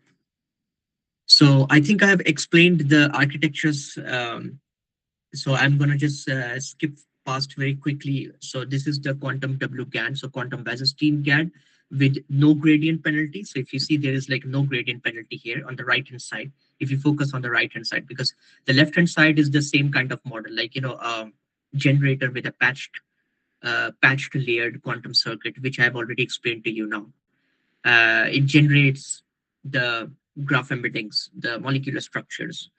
So I think I have explained the architectures. So I'm going to just skip past very quickly. So this is the quantum WGAN, so quantum Wasserstein GAN with no gradient penalty. So if you see, there is like no gradient penalty here on the right hand side. If you focus on the right hand side, because the left hand side is the same kind of model, like, generator with a patched layered quantum circuit, which I've already explained to you now. It generates the graph embeddings, the molecular structures,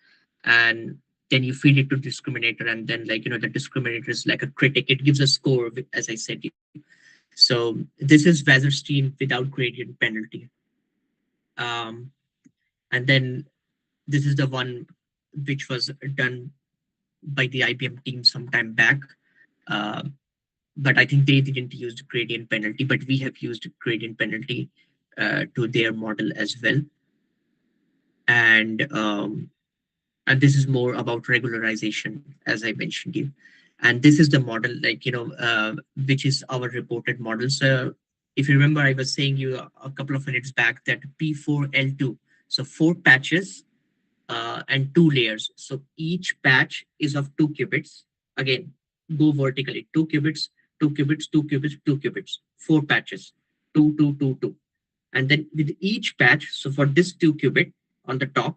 and then you feed it to discriminator, and then, like, the discriminator is like a critic. It gives a score, as I said. So this is Wasserstein without gradient penalty. Um, and then this is the one which was done by the IBM team some time back. Uh, but I think they didn't use gradient penalty, but we have used gradient penalty to their model as well. And this is more about regularization, as I mentioned you. And this is the model, like, which is our reported model. So if you remember, I was saying you a couple of minutes back that P4L2, so 4 patches and 2 layers. So each patch is of 2 qubits. Again, go vertically, 2 qubits, 2 qubits, 2 qubits, 2 qubits, 4 patches, 2, 2, 2, 2. And then with each patch, so for this 2 qubit on the top,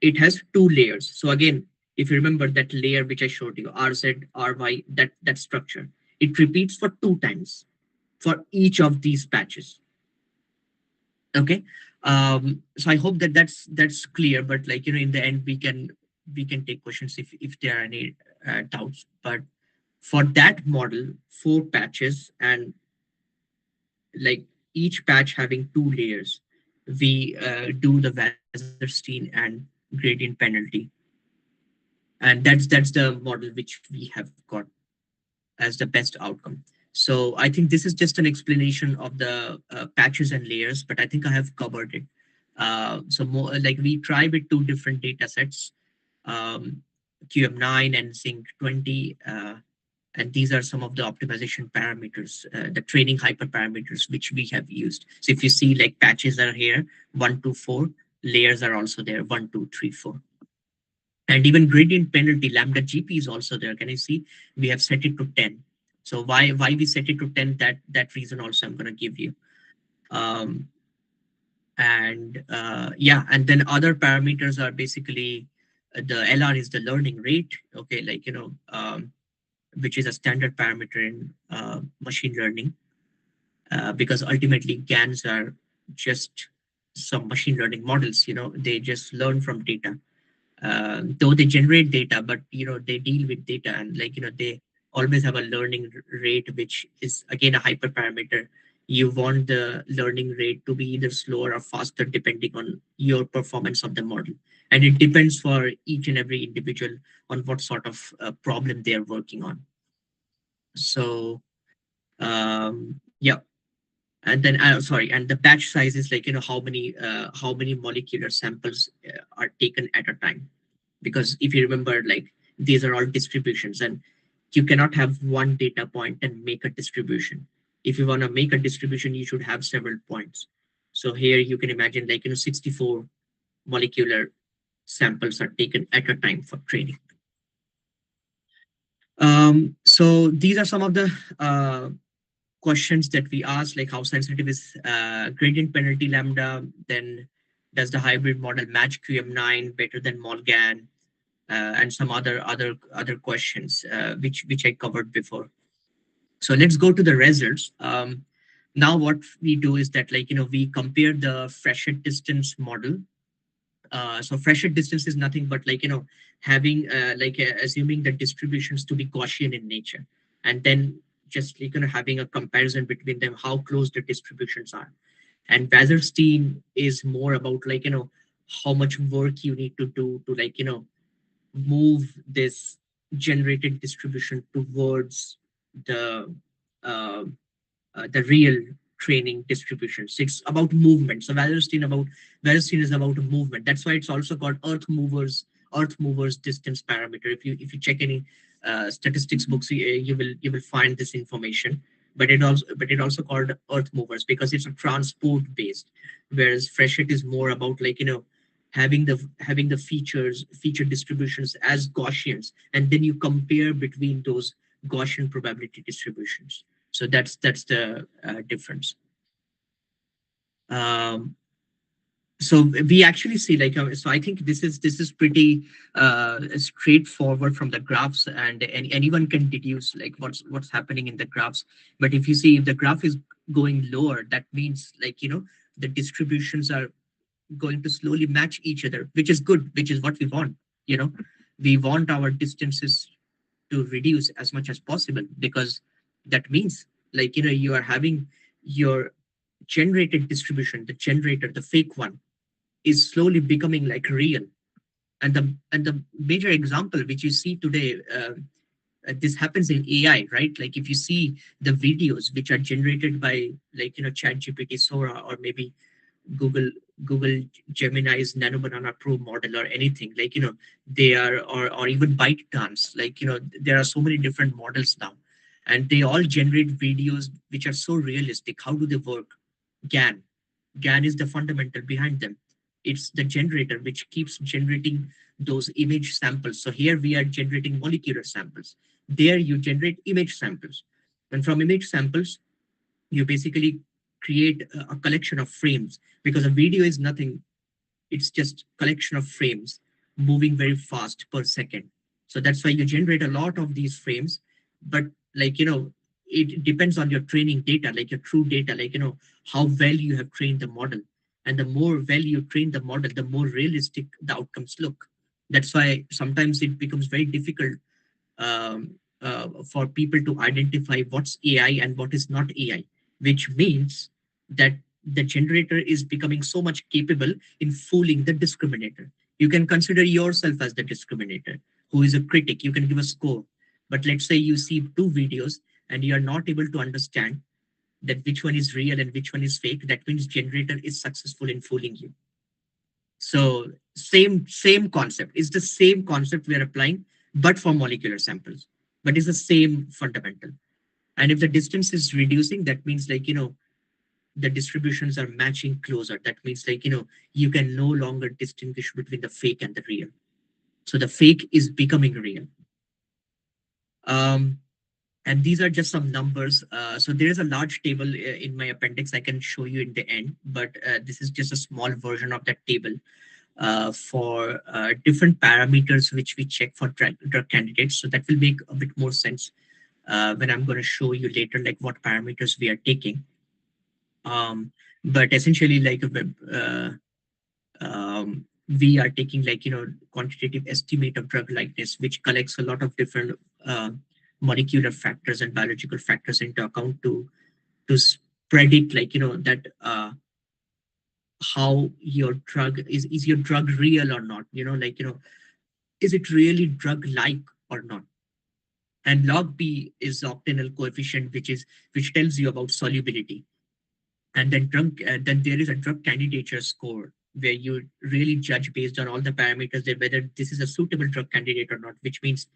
it has 2 layers. So again, if you remember that layer which I showed you, RZ, RY, that structure, it repeats for 2 times for each of these patches. Okay. So I hope that that's clear, but, like, in the end, we can take questions if there are any doubts. But for that model, 4 patches and, like, each patch having 2 layers, we do the Wasserstein and gradient penalty, and that's the model which we have got as the best outcome. So I think this is just an explanation of the patches and layers, but I think I have covered it. So more like we try with 2 different data sets, QM9 and Zinc 20. And these are some of the optimization parameters, the training hyperparameters which we have used. So if you see, like, patches are here, 1, 2, 4, layers are also there, 1, 2, 3, 4. And even gradient penalty, lambda GP is also there. Can you see? We have set it to 10. So why we set it to 10, that reason also I'm going to give you. Yeah, and then other parameters are basically the LR is the learning rate. Okay, like, which is a standard parameter in machine learning, because ultimately GANs are just some machine learning models. They just learn from data, though they generate data, but, they deal with data, and, like, they always have a learning rate, which is again a hyperparameter You want the learning rate to be either slower or faster depending on your performance of the model. And it depends for each and every individual on what sort of problem they are working on. So, yeah. And then, sorry, and the batch size is like, how many molecular samples are taken at a time. Because if you remember, like, these are all distributions, and you cannot have one data point and make a distribution. If you want to make a distribution, you should have several points. So here you can imagine, like, 64 molecular samples are taken at a time for training. So these are some of the questions that we asked, like how sensitive is gradient penalty lambda, then does the hybrid model match QM9 better than MolGAN, and some other questions which I covered before. So let's go to the results. Now what we do is that, like, we compare the freshet distance model. So freshet distance is nothing but, like, having assuming the distributions to be Gaussian in nature, and then just, like, having a comparison between them, how close the distributions are. And Wasserstein is more about, like, how much work you need to do to, like, move this generated distribution towards the uh, the real training distributions. It's about movement. So Wallerstein is about movement. That's why it's also called Earth movers distance parameter. If you check any statistics books, you will find this information. But it also called Earth movers because it's a transport based, whereas Freshet is more about, like, having the feature distributions as Gaussians, and then you compare between those Gaussian probability distributions. So that's the difference. Um, so we actually see, like, so I think this is pretty straightforward from the graphs, and anyone can deduce, like, what's happening in the graphs. But if you see, if the graph is going lower, that means, like, the distributions are going to slowly match each other, which is good, which is what we want. You know, we want our distances to reduce as much as possible, because that means, like, you are having your generated distribution, the generator, the fake one, is slowly becoming like real. And the major example which you see today, this happens in AI, right? Like, if you see the videos which are generated by, like, chat gpt, sora, or maybe Google Google Gemini's Nano Banana Pro model, or anything, like, they are, or even ByteDance, like, there are so many different models now, and they all generate videos which are so realistic. How do they work? GAN. GAN is the fundamental behind them. It's the generator which keeps generating those image samples. So here we are generating molecular samples. There you generate image samples. And from image samples, you basically create a collection of frames, because a video is nothing, it's just collection of frames moving very fast per second. So that's why you generate a lot of these frames. But, like, it depends on your training data, like your true data, like, how well you have trained the model. And the more well you train the model, the more realistic the outcomes look. That's why sometimes it becomes very difficult for people to identify what's AI and what is not AI, which means that the generator is becoming so much capable in fooling the discriminator. You can consider yourself as the discriminator, who is a critic. You can give a score. But let's say you see two videos and you are not able to understand that which one is real and which one is fake. That means generator is successful in fooling you. So same concept. It's the same concept we are applying, but for molecular samples. But it's the same fundamental. And if the distance is reducing, that means, like, the distributions are matching closer. That means, like, you can no longer distinguish between the fake and the real. So the fake is becoming real. And these are just some numbers. So there is a large table in my appendix. I can show you in the end, but this is just a small version of that table for different parameters which we check for drug candidates. So that will make a bit more sense when I'm going to show you later, like, what parameters we are taking. But essentially, like, we are taking, like, quantitative estimate of drug likeness, which collects a lot of different molecular factors and biological factors into account to predict that how your drug is your drug real or not, is it really drug like or not. And log p is the octanol coefficient, which tells you about solubility. And then there is a drug candidature score, where you really judge based on all the parameters that whether this is a suitable drug candidate or not, which means,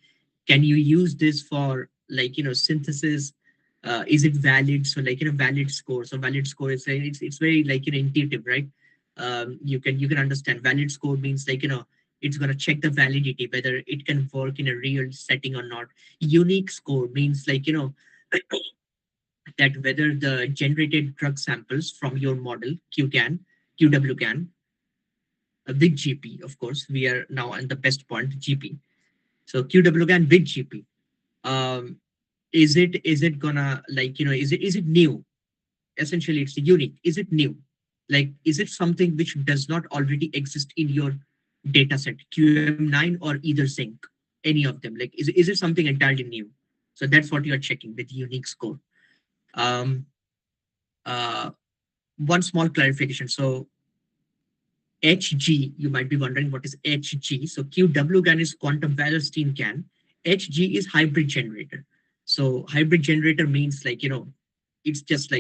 can you use this for synthesis? Is it valid? So valid score. So valid score is it's very intuitive, right? You can understand valid score means it's going to check the validity whether it can work in a real setting or not. Unique score means that whether the generated drug samples from your model QWGAN with GP, of course, we are now on the best point, GP. So QWGAN with GP, is it gonna is it new? Essentially, it's unique. Is it new? Is it something which does not already exist in your data set, QM9 or either zinc, any of them? Is it something entirely new? So that's what you're checking with unique score. um uh One small clarification. So HG, you might be wondering what is HG. So QWGAN is quantum Wallerstein GAN. HG is hybrid generator. So hybrid generator means it's just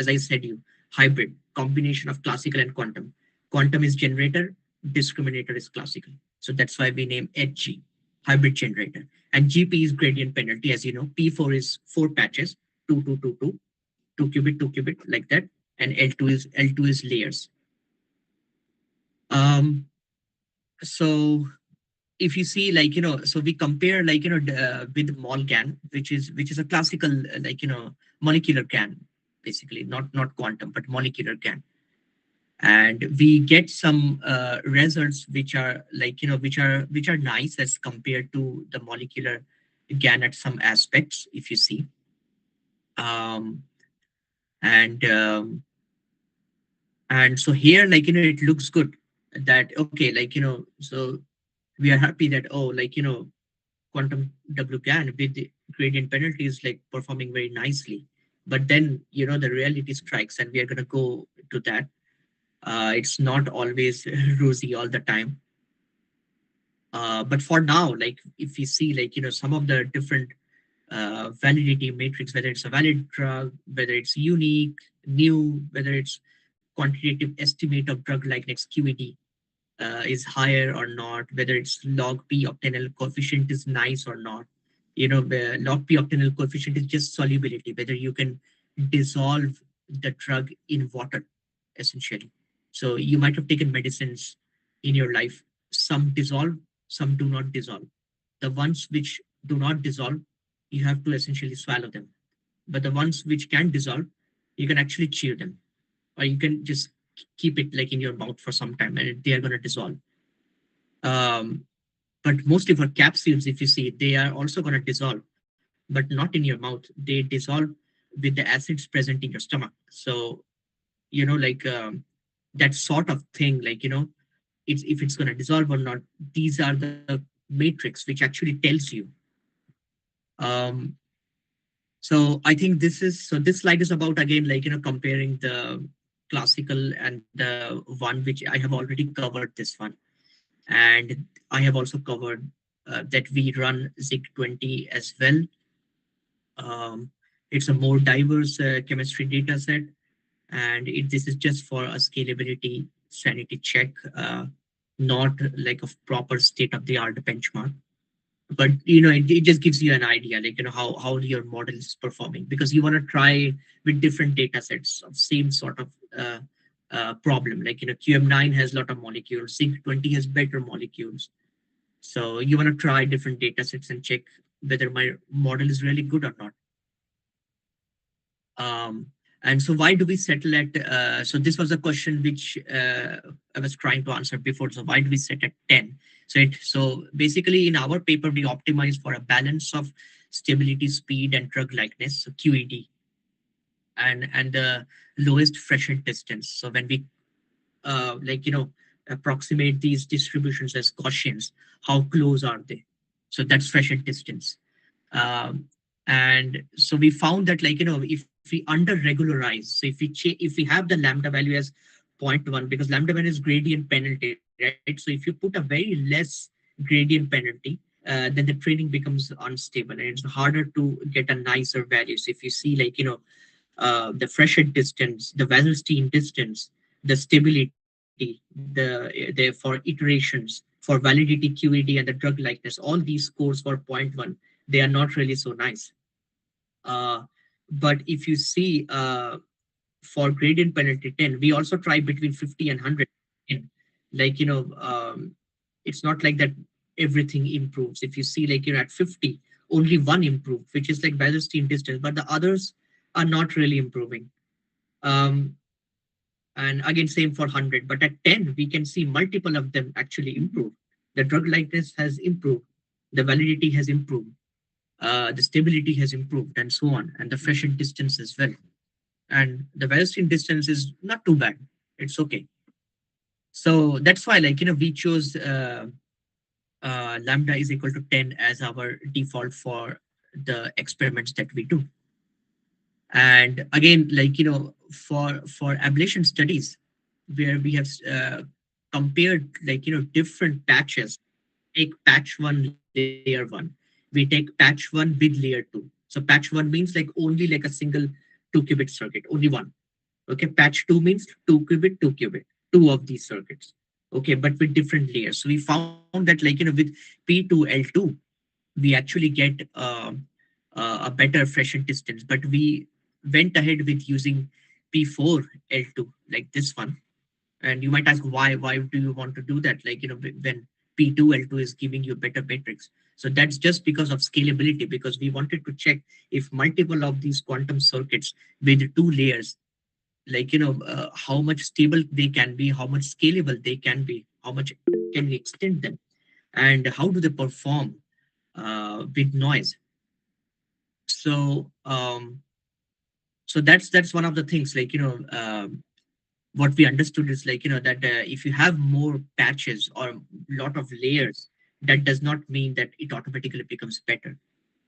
as I said, hybrid combination of classical and quantum. Quantum is generator, discriminator is classical. So that's why we name HG, hybrid generator. And GP is gradient penalty, as you know. P4 is 4 patches, 2, 2, 2, 2, 2 qubit, like that. And L2 is layers. So if you see so we compare with MolGAN, which is a classical molecular GAN, basically not quantum but molecular GAN, and we get some results which are which are nice as compared to the molecular GAN at some aspects, if you see. um, and um, and so here it looks good that okay, so we are happy that quantum WGAN with the gradient penalty is performing very nicely. But then the reality strikes, and we are going to go to that. It's not always rosy all the time. But for now, if we see some of the different validity matrix, whether it's a valid drug, whether it's unique, new, whether it's quantitative estimate of drug likeness QED, is higher or not, whether it's log p octanol coefficient is nice or not. The log p octanol coefficient is just solubility, whether you can dissolve the drug in water, essentially. So you might have taken medicines in your life. Some dissolve, some do not dissolve. The ones which do not dissolve, you have to essentially swallow them. But the ones which can dissolve, you can actually chew them, or you can just keep it in your mouth for some time and they are going to dissolve. Um, but mostly for capsules, if you see, they are also going to dissolve, but not in your mouth. They dissolve with the acids present in your stomach. So, that sort of thing, it's if it's going to dissolve or not, these are the matrix which actually tells you. Um, so I think this slide is about, again, comparing the classical and the one which I have already covered this one. And I have also covered that we run ZIG20 as well. It's a more diverse chemistry data set, and this is just for a scalability sanity check, not like a proper state-of-the-art benchmark. But it just gives you an idea, how your model is performing, because you want to try with different data sets of same sort of problem. QM9 has a lot of molecules, ZIG20 has better molecules. So you want to try different data sets and check whether my model is really good or not. And so why do we settle at, so this was a question which I was trying to answer before. So why do we set at 10? So basically in our paper, we optimize for a balance of stability, speed, and drug likeness, so QED, and the lowest threshold distance. So when we approximate these distributions as Gaussians, how close are they? So that's threshold distance. And so we found that if we under regularize, so if we have the lambda value as 0.1, because lambda value is gradient penalty, right? So if you put a very less gradient penalty, then the training becomes unstable and it's harder to get a nicer value. So if you see, like, the Freshet distance, the Wasserstein distance, the stability, for iterations, for validity, QED, and the drug likeness, all these scores for 0.1, they are not really so nice. But if you see, for gradient penalty 10, we also try between 50 and 100. And like, it's not like that everything improves. If you see, like, you're at 50, only one improved, which is like Wasserstein distance, but the others are not really improving. And again, same for 100. But at 10, we can see multiple of them actually improve. The drug likeness has improved, the validity has improved, the stability has improved, and so on, and the Freshet distance as well. And the Wasserstein distance is not too bad. It's okay. So that's why, like, we chose lambda is equal to 10 as our default for the experiments that we do. And again, like, for ablation studies, where we have compared, like, different patches, take patch 1, layer 1. We take patch 1 with layer 2. So patch 1 means like only like a single 2-qubit circuit, only one. Okay, patch 2 means 2-qubit, 2-qubit, two of these circuits. Okay, but with different layers. So we found that, like, with P2L2, we actually get a better Freshet distance, but we went ahead with using P4L2, like this one. And you might ask, why do you want to do that? Like, when P2L2 is giving you better matrix. So that's just because of scalability, because we wanted to check if multiple of these quantum circuits with 2 layers, like, how much stable they can be, how much scalable they can be, how much can we extend them, and how do they perform with noise. So so that's one of the things, like, what we understood is, like, that if you have more patches or a lot of layers, that does not mean that it automatically becomes better.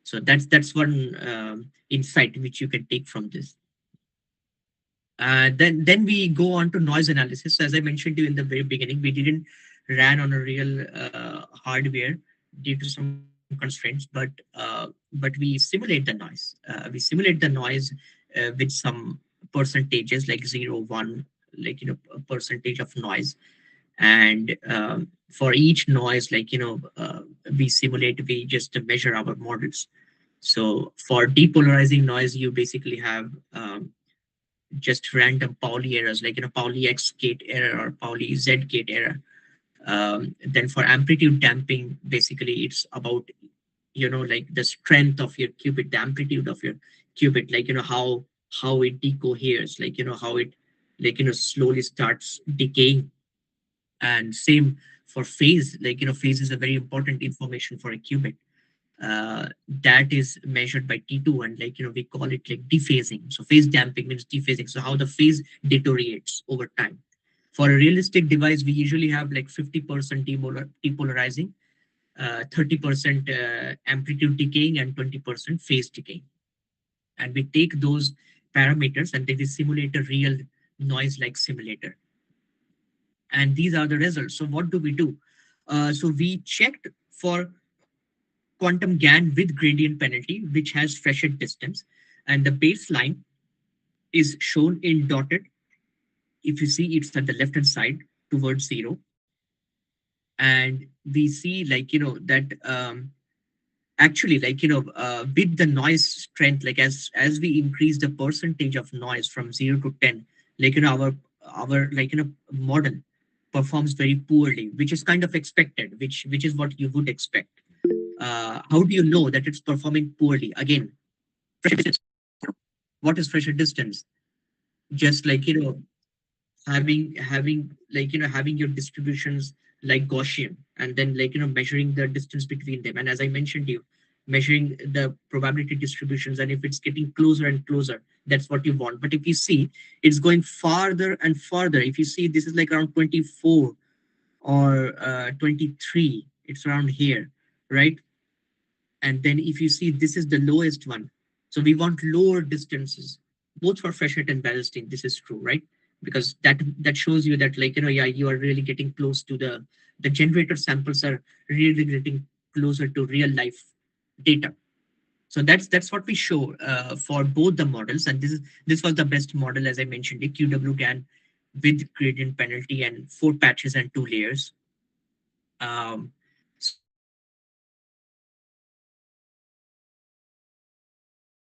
So that's one insight which you can take from this. Then we go on to noise analysis. As I mentioned to you in the very beginning, we didn't ran on a real hardware due to some constraints, but we simulate the noise. We simulate the noise with some percentages, like 0, 1, like, a percentage of noise. And for each noise, like, we simulate, we just measure our models. So for depolarizing noise, you basically have just random Pauli errors, like, Pauli X gate error or Pauli Z gate error. Then for amplitude damping, basically it's about, like the strength of your qubit, the amplitude of your qubit, like, how it decoheres, like, how it, like, slowly starts decaying. And same for phase, like, phase is a very important information for a qubit. That is measured by T2, and, like, we call it like dephasing. So phase damping means dephasing, so how the phase deteriorates over time. For a realistic device, we usually have like 50% depolarizing, 30% amplitude decaying, and 20% phase decaying. And we take those parameters and then we simulate a real noise like simulator. And these are the results. So what do we do? So we checked for quantum GAN with gradient penalty, which has Freshet distance. And the baseline is shown in dotted. If you see, it's at the left-hand side towards 0. And we see, like, that actually, like, with the noise strength, like, as we increase the percentage of noise from 0 to 10, like, our like, model performs very poorly, which is kind of expected, which is what you would expect. How do you know that it's performing poorly? Again, what is Freshet distance? Just like, having like, having your distributions like Gaussian, and then, like, measuring the distance between them. And as I mentioned to you, measuring the probability distributions, and if it's getting closer and closer, that's what you want. But if you see it's going farther and farther, if you see this is like around 24 or 23, it's around here, right? And then if you see this is the lowest one, so we want lower distances, both for Freshet and Wallerstein, this is true, right? Because that shows you that, like, yeah, you are really getting close to the generator samples are really getting closer to real life data. So that's what we show for both the models, and this was the best model, as I mentioned, a QW GAN with gradient penalty and 4 patches and 2 layers.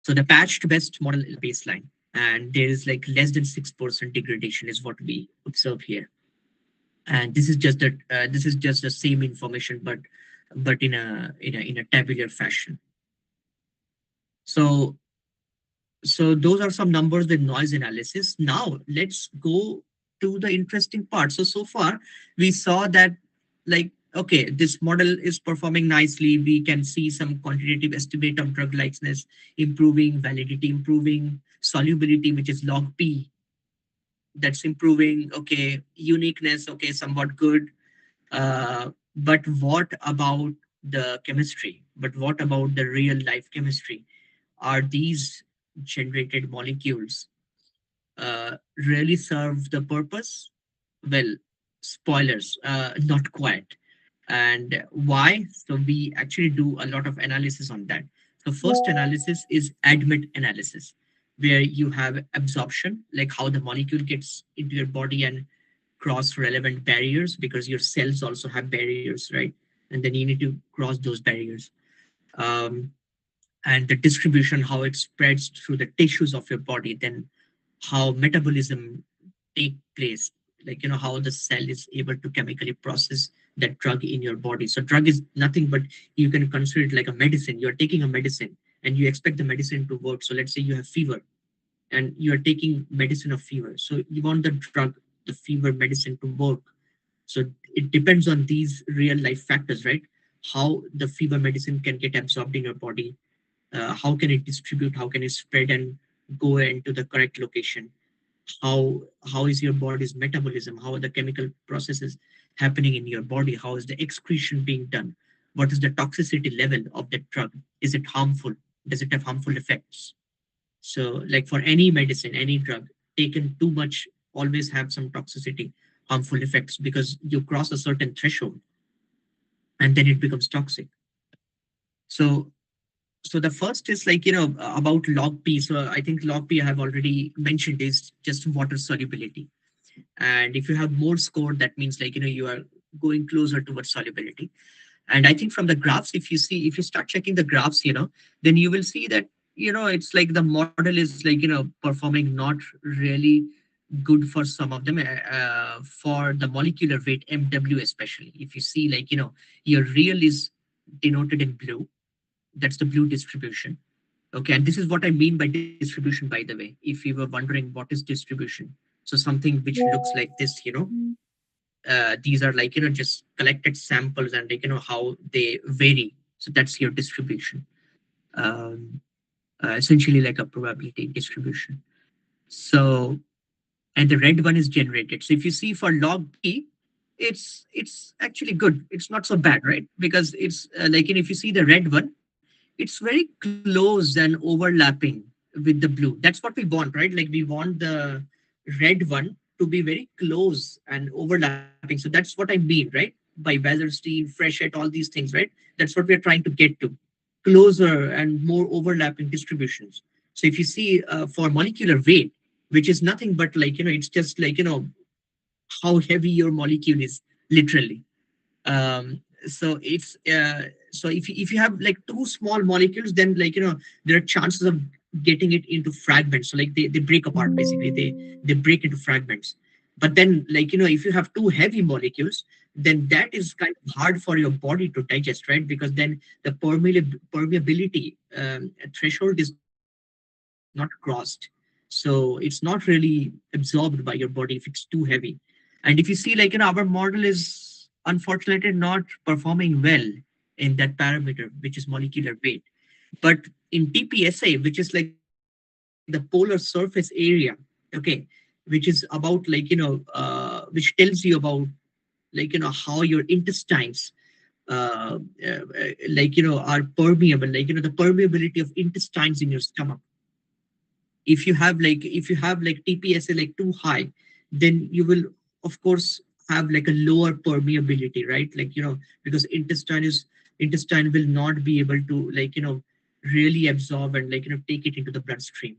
So the patched best model is baseline, and there is like less than 6% degradation is what we observe here. And this is just the same information, but in a tabular fashion. So those are some numbers with noise analysis. Now let's go to the interesting part. So far we saw that, like, okay, this model is performing nicely. We can see some quantitative estimate of drug likeness improving, validity improving, solubility, which is log P, that's improving. Okay, uniqueness, okay, somewhat good. But what about the chemistry? But what about the real life chemistry? Are these generated molecules really serve the purpose? Well, spoilers, not quite. And why? So we actually do a lot of analysis on that. So first analysis is admit analysis, where you have absorption, like how the molecule gets into your body and cross relevant barriers, because your cells also have barriers, right? And then you need to cross those barriers. Um, and the distribution, how it spreads through the tissues of your body, then how metabolism take place, like, how the cell is able to chemically process that drug in your body. So drug is nothing but, you can consider it like a medicine. You're taking a medicine and you expect the medicine to work. So let's say you have fever and you are taking medicine of fever, so you want the drug, the fever medicine, to work. So it depends on these real life factors, right? How the fever medicine can get absorbed in your body, how can it distribute, how can it spread and go into the correct location, how is your body's metabolism, how are the chemical processes happening in your body, how is the excretion being done, what is the toxicity level of that drug, is it harmful, does it have harmful effects? So like for any medicine, any drug taken too much always have some toxicity, harmful effects, because you cross a certain threshold and then it becomes toxic. So the first is, like, about log P. So I think log P I have already mentioned is just water solubility. And if you have more score, that means, like, you are going closer towards solubility. And I think from the graphs, if you start checking the graphs, then you will see that, it's like the model is, like, performing not really good for some of them, for the molecular weight, MW especially. If you see, like, your real is denoted in blue, that's the blue distribution. Okay, and this is what I mean by distribution, by the way, if you were wondering what is distribution. So something which looks like this, these are, like, just collected samples, and, like, how they vary. So that's your distribution. Essentially like a probability distribution. So, and the red one is generated. So if you see for log P, it's actually good. It's not so bad, right? Because it's like, if you see the red one, it's very close and overlapping with the blue. That's what we want, right? Like, we want the red one to be very close and overlapping. So that's what I mean, right? By Weatherstein, Freshet, all these things, right? That's what we're trying to get to. Closer and more overlapping distributions. So if you see for molecular weight, which is nothing but, like, it's just like, how heavy your molecule is, literally. So it's so if you have like two small molecules, then, like, there are chances of getting it into fragments. So, like, they break apart, basically. They break into fragments. But then, like, if you have two heavy molecules, then that is kind of hard for your body to digest, right? Because then the permeability threshold is not crossed. So it's not really absorbed by your body if it's too heavy. And if you see, like, our model is unfortunately not performing well in that parameter, which is molecular weight. But in TPSA, which is like the polar surface area, okay, which is about, like, which tells you about, like, how your intestines like, are permeable, like, the permeability of intestines in your stomach. If you have like TPSA like too high, then you will of course have like a lower permeability, right? Like, because intestine will not be able to really absorb and take it into the bloodstream.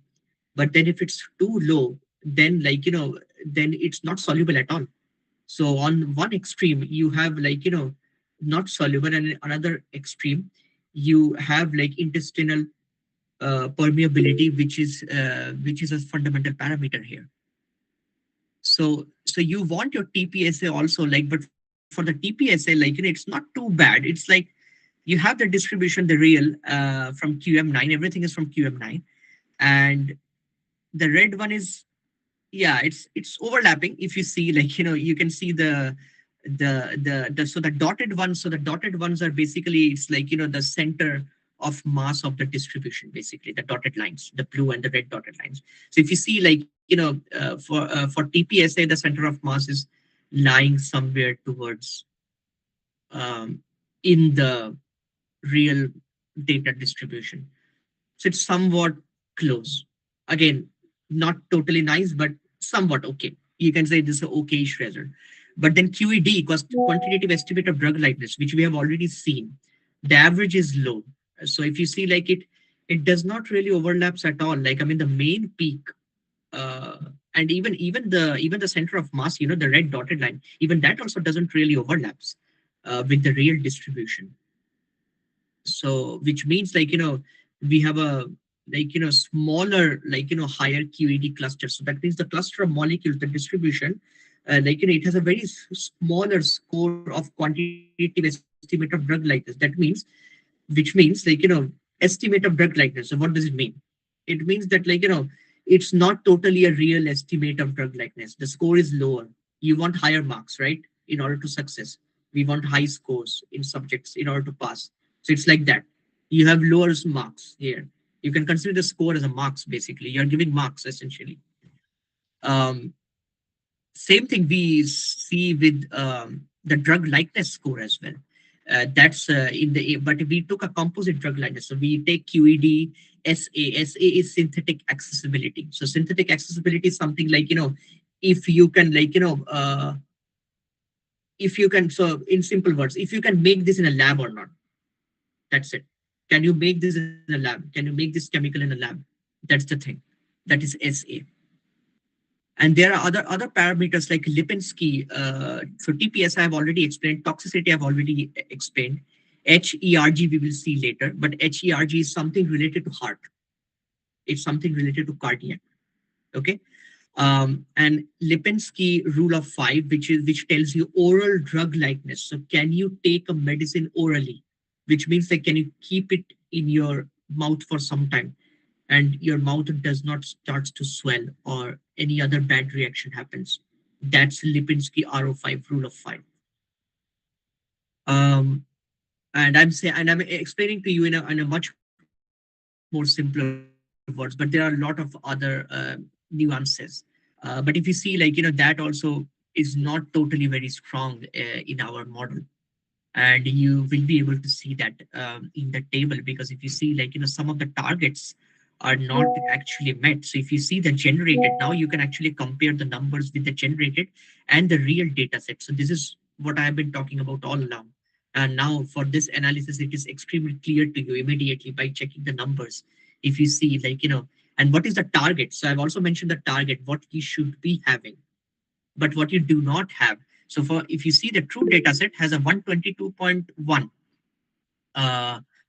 But then if it's too low, then then it's not soluble at all. So on one extreme you have not soluble, and in another extreme you have like intestinal permeability, which is a fundamental parameter here. So you want your TPSA also, but for the TPSA, it's not too bad. It's like you have the distribution, the real from QM9, everything is from QM9, and the red one is, yeah, it's overlapping. If you see, you can see the dotted ones. So the dotted ones are basically, it's like the center of mass of the distribution, basically the dotted lines, the blue and the red dotted lines. So if you see, for TPSA, the center of mass is lying somewhere towards um, in the real data distribution. So it's somewhat close. Again, not totally nice, but somewhat okay. You can say this is an okayish result. But then QED, quantitative estimate of drug likeness, which we have already seen, the average is low. So if you see, it does not really overlaps at all. Like, I mean, the main peak, uh, and even the center of mass, the red dotted line, even that also doesn't really overlaps with the real distribution. So which means we have a smaller higher QED cluster. So that means the cluster of molecules, the distribution, it has a very smaller score of quantitative estimate of drug likeness. That means, which means estimate of drug likeness. So what does it mean? It means that it's not totally a real estimate of drug likeness. The score is lower. You want higher marks, right? In order to success, we want high scores in subjects in order to pass. So it's like that. You have lower marks here. You can consider the score as a marks, basically. You're giving marks, essentially. Um, Same thing we see with the drug likeness score as well. That's in the, but we took a composite drug likeness. So we take QED, SA. SA is synthetic accessibility. So synthetic accessibility is something like, if you can if you can, so in simple words, if you can make this in a lab or not. That's it. Can you make this in a lab? Can you make this chemical in a lab? That's the thing. That is SA. And there are other parameters like Lipinski. So TPS I have already explained. Toxicity I've already explained. HERG we will see later, but HERG is something related to heart. It's something related to cardiac. Okay. And Lipinski rule of 5, which tells you oral drug likeness. So can you take a medicine orally? Which means that can you keep it in your mouth for some time and your mouth does not start to swell or any other bad reaction happens. That's Lipinski RO5, rule of 5. And I'm explaining to you in a much more simpler words, but there are a lot of other nuances. But if you see, that also is not totally very strong in our model. And you will be able to see that in the table, because if you see some of the targets are not actually met. So if you see the generated, now you can actually compare the numbers with the generated and the real data set. So this is what I've been talking about all along. And now for this analysis, it is extremely clear to you immediately by checking the numbers. If you see and what is the target? So I've also mentioned the target, what we should be having, but what you do not have. So if you see the true data set has a 122.1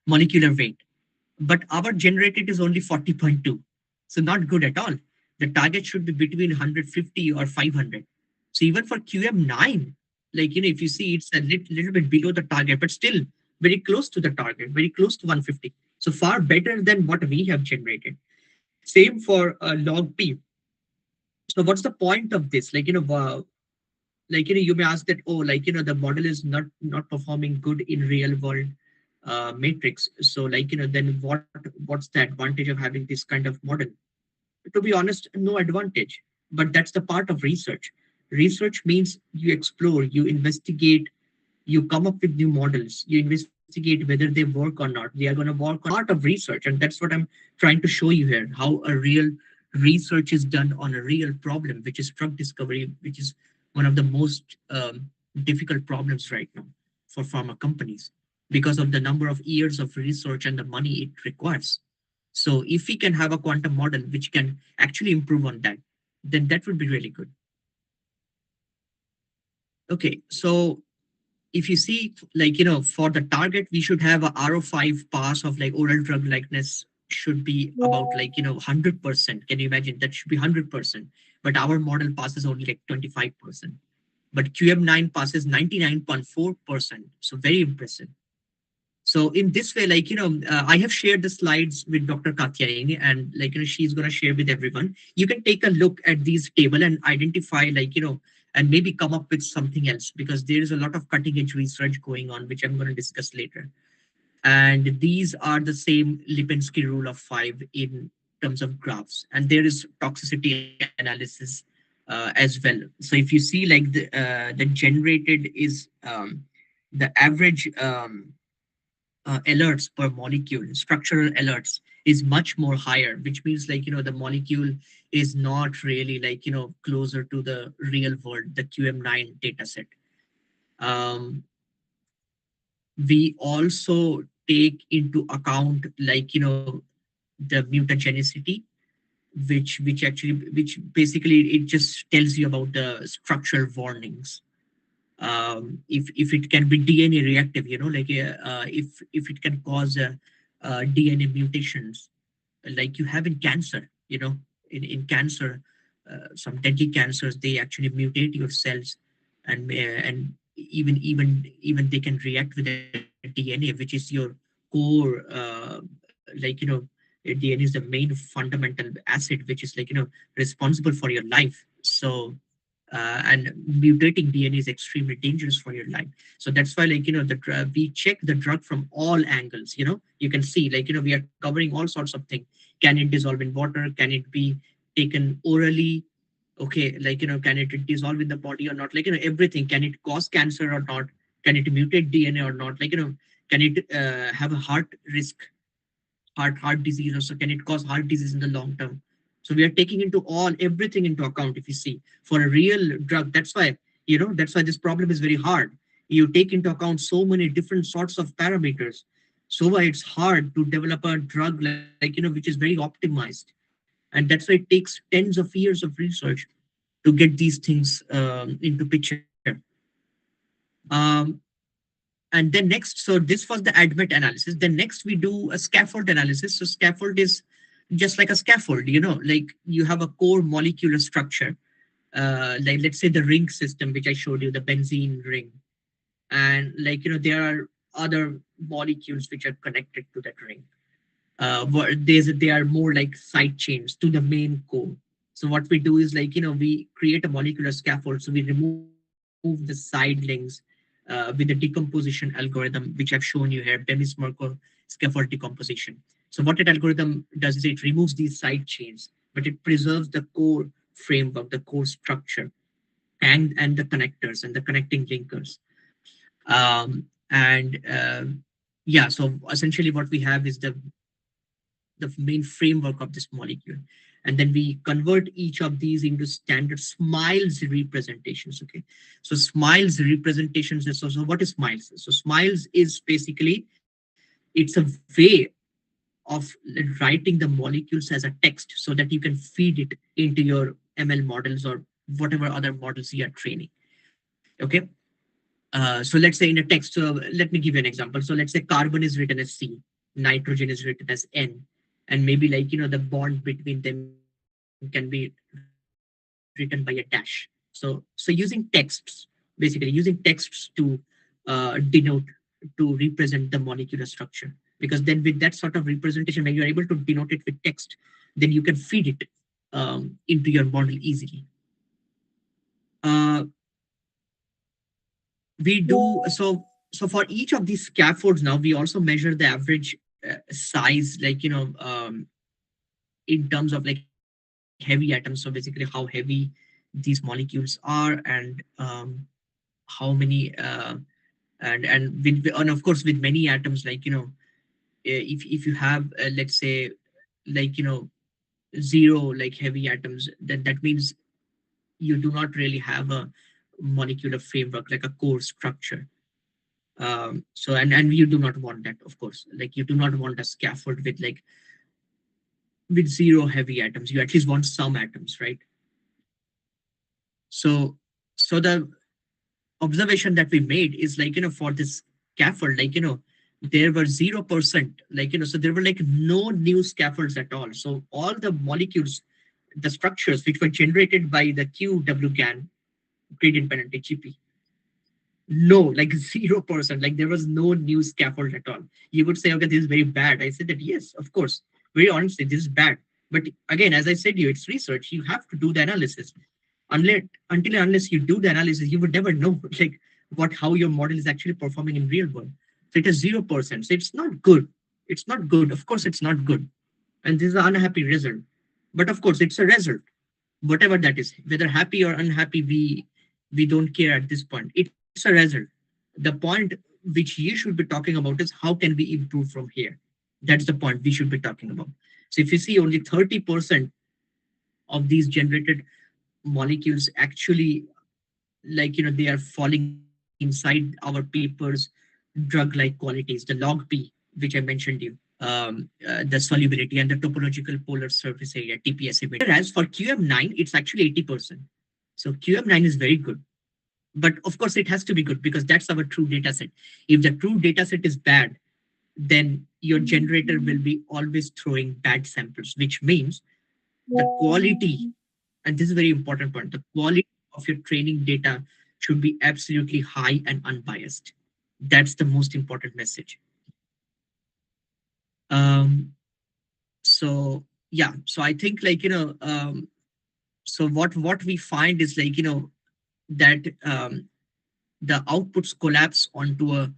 molecular weight, but our generated is only 40.2. So not good at all. The target should be between 150 or 500. So even for QM9, if you see, it's a little bit below the target, but still very close to the target, very close to 150. So far better than what we have generated. Same for log P. So what's the point of this? You may ask that, oh, the model is not performing good in real world matrix. So then what's the advantage of having this kind of model? To be honest, no advantage. But that's the part of research. Research means you explore, you investigate, you come up with new models, you investigate whether they work or not. They are going to work on part of research. And that's what I'm trying to show you here, how a real research is done on a real problem, which is drug discovery, which is one of the most difficult problems right now for pharma companies because of the number of years of research and the money it requires. So if we can have a quantum model which can actually improve on that, then that would be really good. Okay, so if you see, like, for the target, we should have a RO5 pass of like oral drug likeness should be about like, 100%. Can you imagine? That should be 100%. But our model passes only like 25%. But QM9 passes 99.4%. So very impressive. So in this way, like, I have shared the slides with Dr. Katyayani, and like, she's going to share with everyone. You can take a look at these table and identify, like, and maybe come up with something else, because there is a lot of cutting edge research going on, which I'm going to discuss later. And these are the same Lipinski rule of 5 in terms of graphs. And there is toxicity analysis as well. So if you see, like, the generated is the average alerts per molecule, structural alerts is much more higher, which means, like, the molecule is not really, like, closer to the real world, the QM9 data set. Um, we also take into account, like, the mutagenicity, which basically it just tells you about the structural warnings. If it can be DNA reactive, if it can cause DNA mutations, like you have in cancer, in cancer, some deadly cancers, they actually mutate your cells, and even they can react with the DNA, which is your core, like, DNA is the main fundamental acid, which is, like, responsible for your life. So and mutating DNA is extremely dangerous for your life. So that's why, like, we check the drug from all angles. You can see, like, we are covering all sorts of things. Can it dissolve in water? Can it be taken orally? Okay, like, can it dissolve in the body or not? Like, everything. Can it cause cancer or not? Can it mutate DNA or not? Like, can it have a heart risk, heart disease, or so can it cause heart disease in the long term? So we are taking into everything into account. If you see, for a real drug, that's why this problem is very hard. You take into account so many different sorts of parameters, so why it's hard to develop a drug, like, which is very optimized. And that's why it takes tens of years of research to get these things into picture. um, and then next, so this was the admit analysis. Then next we do a scaffold analysis. So scaffold is just like a scaffold, like you have a core molecular structure, like, let's say, the ring system, which I showed you, the benzene ring. And, like, there are other molecules which are connected to that ring. They are more like side chains to the main core. So what we do is, like, we create a molecular scaffold. So we remove the side links with the decomposition algorithm, which I've shown you here, Bemis-Markov scaffold decomposition. So what that algorithm does is it removes these side chains, but it preserves the core framework, the core structure, and the connectors and the connecting linkers. And yeah, so essentially what we have is the main framework of this molecule. And then we convert each of these into standard SMILES representations. Okay, so SMILES representations is also, what is SMILES? So SMILES is basically, it's a way of writing the molecules as a text so that you can feed it into your ML models or whatever other models you are training. Okay. So let's say in a text, so let me give you an example. So let's say carbon is written as C, nitrogen is written as N, and maybe, like, the bond between them can be written by a dash. So using texts, basically using texts to denote, to represent the molecular structure, because then with that sort of representation, when you're able to denote it with text, then you can feed it into your model easily. Uh, we do so for each of these scaffolds. Now we also measure the average size, like, in terms of, like, heavy atoms. So basically how heavy these molecules are, and how many and of course with many atoms, like, if you have, let's say, like, zero like heavy atoms, then that means you do not really have a molecular framework, like a core structure. So and you do not want that, of course. Like you do not want a scaffold with zero heavy atoms. You at least want some atoms, right? So so the observation that we made is like, for this scaffold, like, there were 0%, like, so there were like no new scaffolds at all. So all the molecules, the structures which were generated by the QWGAN, gradient penalty GP, no, like 0%, like there was no new scaffold at all. You would say, okay, this is very bad. I said that, yes, of course, very honestly, this is bad. But again, as I said to you, it's research. You have to do the analysis. Until and unless you do the analysis, you would never know like how your model is actually performing in real world. So it is 0%. So it's not good. It's not good. Of course, it's not good. And this is an unhappy result. But of course, it's a result. Whatever that is, whether happy or unhappy, we don't care at this point. It's a result. The point which you should be talking about is how can we improve from here? That's the point we should be talking about. So if you see only 30% of these generated molecules actually, like, they are falling inside our paper's drug-like qualities, the log P, which I mentioned you, the solubility and the topological polar surface area, TPS. Whereas for QM9, it's actually 80%. So QM9 is very good. But of course, it has to be good because that's our true data set. If the true data set is bad, then your generator will be always throwing bad samples, which means the quality, and this is a very important point, the quality of your training data should be absolutely high and unbiased. That's the most important message. So yeah, so I think, like, so what we find is, like, that the outputs collapse onto a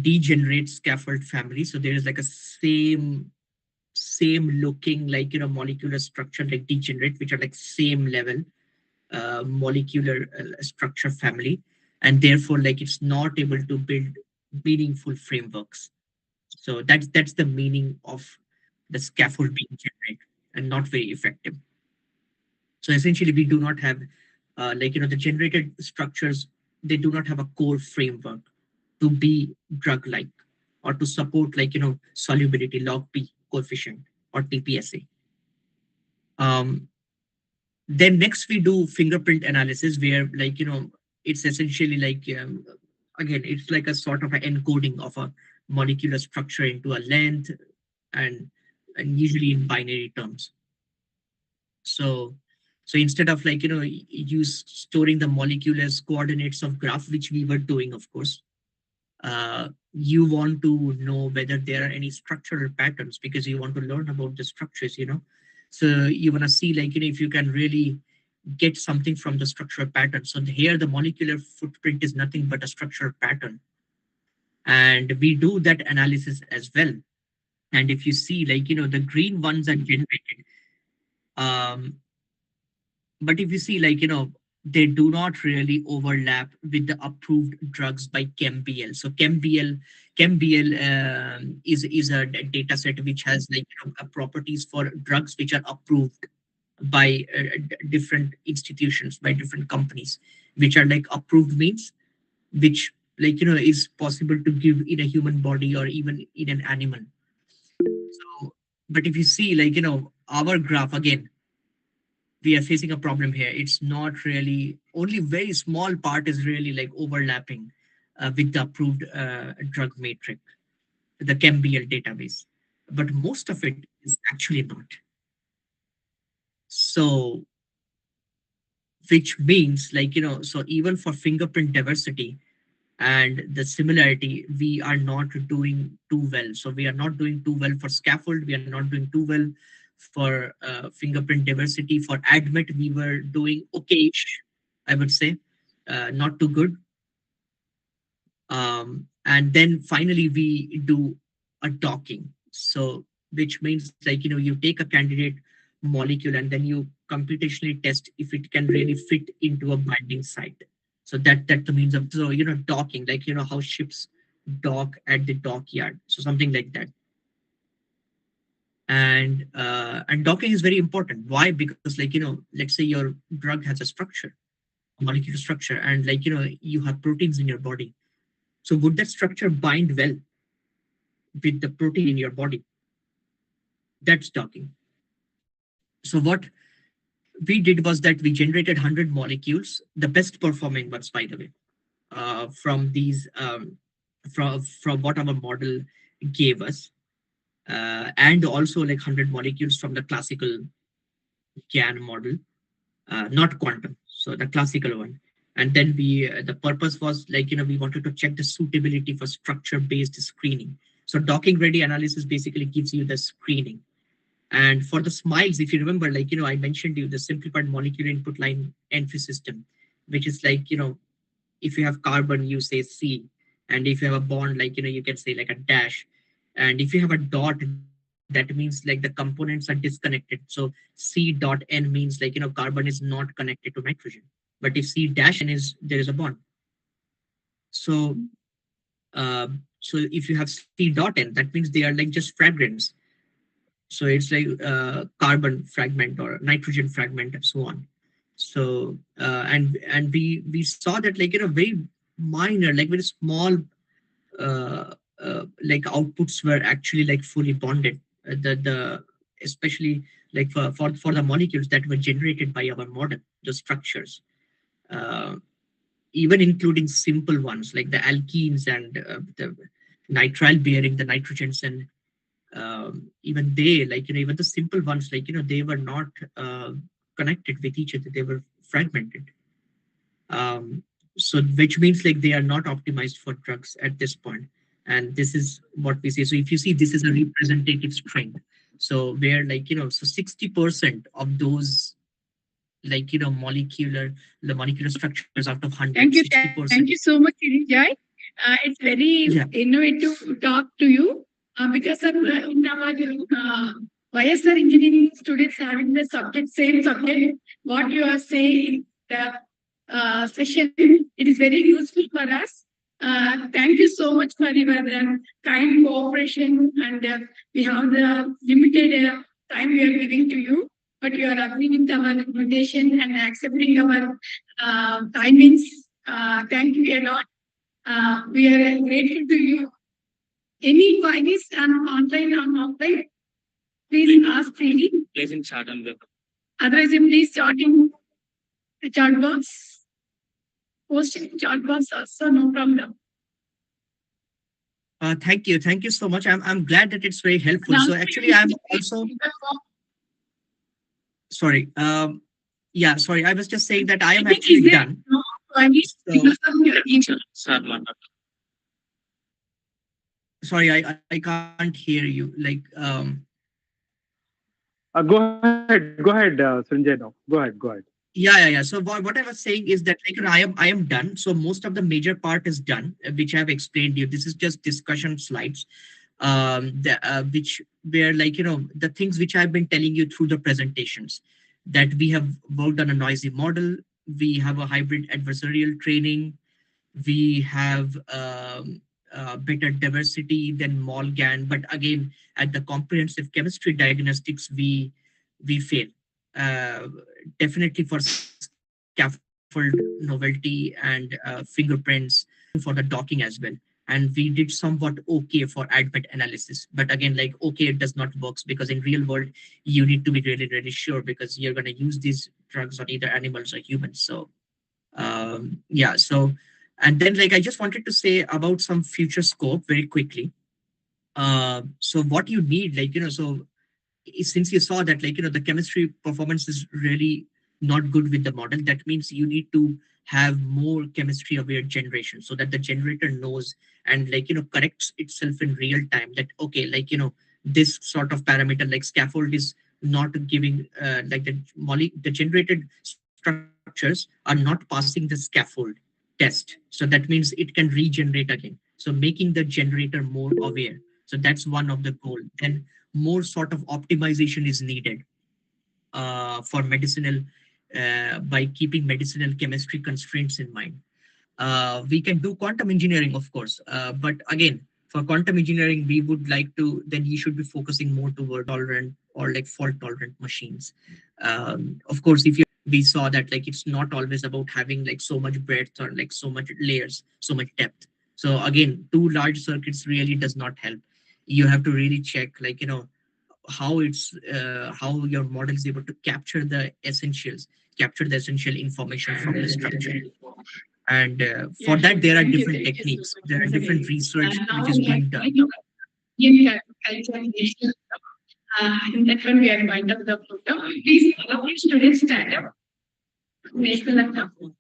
degenerate scaffold family. So there is like a same looking, like, molecular structure like degenerate, which are like same level molecular structure family, and therefore like it's not able to build meaningful frameworks. So that's the meaning of the scaffold being generated and not very effective. So essentially, we do not have, like, the generated structures, they do not have a core framework to be drug-like or to support, like, solubility, log P coefficient or TPSA. Then next we do fingerprint analysis, where, like, it's essentially like, again, it's like a sort of an encoding of a molecular structure into a length, and usually in binary terms. So instead of, like, you storing the molecule as coordinates of graph, which we were doing, of course, you want to know whether there are any structural patterns because you want to learn about the structures, So you want to see, like, if you can really get something from the structural pattern. So here the molecular footprint is nothing but a structural pattern. And we do that analysis as well. And if you see, like, the green ones are generated. But if you see, like, they do not really overlap with the approved drugs by ChemBL. So ChemBL is a data set which has, like, properties for drugs which are approved by different institutions, by different companies, which are like approved means which, like, is possible to give in a human body or even in an animal. So, but if you see, like, our graph again, we are facing a problem here. It's not really, only very small part is really like overlapping with the approved drug matrix, the ChemBL database, but most of it is actually not. So, which means, like, so even for fingerprint diversity and the similarity, we are not doing too well. So we are not doing too well for scaffold. We are not doing too well for fingerprint diversity. For admit, we were doing okay-ish, I would say, not too good. And then finally, we do a docking. So which means, like, you take a candidate molecule and then you computationally test if it can really fit into a binding site. So that the means of, so, docking, like, how ships dock at the dockyard. So something like that. And docking is very important. Why? Because let's say your drug has a structure, a molecular structure, and you have proteins in your body. So would that structure bind well with the protein in your body? That's docking. So what we did was that we generated 100 molecules, the best performing ones, by the way, from these from what our model gave us, and also like 100 molecules from the classical GAN model, not quantum, so the classical one. And then the purpose was we wanted to check the suitability for structure-based screening. So docking ready analysis basically gives you the screening. And for the smiles, if you remember, I mentioned you the simplified molecular input line entry system, which is if you have carbon, you say C. And if you have a bond, you can say like a dash. And if you have a dot, that means like the components are disconnected. So C dot N means carbon is not connected to nitrogen. But if C dash N is, there is a bond. So so if you have C dot N, that means they are like just fragments. So it's like carbon fragment or nitrogen fragment and so on. So and we saw that very minor, like very small like outputs were actually like fully bonded. The especially like for the molecules that were generated by our model, the structures, uh, even including simple ones like the alkenes and the nitrile bearing, the nitrogens, and even they even the simple ones they were not connected with each other, they were fragmented. um, so which means like they are not optimized for drugs at this point. And this is what we say. So if you see, this is a representative string, so where so 60% of those molecular, the molecular structures out of 100, Thank you. 60%. Thank you so much, Srinjoy. It's very innovative to talk to you because of in our YSR engineering students having the subject, same subject, what you are saying, the session, it is very useful for us. Thank you so much for your kind cooperation, and we have the limited time we are giving to you, but you are agreeing with our invitation and accepting our timings. Thank you a lot. We are grateful to you. Any queries on online or offline, please ask freely. Place in chat and web. Otherwise, please chat in the chat box. Post in chat box also, no problem. Thank you so much. I'm glad that it's very helpful. So actually, I'm also sorry. Yeah, sorry. I was just saying that I am actually done. Sorry, I can't hear you. Go ahead, Sanjay. Now, go ahead. Yeah. So what I was saying is that I am done. So most of the major part is done, which I've explained to you. This is just discussion slides, which were the things which I've been telling you through the presentations, that we have worked on a noisy model. We have a hybrid adversarial training. We have better diversity than MOL-GAN, but again, at the comprehensive chemistry diagnostics, we fail. Uh, Definitely for scaffold novelty and fingerprints, for the docking as well. And we did somewhat okay for ADMET analysis, but again, okay, it does not work, because in real world you need to be really sure, because you're going to use these drugs on either animals or humans. So yeah, so and then I just wanted to say about some future scope very quickly. So what you need, so since you saw that the chemistry performance is really not good with the model, that means you need to have more chemistry aware generation, so that the generator knows and corrects itself in real time, that okay, this sort of parameter like scaffold is not giving the generated structures are not passing the scaffold test. So that means it can regenerate again, so making the generator more aware. So that's one of the goal. Then more sort of optimization is needed for medicinal, by keeping medicinal chemistry constraints in mind. We can do quantum engineering, of course, but again, For quantum engineering, we would like to, then you should be focusing more toward tolerant or like fault tolerant machines. Of course, if we saw that like it's not always about having like so much breadth or like so much layers, so much depth. So again, too large circuits really does not help. You have to really check like, how how your model is able to capture the essential information from the structure. And for that, there are Thank you. different Thank you so techniques. much. There are Once different again. research And now which is we being are done. in that one we are going to the program. Please, students stand up. National anthem.